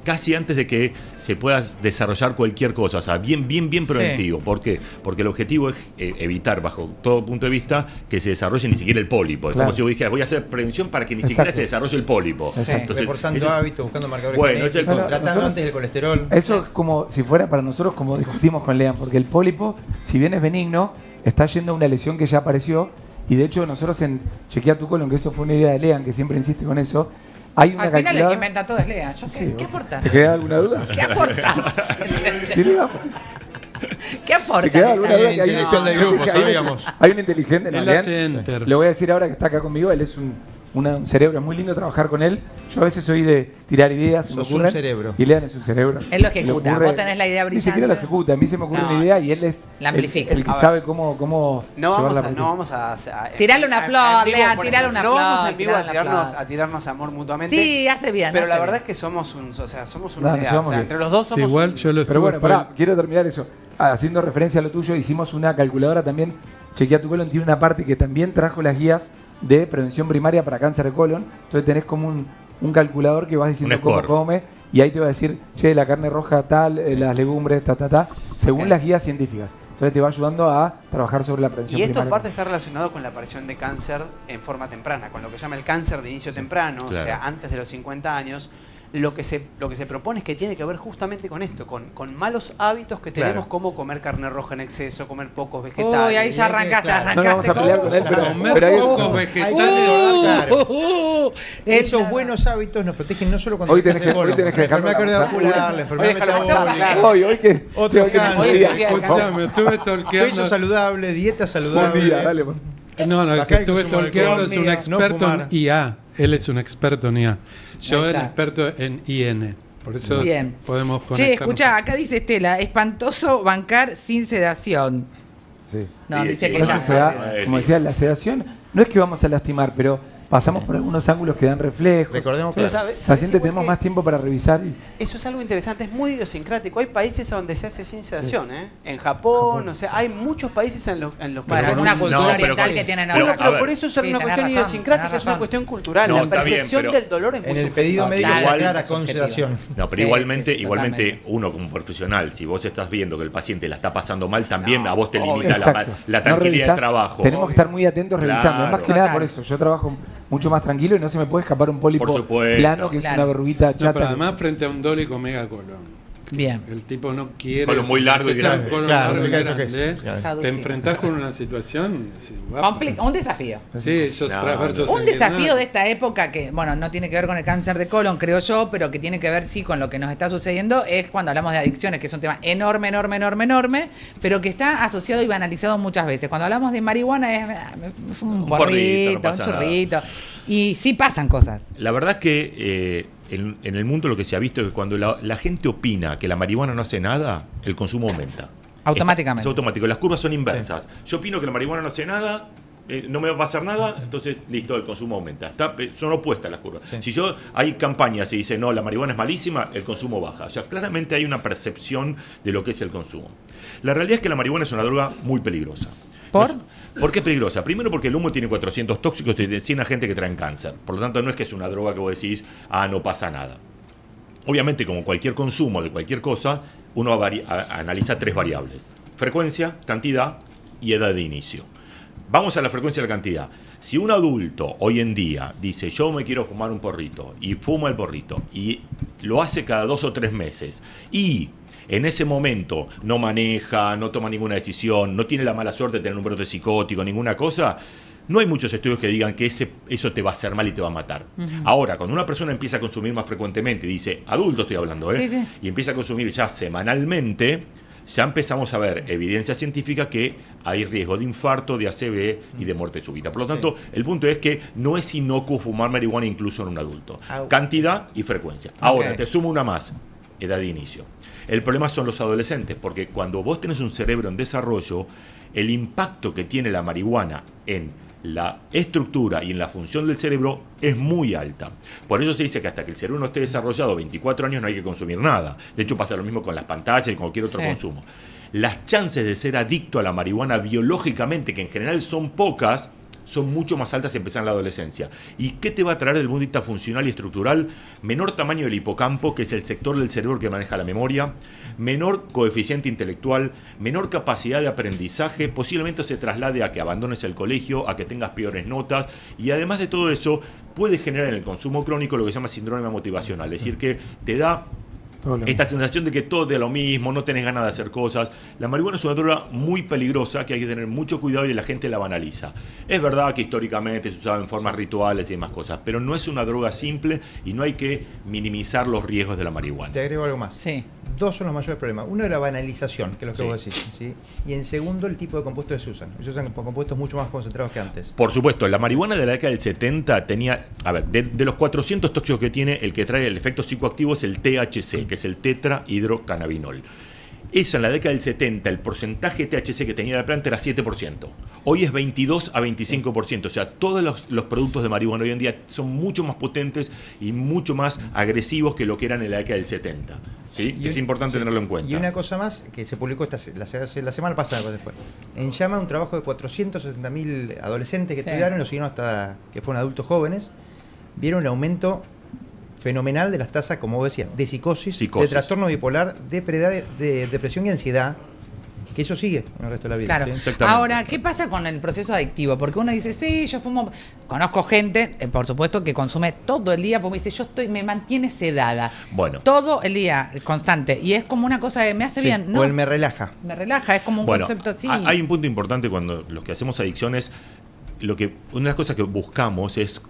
casi antes de que se pueda desarrollar cualquier cosa, o sea, bien preventivo. ¿Por qué? Porque el objetivo es evitar, bajo todo punto de vista, que se desarrolle ni siquiera el pólipo. Es Claro. como si vos dijeras, voy a hacer prevención para que ni siquiera Exacto. se desarrolle el pólipo. Exacto. Reforzando ese es- hábitos, buscando marcadores Bueno, es el- genéticos, Bueno, tratando nosotros- antes del colesterol. Eso es como si fuera para nosotros como discutimos con Lean, porque el pólipo, si bien es benigno, está yendo a una lesión que ya apareció y de hecho nosotros en Chequea tu colon, que eso fue una idea de Lean, que siempre insiste con eso, hay una Al final el que calculadora... inventa todo es Lea. Yo, Sí, ¿qué vos- aportas? ¿Te queda alguna duda? ¿Qué aportas? ¿Tiene una- ¿Qué aportas? ¿Te queda alguna duda? Que hay, intelectual del grupo, sabíamos. hay un inteligente en Él Lean. hace enter. Le voy a decir ahora que está acá conmigo, él es un cerebro, es muy lindo trabajar con él. Yo a veces soy de tirar ideas, se me Sos un ocurren, cerebro. y Lean es un cerebro. Él lo Se le ejecuta, ocurre- vos tenés la idea Ni siquiera brillante. la ejecuta, a mí se me ocurre No, una idea y él es la amplifica. el que A ver. sabe cómo No llevarla vamos, a no vamos a Tirarle una flor, en vivo, Lea, por tirarle ejemplo, una no vamos flor, en vivo tirarle una flor. a tirarnos amor mutuamente. Sí, hace bien. Pero la hace verdad bien. es que somos somos No, una nos unidad. llevamos O sea, bien. entre los dos Sí, somos igual un- yo lo Pero bueno, estuve pará, quiero terminar eso. Haciendo referencia a lo tuyo, hicimos una calculadora también. Chequea tu colon tiene una parte que también trajo las guías de prevención primaria para cáncer de colon. Entonces tenés como un calculador que vas diciendo Un cómo score. come y ahí te va a decir, che, la carne roja tal, las legumbres, según Ok. las guías científicas. Entonces te va ayudando a trabajar sobre la prevención Y esto primaria. en parte está relacionado con la aparición de cáncer en forma temprana, con lo que se llama el cáncer de inicio temprano, claro. o sea, antes de los 50 años. Lo que se propone es que tiene que ver justamente con esto, con malos hábitos que tenemos, Claro. como comer carne roja en exceso, comer pocos vegetales. Uy, ahí ya arrancaste, Claro. No nos vamos a pelear con él, pero, Comer pero hay- pocos Hay vegetales. que recordar, claro. Esos Él- buenos hábitos nos protegen no solo contra Hoy el tenés cáncer de que- hoy colon, tenés que la enfermedad dejarlo cardiovascular, avanzar. la enfermedad déjalo avanzar, metabólica, claro. hoy que... Otro hoy que- cáncer. Hoy es el día del cáncer. Escuchame, estuve peso stalkeando. saludable, dieta saludable. Buen día, dale. por- No, el Bajar que el estuve consumo de stalkeando alcohol, es un no experto fumar. en IA. Él es un experto en IA. Yo Ahí el está. experto en IN. Por eso Bien. podemos Che, conectarnos. escucha, acá dice Estela, espantoso bancar sin sedación. Sí. No, Sí, dice sí, que Por ya. eso se da, como decía, la sedación no es que vamos a lastimar, pero pasamos por algunos ángulos que dan reflejos. Recordemos que Entonces, ¿Sabe- paciente sabes igual tenemos que- más tiempo para revisar y Eso es algo interesante, es muy idiosincrático. Hay países donde se hace sin sedación, ¿eh? En Japón, o sea, hay muchos países en los que Bueno, se es hace una sin cultura No, pero oriental con- que tienen pero, Bueno, a pero ver. por eso es Sí, una tenés cuestión razón, idiosincrática, tenés es una razón. cuestión cultural. No, la está bien, percepción pero- del dolor es muy en el subjetiva. pedido médico Claro, se aclara es con subjetivo. sedación. No, pero Sí, igualmente, sí, igualmente totalmente. uno como profesional, si vos estás viendo que el paciente la está pasando mal, también No, a vos te obvio. limita Exacto. la No tranquilidad revisás, del trabajo. tenemos que estar muy atentos revisando. Claro. Más que nada Total. por eso. Yo trabajo mucho más tranquilo y no se me puede escapar un pólipo Por supuesto. plano que es una verruguita No, chata. pero además frente a un dólico megacolon. Bien. El tipo no quiere... Colon muy largo y que sea un grande. colon Claro, largo y eso que grande, es, claro. Está te dulce. enfrentás con una situación... sí, guapa. Un desafío. Sí, yo transverso Un desafío sanguinario. de esta época que, bueno, no tiene que ver con el cáncer de colon, creo yo, pero que tiene que ver, sí, con lo que nos está sucediendo, es cuando hablamos de adicciones, que es un tema enorme, pero que está asociado y banalizado muchas veces. Cuando hablamos de marihuana es un porrito, no pasa un nada. churrito. Y sí pasan cosas. La verdad es que en el mundo lo que se ha visto es que cuando la gente opina que la marihuana no hace nada, el consumo aumenta. Automáticamente. Es automático. Las curvas son inversas. Yo opino que la marihuana no hace nada, no me va a pasar nada, entonces listo, el consumo aumenta. Son opuestas las curvas. Sí. Si hay campañas y dice no, la marihuana es malísima, el consumo baja. O sea, claramente hay una percepción de lo que es el consumo. La realidad es que la marihuana es una droga muy peligrosa. ¿Por? ¿Por qué es peligrosa? Primero porque el humo tiene 400 tóxicos y 100 agentes que traen cáncer. Por lo tanto, no es que es una droga que vos decís, no pasa nada. Obviamente, como cualquier consumo de cualquier cosa, uno analiza 3 variables. Frecuencia, cantidad y edad de inicio. Vamos a la frecuencia y la cantidad. Si un adulto hoy en día dice, yo me quiero fumar un porrito, y fuma el porrito, y lo hace cada 2 o 3 meses, y en ese momento no maneja, no toma ninguna decisión, no tiene la mala suerte de tener un brote psicótico, ninguna cosa, no hay muchos estudios que digan que eso te va a hacer mal y te va a matar. Ahora, cuando una persona empieza a consumir más frecuentemente, dice, adulto estoy hablando, Sí. y empieza a consumir ya semanalmente, ya empezamos a ver evidencia científica que hay riesgo de infarto, de ACV y de muerte súbita. Por lo tanto, el punto es que no es inocuo fumar marihuana incluso en un adulto. Cantidad y frecuencia. Ahora, te sumo una más, edad de inicio. El problema son los adolescentes, porque cuando vos tenés un cerebro en desarrollo, el impacto que tiene la marihuana en la estructura y en la función del cerebro es muy alta. Por eso se dice que hasta que el cerebro no esté desarrollado 24 años no hay que consumir nada. De hecho pasa lo mismo con las pantallas y cualquier otro consumo. Las chances de ser adicto a la marihuana biológicamente, que en general son pocas, son mucho más altas si empezás en la adolescencia. ¿Y qué te va a traer desde el punto de vista funcional y estructural? Menor tamaño del hipocampo, que es el sector del cerebro que maneja la memoria, menor coeficiente intelectual, menor capacidad de aprendizaje, posiblemente se traslade a que abandones el colegio, a que tengas peores notas, y además de todo eso, puede generar en el consumo crónico lo que se llama síndrome motivacional, es decir, que te da esta sensación de que todo es lo mismo, no tenés ganas de hacer cosas. La marihuana es una droga muy peligrosa que hay que tener mucho cuidado y la gente la banaliza. Es verdad que históricamente se usaba en formas rituales y demás cosas, pero no es una droga simple y no hay que minimizar los riesgos de la marihuana. Te agrego algo más. Sí. 2 son los mayores problemas. Uno es la banalización, que es lo que Sí. vos decís. ¿Sí? Y en segundo, el tipo de compuestos que se usan. Se usan compuestos mucho más concentrados que antes. Por supuesto, la marihuana de la década del 70 tenía, a ver, de los 400 tóxicos que tiene, el que trae el efecto psicoactivo es el THC, que es el tetrahidrocannabinol. Esa en la década del 70, el porcentaje de THC que tenía la planta era 7%. Hoy es 22 a 25%. O sea, todos los productos de marihuana hoy en día son mucho más potentes y mucho más agresivos que lo que eran en la década del 70. ¿Sí? Es importante tenerlo en cuenta. Y una cosa más que se publicó la semana pasada, cuando fue. En Llama, un trabajo de 460.000 adolescentes que estudiaron, lo siguieron hasta que fueron adultos jóvenes, vieron un aumento fenomenal de las tasas, como vos decías, de psicosis, de trastorno bipolar, de depresión y ansiedad, que eso sigue en el resto de la vida. Claro. ¿Sí? Ahora, ¿qué pasa con el proceso adictivo? Porque uno dice, sí, yo fumo. Conozco gente, por supuesto, que consume todo el día, porque me dice, me mantiene sedada. Bueno. Todo el día, constante. Y es como una cosa que me hace bien. No, o él me relaja. Me relaja, es como un concepto así. Hay un punto importante cuando los que hacemos adicciones, una de las cosas que buscamos es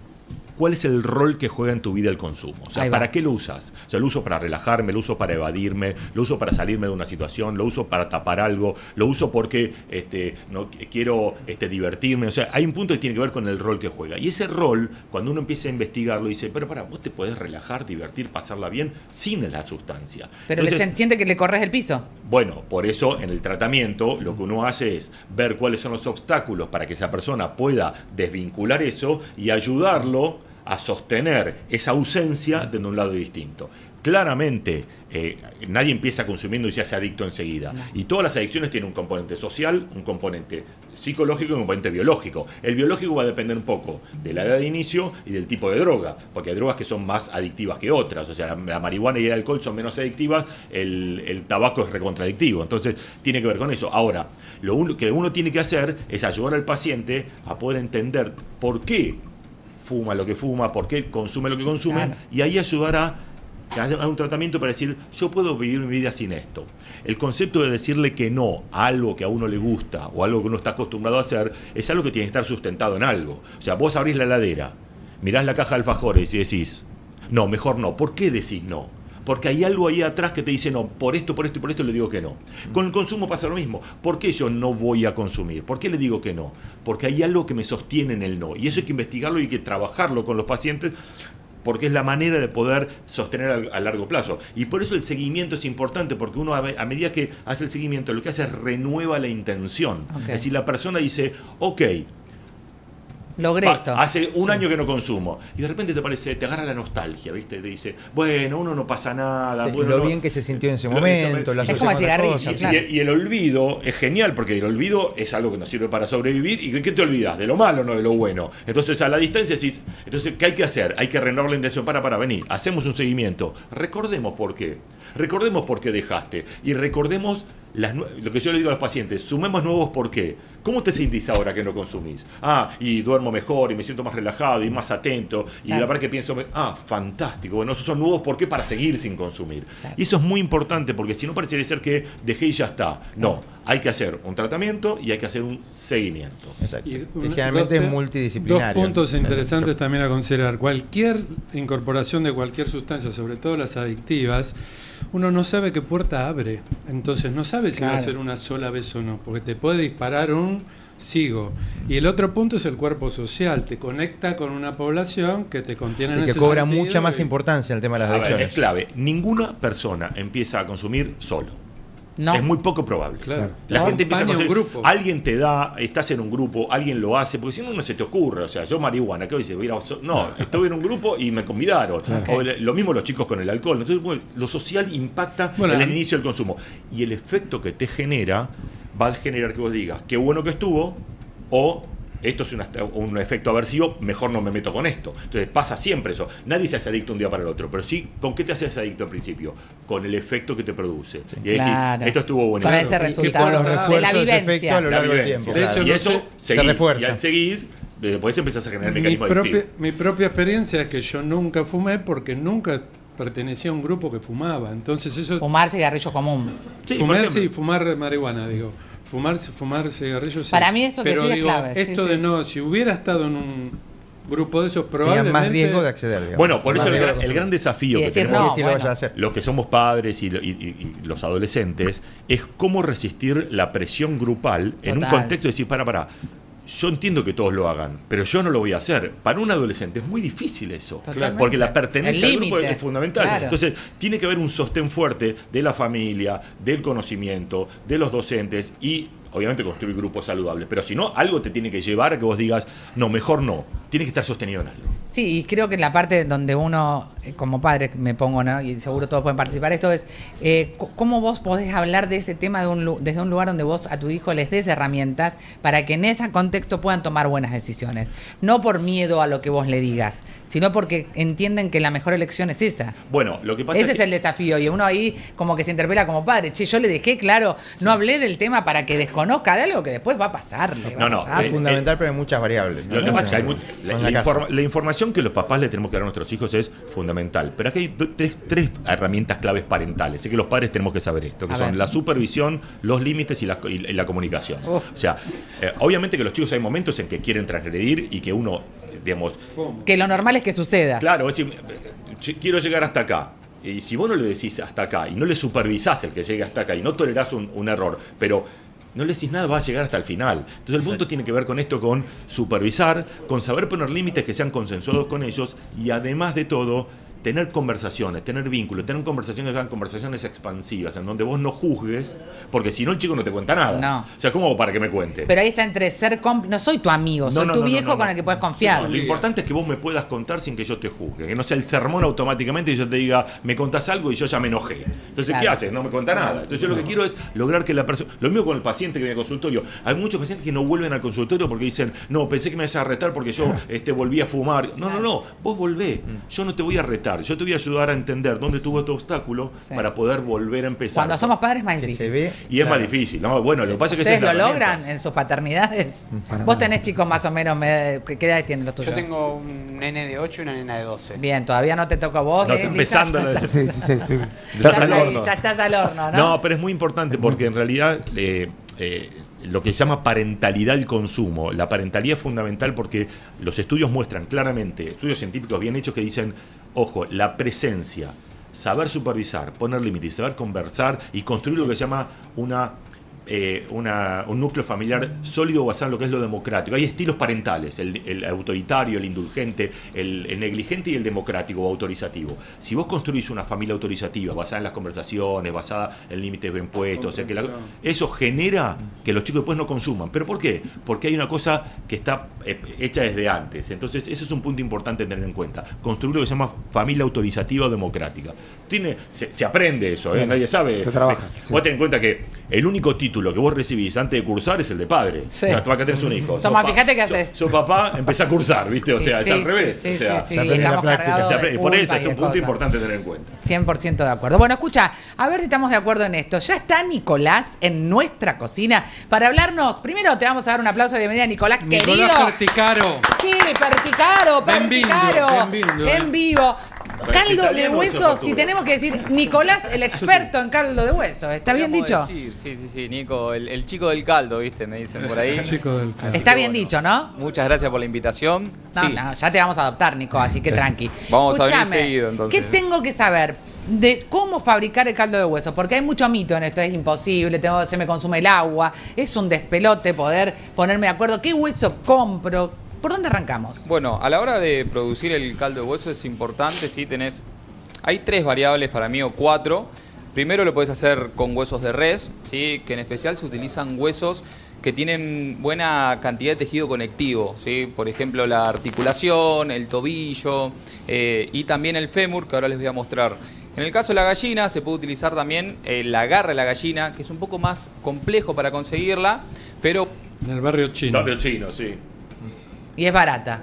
¿cuál es el rol que juega en tu vida el consumo? O sea, ¿para qué lo usas? O sea, lo uso para relajarme, lo uso para evadirme, lo uso para salirme de una situación, lo uso para tapar algo, lo uso porque no quiero divertirme. O sea, hay un punto que tiene que ver con el rol que juega. Y ese rol, cuando uno empieza a investigarlo, dice, pero vos te podés relajar, divertir, pasarla bien sin la sustancia. Pero entonces, se entiende que le corres el piso. Bueno, por eso en el tratamiento lo que uno hace es ver cuáles son los obstáculos para que esa persona pueda desvincular eso y ayudarlo a sostener esa ausencia de un lado distinto. Claramente, nadie empieza consumiendo y se hace adicto enseguida. No. Y todas las adicciones tienen un componente social, un componente psicológico y un componente biológico. El biológico va a depender un poco de la edad de inicio y del tipo de droga, porque hay drogas que son más adictivas que otras. O sea, la marihuana y el alcohol son menos adictivas, el tabaco es recontradictivo. Entonces, tiene que ver con eso. Ahora, lo que uno tiene que hacer es ayudar al paciente a poder entender por qué fuma lo que fuma, por qué consume lo que consume, Claro. y ahí ayudar a un tratamiento para decir, yo puedo vivir mi vida sin esto. El concepto de decirle que no a algo que a uno le gusta o algo que uno está acostumbrado a hacer es algo que tiene que estar sustentado en algo. O sea, vos abrís la heladera, mirás la caja de alfajores y decís, no, mejor no. ¿Por qué decís no? Porque hay algo ahí atrás que te dice no, por esto y por esto le digo que no. Con el consumo pasa lo mismo. ¿Por qué yo no voy a consumir? ¿Por qué le digo que no? Porque hay algo que me sostiene en el no. Y eso hay que investigarlo y hay que trabajarlo con los pacientes, porque es la manera de poder sostener a largo plazo. Y por eso el seguimiento es importante, porque uno a medida que hace el seguimiento, lo que hace es renueva la intención. Okay. Es decir, la persona dice, ok, Logré esto. hace un año que no consumo, y de repente te agarra la nostalgia, ¿viste? Te dice, bueno, uno no pasa nada. Sí, bueno, lo no, bien que se sintió en ese momento. La Es como el asocia con otra cigarrillo, cosa. claro. y el olvido es genial, porque el olvido es algo que nos sirve para sobrevivir. ¿Y qué te olvidas? De lo malo, no de lo bueno. Entonces, a la distancia decís, entonces, ¿qué hay que hacer? Hay que renovar la intención para venir. Hacemos un seguimiento. Recordemos por qué. Recordemos por qué dejaste. Y recordemos lo que yo le digo a los pacientes, sumemos nuevos por qué. ¿Cómo te sentís ahora que no consumís? Y duermo mejor, y me siento más relajado, y más atento, y Claro. la verdad que pienso, fantástico, bueno, esos son nuevos por qué para seguir sin consumir. Y eso es muy importante, porque si no parecería ser que dejé y ya está. No, hay que hacer un tratamiento y hay que hacer un seguimiento. Exacto. Y Que generalmente es multidisciplinario. Dos puntos interesantes también a considerar. Cualquier incorporación de cualquier sustancia, sobre todo las adictivas, uno no sabe qué puerta abre. Entonces no sabe si va a Claro. ser una sola vez o no, porque te puede disparar un sigo. Y el otro punto es el cuerpo social. Te conecta con una población que te contiene en Así que ese cobra sentido mucha más y- importancia el tema de las A ver, adicciones. es clave, ninguna persona empieza a consumir solo. No. Es muy poco probable. Claro. La gente empieza a Acompaña un consumir, grupo. alguien te da, estás en un grupo, alguien lo hace, porque si no, no se te ocurre. O sea, yo marihuana, ¿qué voy a decir? No, estuve en un grupo y me convidaron. O lo mismo los chicos con el alcohol. Entonces, bueno, lo social impacta Bueno, en el inicio del consumo. Y el efecto que te genera va a generar que vos digas, qué bueno que estuvo, o esto es un efecto aversivo, mejor no me meto con esto. Entonces pasa siempre eso. Nadie se hace adicto un día para el otro, pero sí, ¿con qué te haces adicto al principio? Con el efecto que te produce. Y decís, Claro. esto estuvo bueno. Con ese Y que resultado por los de la refuerzos de ese vivencia. efecto a lo La largo del vivencia. tiempo. De hecho, Y no eso sé- se seguís, refuerza. y al seguís, después empezás a generar el Mi mecanismo adictivo. mi propia experiencia es que yo nunca fumé porque nunca pertenecía a un grupo que fumaba. Entonces eso... Fumar cigarrillo común. Sí, fumar, por ejemplo. sí, fumar marihuana, digo. Fumar cigarrillos, sí. Para mí eso que Pero sí es digo, clave, sí, esto de sí. no, si hubiera estado en un grupo de esos, Tenía probablemente... más riesgo de acceder. Digamos. Bueno, por Más eso riesgo de el consumir. gran desafío Y que decir tenemos no. Sí, lo vaya bueno. a hacer. los que somos padres y los adolescentes es cómo resistir la presión grupal en un Total. contexto de decir, para. Yo entiendo que todos lo hagan, pero yo no lo voy a hacer. Para un adolescente es muy difícil eso, Totalmente. porque la pertenencia El al grupo límite. es fundamental. Claro. Entonces, tiene que haber un sostén fuerte de la familia, del conocimiento, de los docentes y, obviamente, construir grupos saludables. Pero si no, algo te tiene que llevar a que vos digas, no, mejor no. Tiene que estar sostenido en algo. Sí, y creo que en la parte donde uno, como padre, me pongo, ¿no? Y seguro todos pueden participar, esto es, ¿cómo vos podés hablar de ese tema desde un lugar donde vos a tu hijo les des herramientas para que en ese contexto puedan tomar buenas decisiones? No por miedo a lo que vos le digas, sino porque entienden que la mejor elección es esa. Bueno, lo que pasa Ese es es que el desafío, y uno ahí como que se interpela como padre. Che, yo le dejé claro, no hablé del tema para que desconozca de algo que después va a pasar. Es fundamental, pero hay muchas variables. ¿no? Lo que pasa es que hay Con la casa. la información que los papás le tenemos que dar a nuestros hijos es fundamental. Pero aquí hay tres herramientas claves parentales. Sé que los padres tenemos que saber esto, que A son ver. la supervisión, los límites y la comunicación. Uf. O sea, obviamente que los chicos hay momentos en que quieren transgredir y que uno, digamos, Que lo normal es que suceda. claro, es decir, quiero llegar hasta acá. Y si vos no le decís hasta acá y no le supervisás el que llegue hasta acá y no tolerás un error, pero no le decís nada, va a llegar hasta el final. Entonces el punto tiene que ver con esto, con supervisar, con saber poner límites que sean consensuados con ellos y además de todo, tener conversaciones, tener vínculos, tener conversaciones que sean conversaciones expansivas, en donde vos no juzgues, porque si no el chico no te cuenta nada. No. O sea, ¿cómo para que me cuente? Pero ahí está entre ser no soy tu amigo, soy tu viejo con el que puedes confiar. No, lo importante es que vos me puedas contar sin que yo te juzgue, que no sea el sermón automáticamente y yo te diga, me contás algo y yo ya me enojé. Entonces, Claro. ¿qué haces? No me cuenta nada. Entonces yo lo que quiero es lograr que la persona... Lo mismo con el paciente que viene al consultorio. Hay muchos pacientes que no vuelven al consultorio porque dicen, no, pensé que me ibas a retar porque yo volví a fumar. No, vos volvé. Yo no te voy a retar. parar. Yo te voy a ayudar a entender dónde tuvo tu obstáculo para poder volver a empezar. Cuando somos padres es más difícil. Se ve, Y es más difícil, ¿no? Bueno, lo que pasa es que ¿Ustedes esa es lo la logran en sus paternidades? Para Vos nada. tenés chicos más o menos, ¿qué edad tienen los tuyos? Yo tengo un nene de 8 y una nena de 12. Bien, todavía no te tocó a vos. No, está empezando la Sí, sí, sí, estoy... Ya estás al ahí, horno. ya estás al horno, ¿no? No, pero es muy importante porque en realidad lo que se llama parentalidad del consumo, la parentalidad es fundamental porque los estudios muestran claramente, estudios científicos bien hechos que dicen, ojo, la presencia, saber supervisar, poner límites, saber conversar y construir lo que se llama un núcleo familiar sólido basado en lo que es lo democrático. Hay estilos parentales, el autoritario, el indulgente, el negligente y el democrático o autorizativo. Si vos construís una familia autorizativa basada en las conversaciones, basada en límites bien puestos, o sea, eso genera que los chicos después no consuman. ¿Pero por qué? Porque hay una cosa que está hecha desde antes. Entonces, ese es un punto importante a tener en cuenta. Construir lo que se llama familia autorizativa o democrática. Se aprende eso, nadie sabe. Se trabaja. Vos ten en cuenta que el único título que vos recibís antes de cursar es el de padre. Sí. Acá tenés un hijo. Toma, fíjate qué haces. Su papá empieza a cursar, ¿viste? O sea, Sí, es al sí, revés. sí, o sea, sí, se aprende en la estamos práctica. cargados de y por eso culpa es y un de punto cosas. importante tener en cuenta. 100% de acuerdo. Bueno, escucha, a ver si estamos de acuerdo en esto. Ya está Nicolás en nuestra cocina para hablarnos. Primero te vamos a dar un aplauso de bienvenida a Nicolás, querido. Nicolás Perticaro. Sí, Perticaro, Bienvenido, Perticaro. bienvenido, En vivo. Caldo de Italiano, hueso, esa si factura. tenemos que decir Nicolás, el experto en caldo de hueso. ¿Está bien Podríamos dicho? decir, sí, Nico, el chico del caldo, ¿viste? Me dicen por ahí. Chico del caldo. Así Está que, bien dicho, ¿no? Muchas gracias por la invitación. No, sí, no, ya te vamos a adoptar, Nico, así que tranqui. Vamos a venir Escuchame, seguido, entonces. ¿qué tengo que saber de cómo fabricar el caldo de hueso? Porque hay mucho mito en esto, es imposible, se me consume el agua, es un despelote poder ponerme de acuerdo. ¿Qué hueso compro? ¿Por dónde arrancamos? Bueno, a la hora de producir el caldo de hueso es importante, sí, hay 3 variables para mí o 4. Primero lo puedes hacer con huesos de res, sí, que en especial se utilizan huesos que tienen buena cantidad de tejido conectivo, ¿sí? Por ejemplo, la articulación, el tobillo y también el fémur, que ahora les voy a mostrar. En el caso de la gallina se puede utilizar también la garra de la gallina, que es un poco más complejo para conseguirla, pero... En el barrio chino. Barrio chino, sí. Y es barata.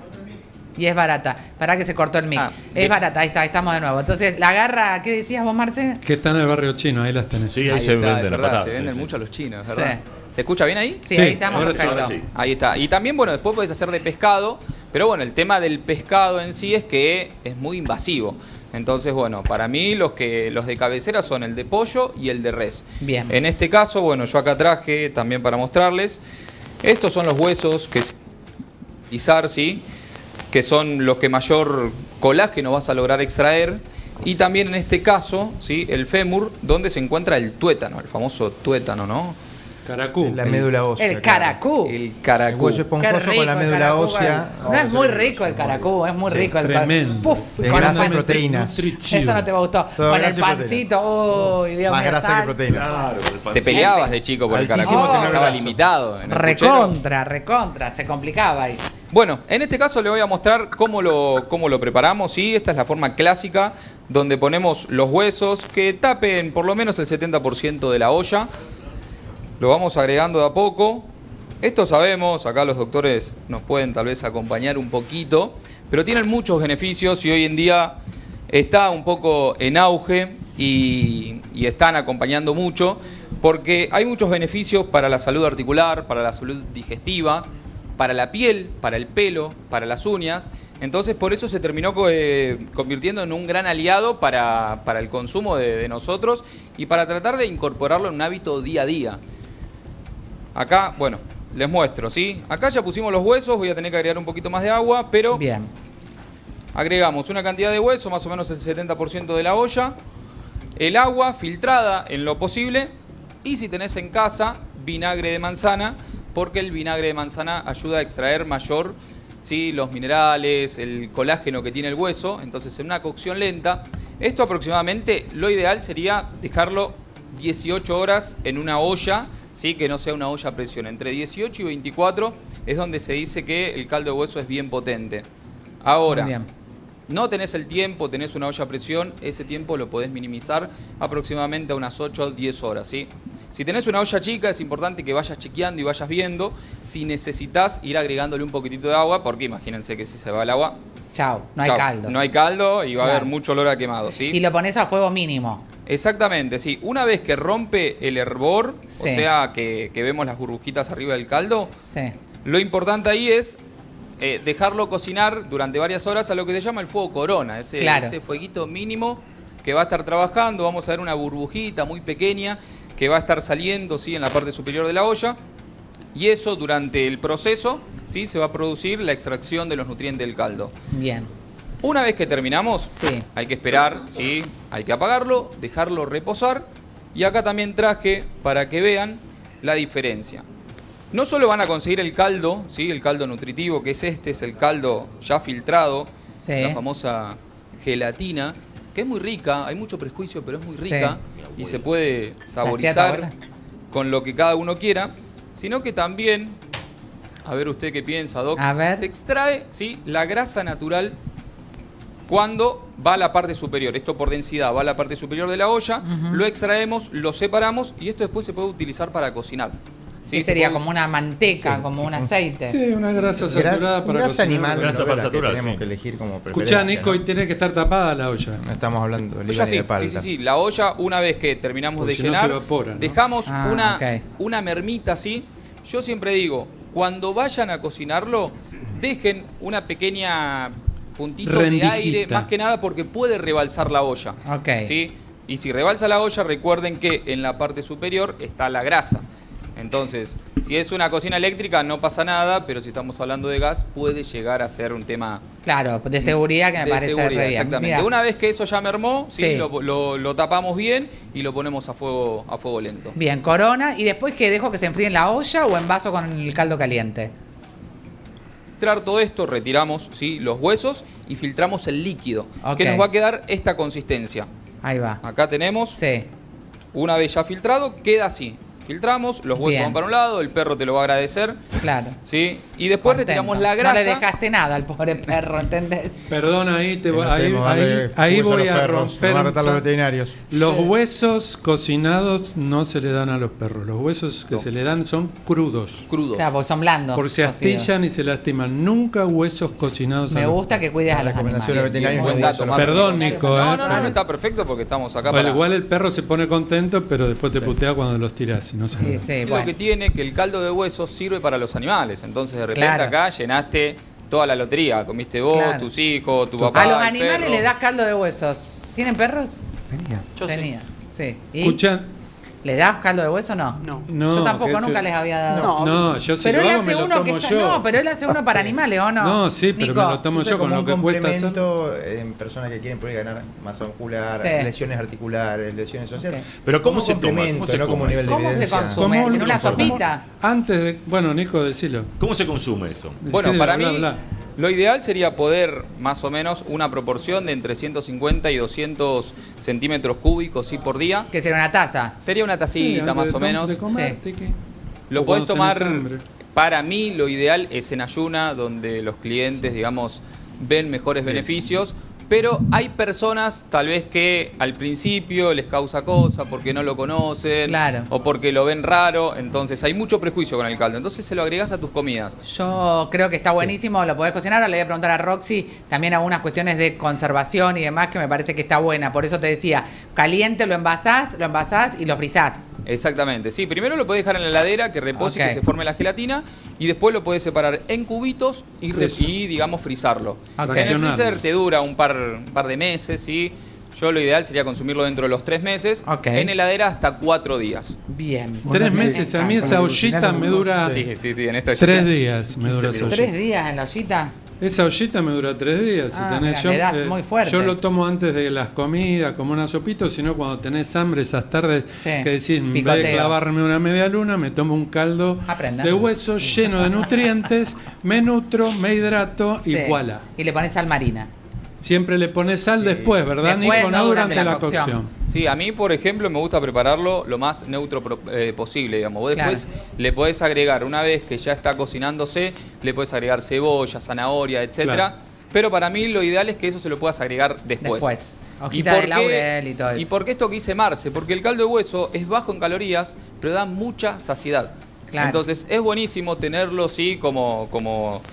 Y es barata. Para que se cortó el mic. Es barata, ahí está, estamos de nuevo. Entonces, la garra, ¿qué decías vos, Marce? Que está en el barrio chino, ahí las tenés. Sí, ahí se está, venden es las verdad, patatas. se venden sí, mucho a los chinos, es Sí. ¿verdad? ¿Se escucha bien ahí? Sí, Sí, ahí estamos, ahora sí, perfecto. ahora sí. Ahí está. Y también, bueno, después podés hacer de pescado, pero bueno, el tema del pescado en sí es que es muy invasivo. Entonces, bueno, para mí los de cabecera son el de pollo y el de res. Bien. En este caso, bueno, yo acá traje también para mostrarles. Estos son los huesos que se utilizar, ¿sí? Que son los que mayor colágeno vas a lograr extraer. Y también en este caso, ¿sí? El fémur, donde se encuentra el tuétano, el famoso tuétano, ¿no? Caracú. La médula ósea. El claro. caracú. El El caracú. hueso Qué esponjoso rico con la el médula caracú, ósea. No, es muy rico el caracú, es muy Sí, rico el tremendo. Puf, De con grasa y el proteínas. Eso no te gustó. Todo con el grasa y pancito, uy, Dios Más mío. grasa que proteínas. Claro, el Te pancito. peleabas de chico por el Altísimo caracú, tenor estaba graso. limitado. En el puchero. Recontra, se complicaba ahí. Bueno, en este caso le voy a mostrar cómo lo preparamos. ¿Sí? Esta es la forma clásica, donde ponemos los huesos que tapen por lo menos el 70% de la olla. Lo vamos agregando de a poco. Esto sabemos, acá los doctores nos pueden tal vez acompañar un poquito, pero tienen muchos beneficios y hoy en día está un poco en auge y están acompañando mucho, porque hay muchos beneficios para la salud articular, para la salud digestiva, para la piel, para el pelo, para las uñas. Entonces por eso se terminó convirtiendo en un gran aliado para el consumo de nosotros y para tratar de incorporarlo en un hábito día a día. Acá, bueno, les muestro, ¿sí? Acá ya pusimos los huesos, voy a tener que agregar un poquito más de agua, pero Bien. agregamos una cantidad de hueso, más o menos el 70% de la olla, el agua filtrada en lo posible y si tenés en casa vinagre de manzana, porque el vinagre de manzana ayuda a extraer mayor, ¿sí? Los minerales, el colágeno que tiene el hueso, entonces en una cocción lenta. Esto aproximadamente, lo ideal sería dejarlo 18 horas en una olla, ¿sí? Que no sea una olla a presión. Entre 18 y 24 es donde se dice que el caldo de hueso es bien potente. Ahora, Muy bien. no tenés el tiempo, tenés una olla a presión, ese tiempo lo podés minimizar aproximadamente a unas 8 o 10 horas, ¿sí? Si tenés una olla chica es importante que vayas chequeando y vayas viendo si necesitas ir agregándole un poquitito de agua, porque imagínense que si se va el agua Chao, no hay Chau, caldo. No hay caldo y va a Claro. haber mucho olor a quemado, ¿sí? Y lo pones a fuego mínimo. Exactamente, sí. Una vez que rompe el hervor, Sí. o sea, que vemos las burbujitas arriba del caldo, Sí. lo importante ahí es dejarlo cocinar durante varias horas a lo que se llama el fuego corona, ese fueguito mínimo que va a estar trabajando. Vamos a ver una burbujita muy pequeña que va a estar saliendo, ¿sí?, en la parte superior de la olla. Y eso durante el proceso, ¿sí?, se va a producir la extracción de los nutrientes del caldo. Bien. Una vez que terminamos, hay que esperar, ¿sí?, hay que apagarlo, dejarlo reposar. Y acá también traje para que vean la diferencia. No solo van a conseguir el caldo, ¿sí?, el caldo nutritivo, que es el caldo ya filtrado, la famosa gelatina, que es muy rica, hay mucho prejuicio, pero es muy rica y se puede saborizar con lo que cada uno quiera, sino que también, a ver usted qué piensa, Doc, se extrae, ¿sí?, la grasa natural cuando va a la parte superior. Esto por densidad va a la parte superior de la olla, lo extraemos, lo separamos y esto después se puede utilizar para cocinar. ¿Sí? ¿Qué sería? Como una manteca, como un aceite. Sí, una grasa saturada para grasa cocinar. animal, grasa para saturar, tenemos sí. que elegir como preferencia. Escuchá, Nico, y tiene que estar tapada la olla. No estamos hablando de Ya liga ni de palta. sí. La olla, una vez que terminamos Porque de si no llenar, se evapora, ¿no? dejamos Ah, una mermita así. Yo siempre digo, cuando vayan a cocinarlo, dejen una pequeña puntito Rendijita. de aire, más que nada porque puede rebalsar la olla. Ok. ¿Sí? Y si rebalsa la olla, recuerden que en la parte superior está la grasa. Entonces, si es una cocina eléctrica no pasa nada, pero si estamos hablando de gas puede llegar a ser un tema Claro, de seguridad que me de parece seguridad, re bien. exactamente. Mirá. Una vez que eso ya mermó, ¿sí? Sí. Lo tapamos bien y lo ponemos a fuego lento. Bien, corona. ¿Y después que dejo que se enfríe en la olla o en vaso con el caldo caliente? Filtrar todo esto, retiramos, ¿sí?, los huesos y filtramos el líquido, Ok. que nos va a quedar esta consistencia. Ahí va. Acá tenemos, Sí. una vez ya filtrado, queda así. Filtramos, los huesos Bien. van para un lado, el perro te lo va a agradecer, Claro. ¿sí? Y después Contento. retiramos la grasa. No le dejaste nada al pobre perro, ¿entendés? Perdón, ahí Que no queremos darle ahí jugo voy los a perros, romper. nos van a un retar los sa- veterinarios. Los huesos cocinados no se le dan a los perros. Los huesos que se le dan son crudos. Crudos. Claro, porque son blandos. Porque se cocidos. astillan y se lastiman. Nunca huesos cocinados a Me los gusta que cuides a los recomendación animales. de veterinarios Buen es dato, hueso. Marce. Perdón, Nico, No, está perfecto porque estamos acá Bueno, para... igual el perro se pone contento, pero después te putea cuando los tirás. Y no se Sí, lo- sí, Es bueno. lo que tiene que el caldo de huesos sirve para los animales. Entonces, de repente Claro. acá llenaste toda la lotería. Comiste vos, Claro. tus hijos, tu papá. A los el animales perro. le das caldo de huesos. ¿Tienen perros? Yo sí. Tenía. Sí. ¿Y Escuchan, le das caldo de hueso o no? No. no, Yo tampoco, que nunca ese- les había dado. No. No, yo si Pero lo él hago hace me lo uno tomo que está, yo. no, pero él hace uno para animales, ¿o no? No, sí, pero Nico, me lo tomo Usa yo con como lo un que cuesta hacer. complemento en personas que quieren poder ganar masa muscular, Sí. lesiones articulares, lesiones sociales. Ok. Pero ¿cómo Como se toma? complemento, ¿Cómo se no como come nivel de eso? ¿Cómo se evidencia. consume? ¿Cómo ¿En lo una consumo? sopita? Antes de. Bueno, Nico, decilo. ¿Cómo se consume eso? Bueno, Decilo, para bla, mí, bla. lo ideal sería poder más o menos una proporción de entre 150 y 200 centímetros cúbicos, ¿sí?, por día. Que sería una taza. Sería una Sí, tacita antes más de o menos. de comer, Sí. tiqui. Lo O podés cuando tomar, tenés hambre. para mí lo ideal es en ayuna, donde los clientes, digamos, ven mejores beneficios. Pero hay personas tal vez que al principio les causa cosa porque no lo conocen Claro. o porque lo ven raro, entonces hay mucho prejuicio con el caldo, entonces se lo agregás a tus comidas. Yo creo que está buenísimo, lo podés cocinar. Ahora le voy a preguntar a Roxy también algunas cuestiones de conservación y demás que me parece que está buena. Por eso te decía, caliente lo envasás y lo frizás. Exactamente, sí, primero lo podés dejar en la heladera que repose y Ok. que se forme la gelatina y después lo podés separar en cubitos y, digamos frizarlo. Ok. En el Fraccionarlo. freezer te dura un par de meses, ¿sí? Yo lo ideal sería consumirlo dentro de los 3 meses, Ok. en heladera hasta 4 días. Bien. 3 meses, a mí esa ollita me dura Sí, en esta 3 días. Me dura esa 3 ollita. días en la ollita. Esa ollita me dura 3 días. Si Ah, tenés, mira, le das muy fuerte. yo lo tomo antes de las comidas, como una sopita, sino cuando tenés hambre esas tardes, Sí, que decís, en vez picoteo. de clavarme una media luna, me tomo un caldo Aprenda. de hueso lleno de nutrientes, me nutro, me hidrato y Sí. voilà. Y le pones sal marina. Siempre le pones sal después, ¿verdad, Después, Nico? no No durante durante la la cocción. cocción. Sí, a mí, por ejemplo, me gusta prepararlo lo más neutro posible, digamos. Vos Claro. después le podés agregar, una vez que ya está cocinándose, le podés agregar cebolla, zanahoria, etcétera. Claro. Pero para mí lo ideal es que eso se lo puedas agregar después. Después. ¿Y Hojita por de qué? laurel y todo eso. ¿Y por qué esto que dice Marce? Porque el caldo de hueso es bajo en calorías, pero da mucha saciedad. Claro. Entonces es buenísimo tenerlo, sí, como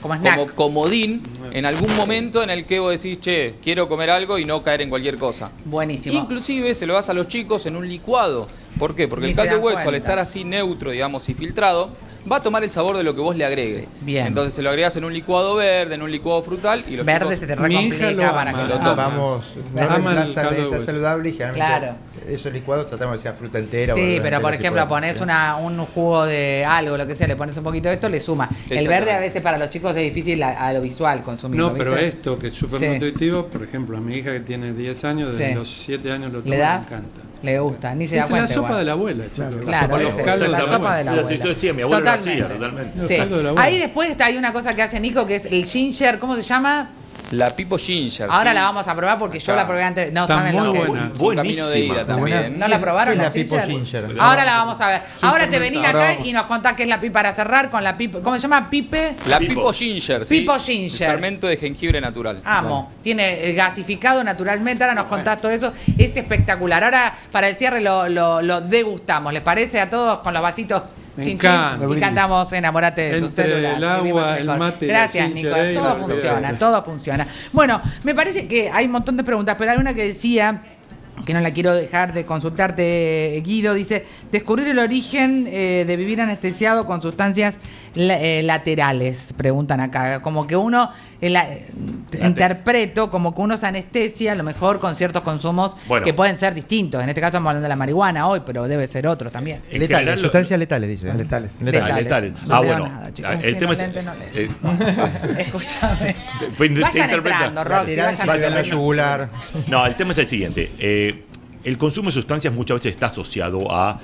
snack. comodín en algún momento en el que vos decís, che, quiero comer algo y no caer en cualquier cosa. Buenísimo. Inclusive se lo das a los chicos en un licuado. ¿Por qué? Porque Ni el se caldo de dan hueso, al cuenta. estar así neutro, digamos, y filtrado, va a tomar el sabor de lo que vos le agregues. Sí, bien. Entonces se lo agregas en un licuado verde, en un licuado frutal y los Verde chicos... se te Mi hija recomplica lo para ama. que Lo lo toma. Vamos, Ama el reemplaza caldo de está hueso. saludable y generalmente Claro. esos licuados tratamos que sea fruta entera. o Sí, verdura pero entera, por si ejemplo, podemos, pones ¿sí? un jugo de algo, lo que sea, le pones un poquito de esto, le suma. El Exactamente. verde a veces para los chicos es difícil a lo visual consumirlo. No, pero ¿viste? esto que es súper Sí. nutritivo, por ejemplo, a mi hija que tiene 10 años, desde Sí. los 7 años lo toma, ¿Le das? me encanta. Le gusta, ni se da Es la cuenta. sopa igual. de la abuela, chicos. Claro, Los esa es caldos la de sopa de la Sí, abuela. yo decía, mi abuela lo hacía, totalmente. Sí. Los caldos de la abuela. Ahí después hay una cosa que hace Nico que es el ginger, ¿cómo se llama? La Pipo Ginger. Ahora sí. la vamos a probar porque yo Acá. la probé antes. No Está saben lo muy que es. buena. Un camino de ida Buenísima. también. ¿No la probaron? ¿Qué es la ginger? Pipo Ginger? Ahora la vamos a ver. Ahora te venís fermentada. acá Ahora y nos contás qué es la pipa para cerrar con la pipa. ¿Cómo se llama? Pipe. La Pipo. Pipo Ginger, sí. Pipo Ginger. El fermento de jengibre natural. Amo. Tiene gasificado naturalmente. Ahora nos contás todo eso. Es espectacular. Ahora para el cierre lo degustamos. ¿Les parece a todos con los vasitos? Me Chin, chin, encanta. y cantamos Enamorate de tu Entre celular. el agua, Vivimos el mejor. mate y la Gracias, ginger Nico. ale, Todo la funciona, cerveza. todo funciona. Bueno, me parece que hay un montón de preguntas, pero hay una que decía, que no la quiero dejar de consultarte, Guido, dice, descubrir el origen de vivir anestesiado con sustancias laterales, preguntan acá, como que uno, interpreto como que uno se anestesia a lo mejor con ciertos consumos Bueno. que pueden ser distintos, en este caso estamos hablando de la marihuana hoy, pero debe ser otro también. En Letales, general, sustancias letales, dice. Letales. letales. No leo Bueno, nada, chicos. el Sí, tema no, es... lente no leo. Escúchame. Te Vayan interpreta. entrando, Roxy, Lateral, vayan sin entrando. yugular. No, el tema es el siguiente. El consumo de sustancias muchas veces está asociado a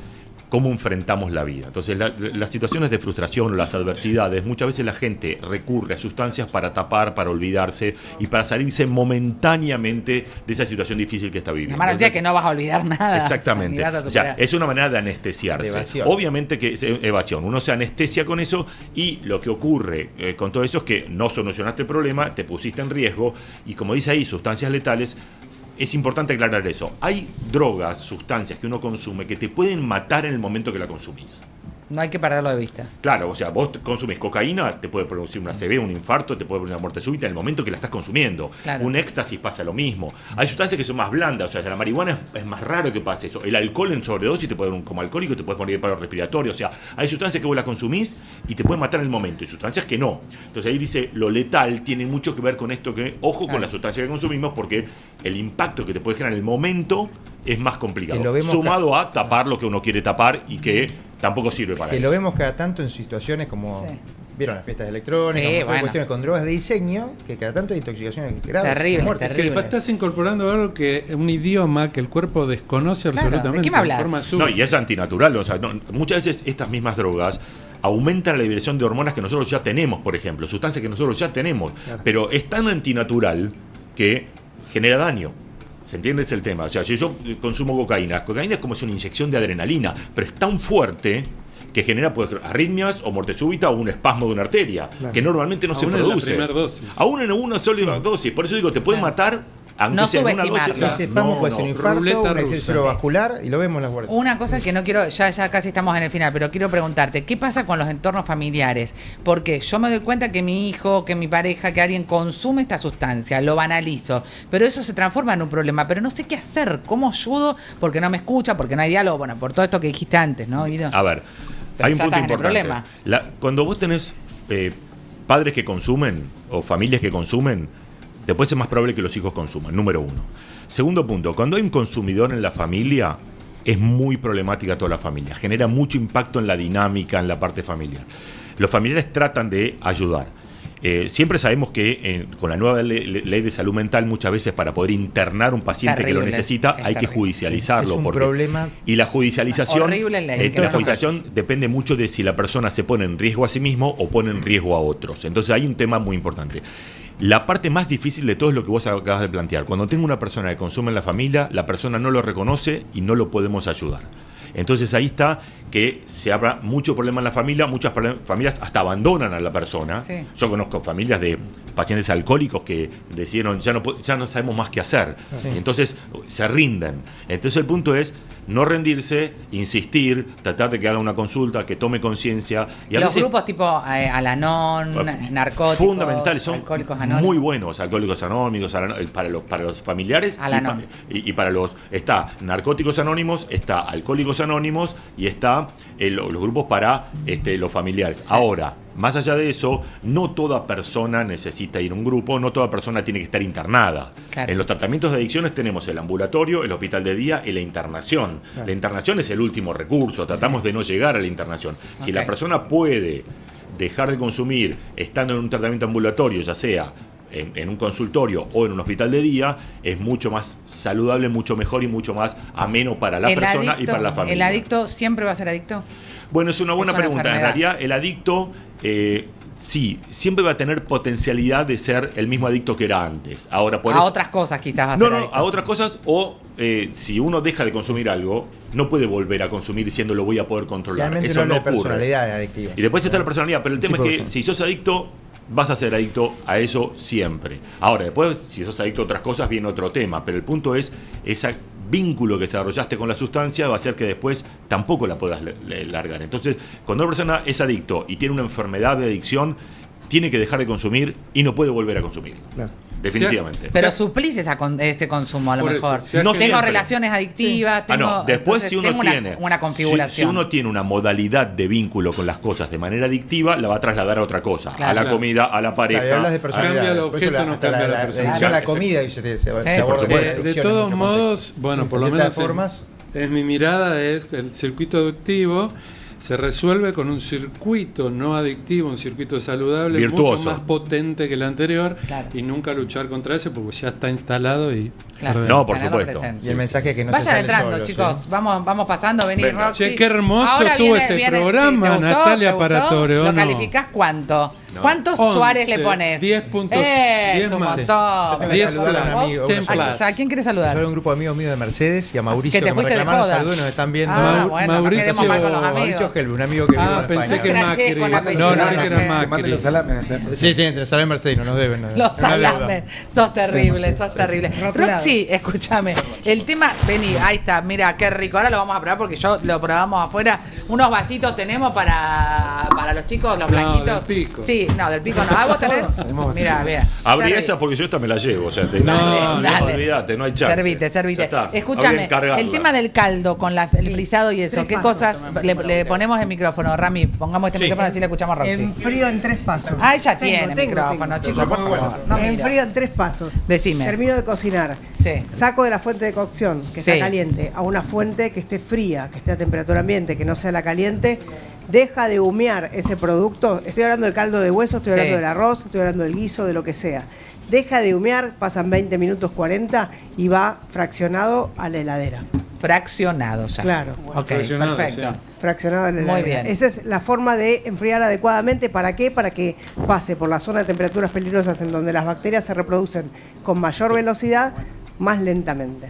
cómo enfrentamos la vida. Entonces, las situaciones de frustración o las adversidades, muchas veces la gente recurre a sustancias para tapar, para olvidarse y para salirse momentáneamente de esa situación difícil que está viviendo. La maravilla es que no vas a olvidar nada. Exactamente. Ni vas a O sea, superar. es una manera de anestesiarse. De evasión. Obviamente que es evasión. Uno se anestesia con eso y lo que ocurre con todo eso es que no solucionaste el problema, te pusiste en riesgo y como dice ahí, sustancias letales. Es importante aclarar eso. Hay drogas, sustancias que uno consume que te pueden matar en el momento que la consumís. No hay que perderlo de vista. Claro, o sea, vos consumís cocaína, te puede producir una ACV, un infarto, te puede producir una muerte súbita en el momento que la estás consumiendo. Claro. Un éxtasis pasa lo mismo. Hay sustancias que son más blandas, o sea, de la marihuana es más raro que pase eso. El alcohol en sobredosis te puede dar como alcohólico, te puede morir de paro respiratorio. O sea, hay sustancias que vos la consumís y te pueden matar en el momento, y sustancias que no. Entonces ahí dice, lo letal tiene mucho que ver con esto que, ojo con Claro. las sustancias que consumimos, porque el impacto que te puede generar en el momento es más complicado. Que lo vemos Sumado a tapar lo que uno quiere tapar y que tampoco sirve para Que eso. lo vemos cada tanto en situaciones como, Sí. vieron, las fiestas electrónicas, Sí, un montón de bueno. cuestiones con drogas de diseño, que cada tanto hay intoxicaciones graves. Terrible, muertes. terrible. Que estás incorporando algo que un idioma que el cuerpo desconoce Claro, absolutamente. ¿de qué me hablas? de forma No, súbita. y es antinatural. O sea, muchas veces estas mismas drogas aumentan la liberación de hormonas que nosotros ya tenemos, por ejemplo, sustancias que nosotros ya tenemos, Claro. pero es tan antinatural que genera daño. ¿Se entiende? Es el tema. O sea, si yo consumo cocaína es como si una inyección de adrenalina, pero es tan fuerte que genera pues, arritmias o muerte súbita o un espasmo de una arteria, Claro. que normalmente no se Aún en la produce. primer dosis. Aún en una sola dosis. Por eso digo, te puede Claro. matar, aunque No sea en una subestimarlo. dosis. Ese espasmo puede ser un infarto, Ruleta un rusa. acceso cerebrovascular y lo vemos en las guardias. Una cosa que no quiero, ya casi estamos en el final, pero quiero preguntarte, ¿qué pasa con los entornos familiares? Porque yo me doy cuenta que mi hijo, que mi pareja, que alguien consume esta sustancia, lo banalizo, pero eso se transforma en un problema, pero no sé qué hacer, ¿cómo ayudo? Porque no me escucha, porque no hay diálogo, bueno, por todo esto que dijiste antes, ¿no, Guido? A ver, Pero hay un ya punto estás en el importante. problema. Cuando vos tenés padres que consumen o familias que consumen, después es más probable que los hijos consuman, número uno. Segundo punto, cuando hay un consumidor en la familia, es muy problemática toda la familia. Genera mucho impacto en la dinámica, en la parte familiar. Los familiares tratan de ayudar. Siempre sabemos que con la nueva ley de salud mental, muchas veces para poder internar un paciente que lo Terrible, necesita, es hay que terrible. judicializarlo. Es un porque- problema. Y la judicialización, Horrible ley, que la no judicialización depende mucho de si la persona se pone en riesgo a sí mismo o pone en riesgo a otros. Entonces hay un tema muy importante. La parte más difícil de todo es lo que vos acabas de plantear. Cuando tengo una persona que consume en la familia, la persona no lo reconoce y no lo podemos ayudar. Entonces ahí está que se abra mucho problema en la familia, muchas familias hasta abandonan a la persona. Sí. Yo conozco familias de pacientes alcohólicos que decidieron ya no sabemos más qué hacer. Sí. Y entonces se rinden. Entonces el punto es no rendirse, insistir, tratar de que haga una consulta, que tome conciencia. Y a Los veces, grupos tipo Al-Anon, narcóticos, fundamentales, son Alcohólicos Anónimos. muy buenos, Alcohólicos Anónimos, para los familiares Al-Anon. y para los, está Narcóticos Anónimos, está Alcohólicos Anónimos y está los grupos para los familiares. Sí. Ahora, más allá de eso, no toda persona necesita ir a un grupo, no toda persona tiene que estar internada. Claro. En los tratamientos de adicciones tenemos el ambulatorio, el hospital de día y la internación. Claro. La internación es el último recurso, tratamos de no llegar a la internación. Si Ok. la persona puede dejar de consumir estando en un tratamiento ambulatorio, ya sea en un consultorio o en un hospital de día, es mucho más saludable, mucho mejor y mucho más ameno para la persona y para la familia. ¿El adicto siempre va a ser adicto? Bueno, es una buena Es una pregunta. En enfermedad. realidad, el adicto, sí, siempre va a tener potencialidad de ser el mismo adicto que era antes. Ahora, A otras cosas quizás va a no, ser no, adicto. a otras cosas, o si uno deja de consumir algo, no puede volver a consumir diciendo lo voy a poder controlar. Realmente Eso no no habla de ocurre. personalidad adictiva. Y después está la personalidad, pero el tema es Tipo que de si sos adicto, vas a ser adicto a eso siempre. Ahora, después, si sos adicto a otras cosas, viene otro tema, pero el punto es ese vínculo que desarrollaste con la sustancia va a hacer que después tampoco la puedas largar. Entonces, cuando una persona es adicto y tiene una enfermedad de adicción, tiene que dejar de consumir y no puede volver a consumir. Claro. Definitivamente. Pero suplís ese consumo a lo Por mejor. eso, si es No que- Tengo siempre. relaciones adictivas, tengo, no, después entonces si uno tengo una- tiene una configuración. Si uno tiene una modalidad de vínculo con las cosas de manera adictiva, la va a trasladar a otra cosa, Claro. a la Claro. comida, a la pareja. Claro, y hablas de a- personalidad. Cambia el Por eso objeto, no hasta cambia la la personalidad. adicción a la comida y se Sí, aborda por supuesto. con De adicciones en todos muchos modos, contextos. bueno, por lo De menos ciertas formas, en mi mirada es que el circuito adictivo se resuelve con un circuito no adictivo, un circuito saludable, Virtuoso. mucho más potente que el anterior, Claro. y nunca luchar contra ese porque ya está instalado y Claro. perdemos. No, por Tenerlo supuesto. presente. y el mensaje es que no se Vayan sale entrando, solo, chicos. ¿sí? Vamos pasando, vení, Venga. Roxy. Che, qué hermoso Ahora estuvo este programa, ¿te gustó? Natalia ¿Te gustó? Paratore, ¿o ¿Lo no? calificás cuánto? No. ¿Cuántos 11, Suárez le pones? 10 puntos, Es 10 un más. montón. Yo 10 saludar a un plus, amigo, 10 un plus. ¿A quién querés Soy saludar? un grupo de amigos míos de Mercedes y a Mauricio Que te me fuiste de reclamaron joda. saludos y nos están viendo. Ah, bueno, no Mauricio- quedemos mal con los Mauricio amigos. Helve, un amigo que vive en Pensé España. que Craché Macri. con apellido, No, no, Pensé no, que no, era no, Macri. Mande los salames. Sí, tienen el salario Mercedes, nos deben. Los una deuda. salames. Sos terrible, sos terrible. Rotulado. Roxy, escúchame. El tema, vení, ahí está, mira, qué rico. Ahora lo vamos a probar porque yo lo probamos afuera. Unos vasitos tenemos para los chicos, los No, blanquitos. del Pico. Sí, no, del pico no. ¿Ah, vos tenés? Tenemos Mira, vasitos. bien. Abrí Serví. esa porque yo esta me la llevo. O sea, No, dale. olvídate, no hay chance. Servite. Ya está. Habría Escúchame, que encargarla. el tema del caldo con el frisado y eso, tres ¿qué pasos. cosas le ponemos el micrófono? Rami, pongamos este micrófono así le escuchamos a Roxy. Enfrío en 3 pasos. Ah, ella Tengo, tiene tengo, micrófono, tengo. chicos, por favor. No, mira. Enfrío en 3 pasos. Decime. Termino de cocinar. Sí. Saco de la fuente de cocción, que Sí. está caliente, a una fuente que esté fría, que esté a temperatura ambiente, que no sea la caliente. Deja de humear ese producto. Estoy hablando del caldo de hueso, estoy Sí. hablando del arroz, estoy hablando del guiso, de lo que sea. Deja de humear, pasan 20 minutos, 40 y va fraccionado a la heladera. Fraccionado ya. Claro. Ok, Fraccionado, perfecto. sí. Fraccionado en la Muy heladera. bien. Esa es la forma de enfriar adecuadamente. ¿Para qué? Para que pase por la zona de temperaturas peligrosas en donde las bacterias se reproducen con mayor velocidad, más lentamente.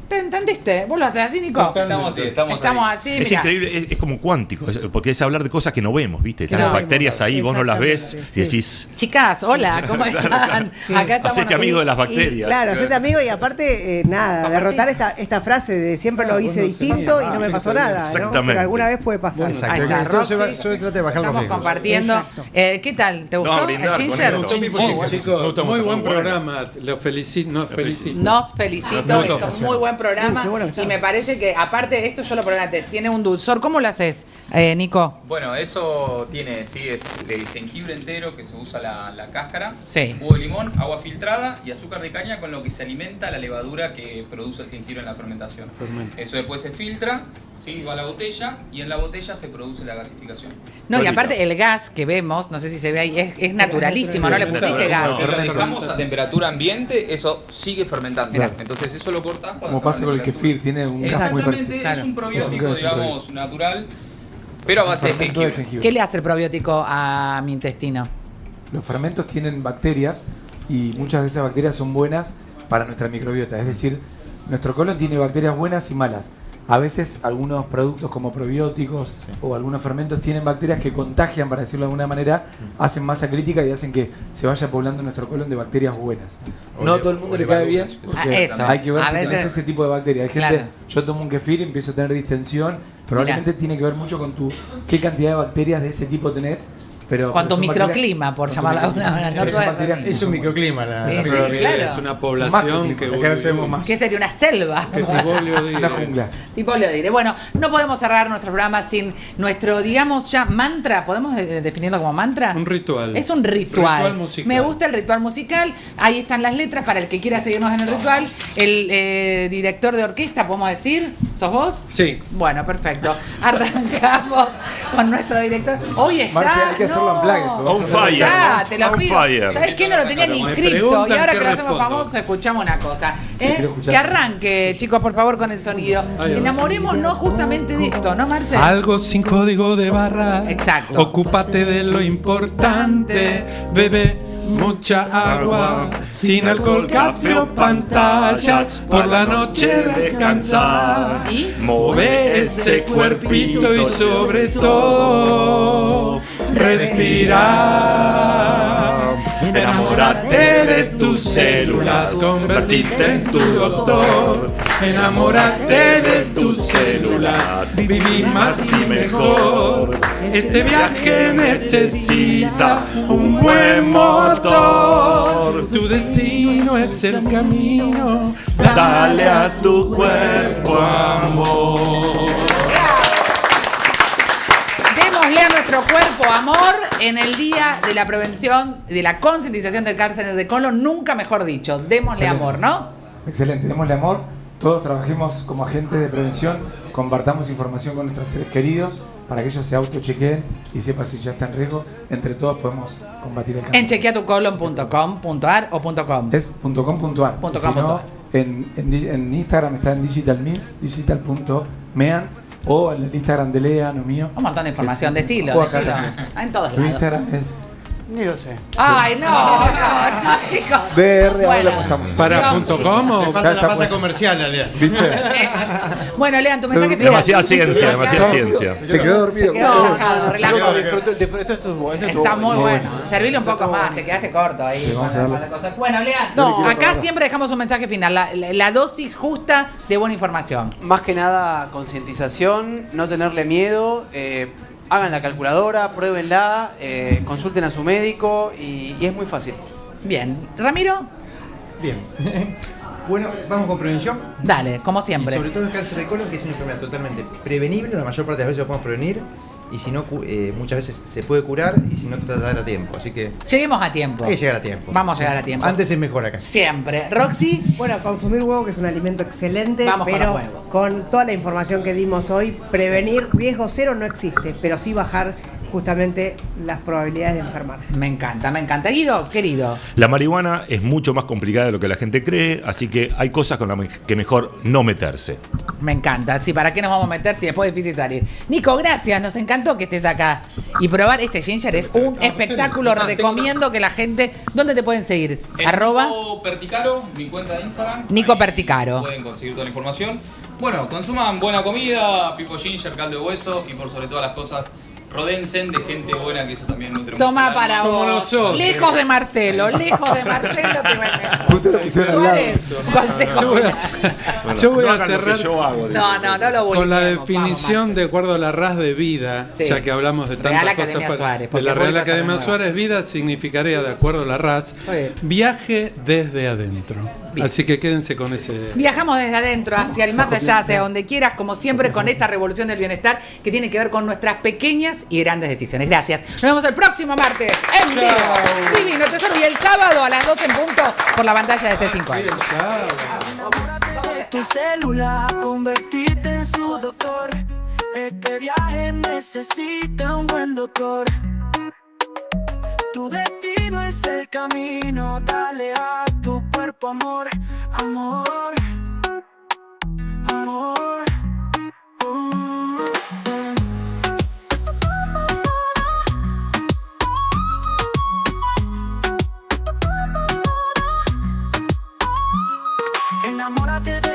¿Te entendiste? ¿Vos lo haces así, Nico? Estamos así, Es mira. increíble, es como cuántico, porque es hablar de cosas que no vemos, ¿viste? Están no las vemos, bacterias ahí, vos no las ves exactamente, y sí. decís, Chicas, hola, ¿cómo están? Sí. Acá estamos. hacete amigo de las Y, bacterias. claro, hacete amigo y aparte, nada, Compartí. derrotar esta frase de siempre lo hice distinto y no me pasó nada, ¿no? Exactamente. Pero alguna vez puede pasar. Exacto. Ahí está, Entonces, Roxy. yo trato de bajar los Estamos riesgos. compartiendo. Exacto. ¿Qué tal? ¿Te gustó brindar el con ginger? esto. Chin, Muy chin. bueno. Chicos, Me gustó muy mucho, buen muy bueno. programa. Los felicito. Nos felicito, Muy esto bien. es muy buen programa Qué bueno que está. y me parece que aparte de esto yo lo probé antes, tiene un dulzor. ¿Cómo lo haces, Nico? Bueno, eso tiene, sí, es el jengibre entero que se usa la cáscara, Sí. jugo de limón, agua filtrada y azúcar de caña con lo que se alimenta la levadura que produce el jengibre en la fermentación. Fermenta. Eso después se filtra, sí, va a la botella y en la botella se produce la gasificación. No, y Bonito. aparte el gas que vemos, no sé si se ve ahí, es naturalísimo, no le pusiste gas. Si lo dejamos a temperatura ambiente, eso sigue fermentando. Mirá. Entonces eso lo cortás cuando Como está a pasa con el temperatura. kefir, tiene un gas muy Exactamente, parecido. Claro. es un probiótico, Es un digamos, natural, pero a base de Fermento de jengibre. jengibre. ¿Qué le hace el probiótico a mi intestino? Los fermentos tienen bacterias y muchas de esas bacterias son buenas para nuestra microbiota. Es decir, nuestro colon tiene bacterias buenas y malas. a veces algunos productos como probióticos o algunos fermentos tienen bacterias que contagian, para decirlo de alguna manera, hacen masa crítica y hacen que se vaya poblando nuestro colon de bacterias buenas. No a todo el mundo le cae bien, porque hay que ver si tenés ese tipo de bacterias. Hay gente, yo tomo un kefir y empiezo a tener distensión, probablemente tiene que ver mucho con qué cantidad de bacterias de ese tipo tenés. Con tu microclima, por llamarla de una manera. Es un microclima. Es una población que ¿Qué sería? Una selva. Una jungla. Tipo Leodire. Bueno, no podemos cerrar nuestro programa sin nuestro, digamos, ya mantra. ¿Podemos definirlo como mantra? Un ritual. Es un ritual. Musical. Me gusta el ritual musical. Ahí están las letras para el que quiera seguirnos en el ritual. El director de orquesta, ¿podemos decir? ¿Sos vos? Sí. Bueno, perfecto. Arrancamos con nuestro director. Hoy está... Marcia, hay que hacerlo en plague. On fire. Ya, te lo On pido. fire. ¿Sabes qué? No lo tenía ni inscrito. Y ahora que lo hacemos famoso, escuchamos una cosa. Que arranque, chicos, por favor, con el sonido. Enamorémonos justamente de esto, ¿no, Marcel? Algo sin código de barras. Exacto. Ocúpate de lo importante. Bebe mucha agua. Sin alcohol, café o pantallas. Por la noche descansar. ¿Y? Move ese cuerpito y sobre todo respirar. Enamórate de tus células, convertirte en tu doctor. Enamórate de tus células, vivir más y mejor. Este viaje necesita un buen motor. Tu destino es el camino. Dale a tu cuerpo amor. Démosle a nuestro cuerpo amor en el día de la prevención, de la concientización del cáncer de colon, nunca mejor dicho. Démosle amor, ¿no? Excelente, démosle amor. Todos trabajemos como agentes de prevención, compartamos información con nuestros seres queridos para que ellos se autochequeen y sepan si ya está en riesgo. Entre todos podemos combatir el cáncer. En chequeatucolon.com.ar o .com. Es .com.ar. Si no, en Instagram está en digital.means, digital.means, o en el Instagram de Lean o mío. Un montón de información, decilo. En todos Tu lados. Instagram es Ni lo sé. Ay, no, chicos. DR, ahora Bueno. lo pasamos. ¿Para .com o? Me falta la pata comercial, Alea. ¿Viste? Bueno, Lean, tu mensaje final. Demasiada ciencia, demasiada ciencia. Se quedó dormido. Se quedó relajado, relajado. Esto Está muy bueno. Servile un poco más, te quedaste corto ahí. Sí, vamos con a darle. la cosa. Bueno, Lean, No. acá siempre dejamos un mensaje final. La dosis justa de buena información. Más que nada, concientización, no tenerle miedo. Hagan la calculadora, pruébenla, consulten a su médico y es muy fácil. Bien. Ramiro, Bien. Bueno, vamos con prevención. dale, como Y siempre. sobre todo el cáncer de colon, que es una enfermedad totalmente prevenible, la mayor parte de las veces lo podemos prevenir, y si no, muchas veces se puede curar, y si no, tratar a tiempo. Así que Lleguemos a tiempo. hay que llegar a tiempo. Vamos a llegar a tiempo. Antes es mejor acá. Siempre. Roxy, Bueno, consumir huevo, que es un alimento excelente, Vamos con pero los huevos. con toda la información que dimos hoy, prevenir riesgo cero no existe, pero sí bajar justamente las probabilidades de enfermarse. me encanta, me encanta. Guido, querido. La marihuana es mucho más complicada de lo que la gente cree, así que hay cosas con las que mejor no meterse. Me encanta. Sí, ¿para qué nos vamos a meter si después es difícil salir? Nico, gracias. Nos encantó que estés acá. Y probar este ginger es un espectáculo. Recomiendo que la gente... ¿Dónde te pueden seguir? Arroba Nico Perticaro, mi cuenta de Instagram. Nico Ahí Perticaro. Pueden conseguir toda la información. Bueno, consuman buena comida, pipo ginger, caldo de hueso y por sobre todas las cosas, rodéense de gente buena, que eso también nutre mucho Toma el para alma. Como vos. nosotros. Lejos de Marcelo, lejos de Marcelo. Justo lo pusieron al lado. Suárez, consejo. Yo voy no a hagan lo que cerrar yo hago, No, no lo voy con la definición de acuerdo a la RAS de vida, Sí. ya que hablamos de Real tantas Academia cosas. Suárez, De porque la Real pública Academia nueva. Suárez, vida significaría, de acuerdo a la RAS, Oye. viaje desde adentro. Bien. Así que quédense con ese. Viajamos desde adentro hacia el más allá, hacia donde quieras, como siempre, con esta revolución del bienestar que tiene que ver con nuestras pequeñas y grandes decisiones. Gracias. Nos vemos el próximo martes en vivo. Divino Tesoro. Y el sábado a las 12 en punto por la pantalla de C5. Enamórate de tu célula, convertirte en su doctor. Este viaje necesita un buen doctor. Tu destino es el camino, dale a tu cuerpo amor, amor, amor. Enamórate de